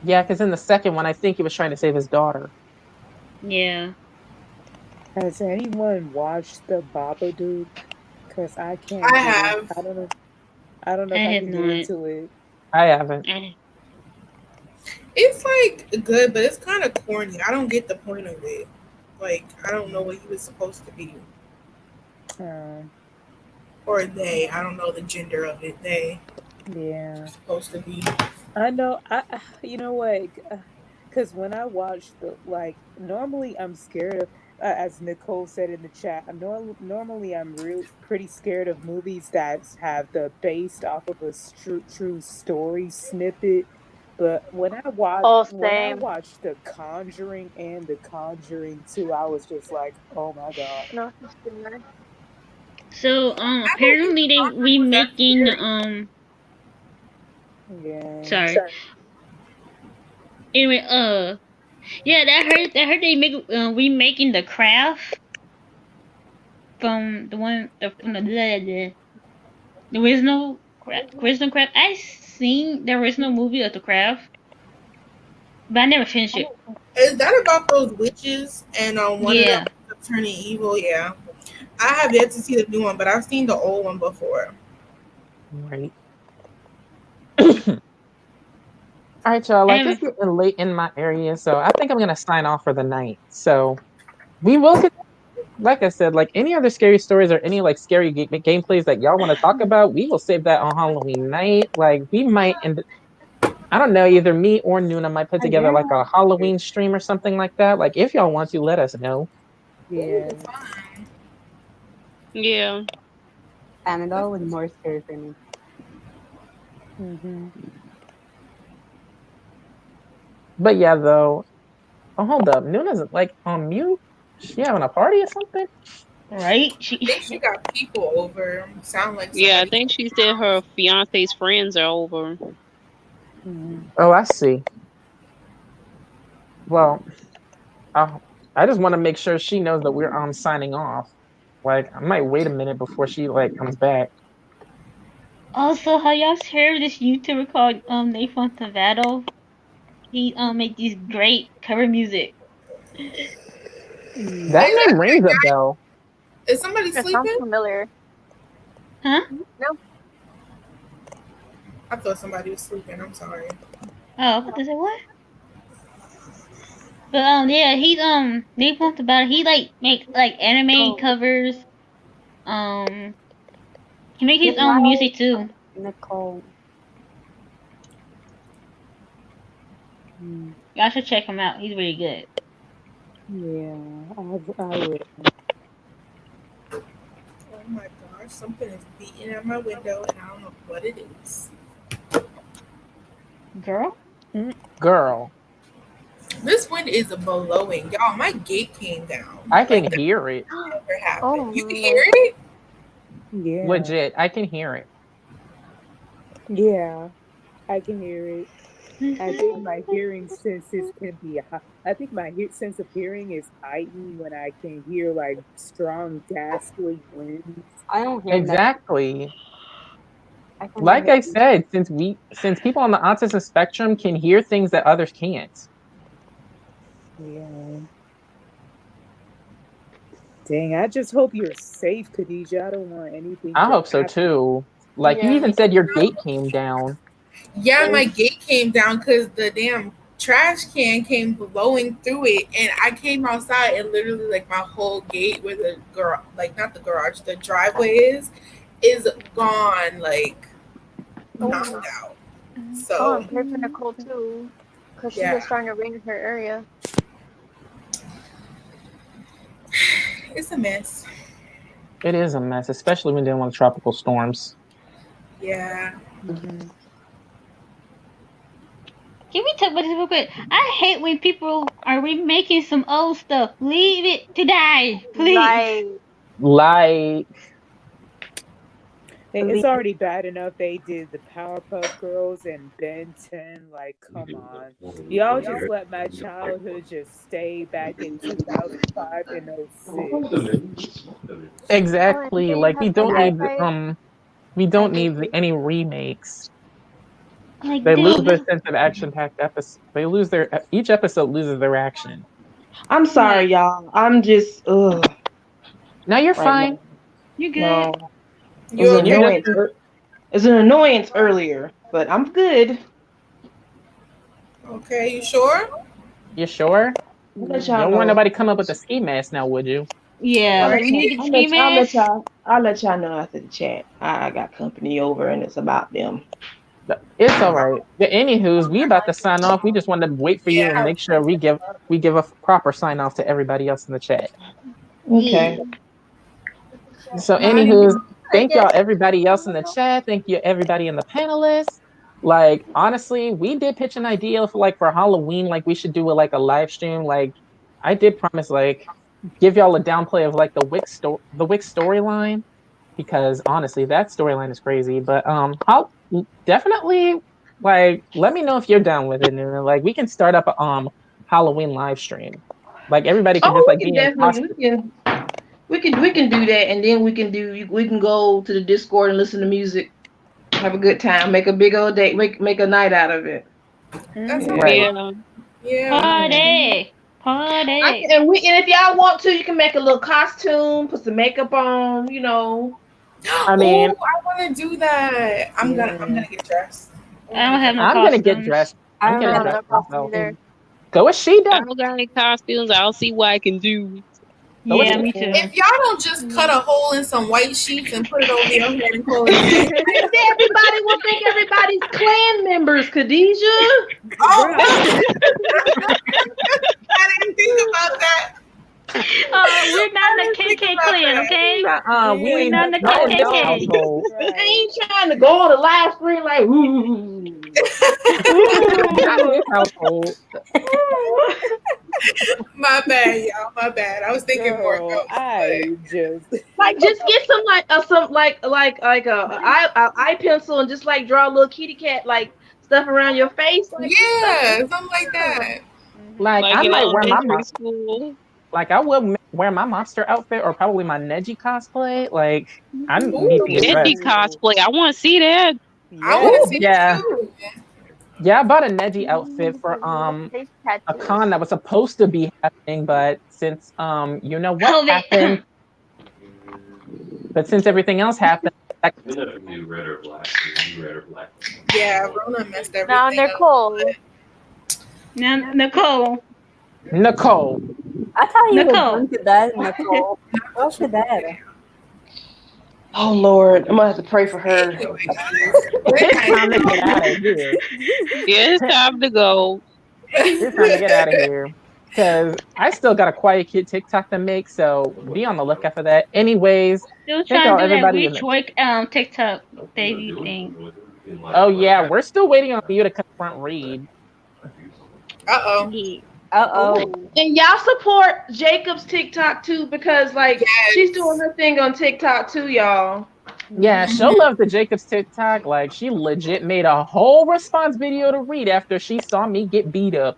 Yeah, because in the second one, I think he was trying to save his daughter. Yeah. Has anyone watched the Babadook? Because I can't. I have. I don't know. I don't know if I I have can get not. into it. I haven't. It's like good, but it's kind of corny. I don't get the point of it. Like I don't know what he was supposed to be. Or they. I don't know the gender of it. They. Yeah. Supposed to be. I know. You know what? Because when I watch normally I'm scared of, as Nicole said in the chat, normally I'm pretty scared of movies that have the based off of a true story snippet. But when I watched The Conjuring and The Conjuring 2, I was just like, oh my god. No, So apparently they remaking Yeah. Sorry. Anyway, yeah, that heard they make remaking The Craft from the original Craft. I seen the original movie of The Craft, but I never finished it. Is that about those witches and one of them turning evil? Yeah. I have yet to see the new one, but I've seen the old one before. Right. All right, y'all. Like it's getting late in my area, so I think I'm gonna sign off for the night. So we will, like I said, like any other scary stories or any like scary gameplays that y'all want to talk about, we will save that on Halloween night. Like we might, and I don't know, either me or Nuna might put together like a Halloween stream or something like that. Like if y'all want to, let us know. Yeah. Yeah. Annabelle was more scary for me. But yeah, though. Oh, hold up. Nuna's like on mute. She having a party or something? Right? I think she got people over. Sound like Yeah, I think she said her fiance's friends are over. Oh, I see. Well, I just want to make sure she knows that we're signing off. Like I might wait a minute before she like comes back. Also, have y'all heard of this YouTuber called Nathan Tavato? He make these great cover music. That name rings a bell. Is somebody That sleeping? sounds familiar. Huh? No. I thought somebody was sleeping. I'm sorry. Oh, does it what? But yeah, he's Nathan Tavato. He like make like anime covers. He make his own music too. Nicole. Y'all should check him out. He's really good. Yeah, I would. Oh my gosh, something is beating at my window and I don't know what it is. Girl? Girl. This wind is blowing. Y'all, my gate came down. I can hear it. Never happened. You can hear it? Yeah. Legit, I can hear it. Yeah, I can hear it. I think my hearing senses can be. I think my sense of hearing is heightened when I can hear like strong, ghastly winds. I don't hear exactly. Like I said, since people on the autism spectrum can hear things that others can't. Yeah. Dang, I just hope you're safe, Khadijah. I don't want anything. I hope so too. Like you even said your gate came down. Yeah, my gate came down because the damn trash can came blowing through it, and I came outside and literally like my whole gate where the garage, like not the garage, the driveway is gone, like knocked out. Oh, So and pray for Nicole too, because she was yeah, starting to rain in her area. it's a mess. It is a mess, especially when dealing with tropical storms. Yeah. Mm-hmm. Can we talk about this real quick? I hate when people are remaking some old stuff. Leave it to die, please. Right. Like, It's already bad enough they did the Powerpuff Girls and Ben 10. Like, come on. Y'all just let my childhood just stay back in 2005 and '06. Oh, and exactly. then you Like have the website. we I don't hate need this. any remakes. Like, They lose dude, their sense of action-packed episode. They lose their each episode loses their action. I'm sorry, y'all. I'm just Now you're right fine. now. you good? No, it was You an okay? annoyance. It was an annoyance earlier, but I'm good. Okay, you sure? You sure? I'll let You y'all don't want know. nobody come up with a ski mask now, would you? Yeah. Right. Do we need to get the I'll ski let, I'll let mask? y'all. I'll let y'all know after the chat. I got company over, and it's about them. It's all right. Yeah, anywho's, we about to sign off. We just wanted to wait for you and Yeah. make sure we give a proper sign off to everybody else in the chat. Okay. So, anywho's, thank y'all everybody else in the chat. Thank you everybody in the panelists. Like honestly, we did pitch an idea for like for Halloween, like we should do a like a live stream. Like I did promise like give y'all a downplay of like the Wix storyline because honestly that storyline is crazy. But how definitely like let me know if you're down with it and then, like we can start up a Halloween live stream. Like everybody can just Oh, like we can be in definitely costume. we can do that, and then we can go to the Discord and listen to music, have a good time, make a big old day, make a night out of it. That sounds Right. fun. Yeah. Party. Party. And if y'all want to, you can make a little costume, put some makeup on, I mean, Oh, I want to do that. I'm gonna get dressed. I don't have no I'm gonna get costumes. dressed. I I'm don't gonna have dress no costume myself. either. Go with she I done. don't got any costumes. I don't see what I can do. Go with Yeah, me too. If y'all don't just cut a hole in some white sheets and put it over your head and call it a day. Everybody will think everybody's clan members, Khadijah. Oh, I didn't think about that. We're not in the KK clan, okay? We We're ain't not in the not in this KKK. household. I ain't trying to go on the live stream like, ooh. Not in this household. My bad, y'all. My bad. I was thinking more Girl, ghosts, I just. Like, just get some eye pencil and just like draw a little kitty cat like stuff around your face, but like just stuff. yeah, something like that. Like Like I in might wear my elementary school. like I would wear my monster outfit or probably my Neji cosplay. Like I need Ooh, to get Neji dressed. cosplay. I want to see that. I want to Yes. see Yeah. that too. Yeah, I bought a Neji outfit for Face a tattoos. con that was supposed to be happening, but since you know what COVID. happened, but since everything else happened, You red or black. You red or black. Yeah, Rona messed Now, everything up. Nicole. Now, Nicole. Nicole. I thought you Nicole. was into that, Nicole. What's with that? Oh Lord, I'm gonna have to pray for her. It's time to get out of here. Yeah, it's time to go. It's time to get out of here. Because I still got a Quiet Kid TikTok to make, so be on the lookout for that. Anyways, Still thank trying y'all to do that everybody in Rich the Work TikTok baby thing. Oh yeah, we're still waiting on you to confront Reed. Uh-oh. Yeah. Uh-oh. And y'all support Jacob's TikTok too, because like she's doing her thing on TikTok too, y'all. Yeah, she'll love the Jacobs TikTok. Like she legit made a whole response video to Reed after she saw me get beat up.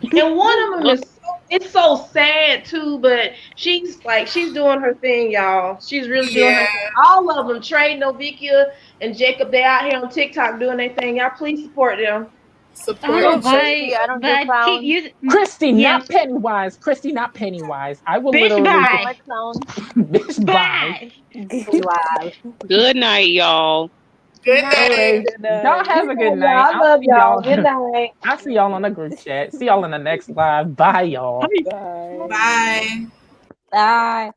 And one of them is it's so sad too, but she's doing her thing, y'all. She's really doing her Yeah. thing. All of them, Trey, Novikia, and Jacob, they out here on TikTok doing their thing. Y'all please support them. I Support don't know and show. Christy, I don't do but keep clowns. using. Christy, Yeah. not Pennywise. Christy, not Pennywise. I will Bitch, literally I bye. don't like clowns. bitch bye. Bye. Wow. Good night, y'all. Good night. night. Anyways, Good night. y'all have a good night. Y'all love y'all. Good night. I'll see y'all on the group chat. See y'all in the next live. Bye, y'all. Bye. Bye. Bye.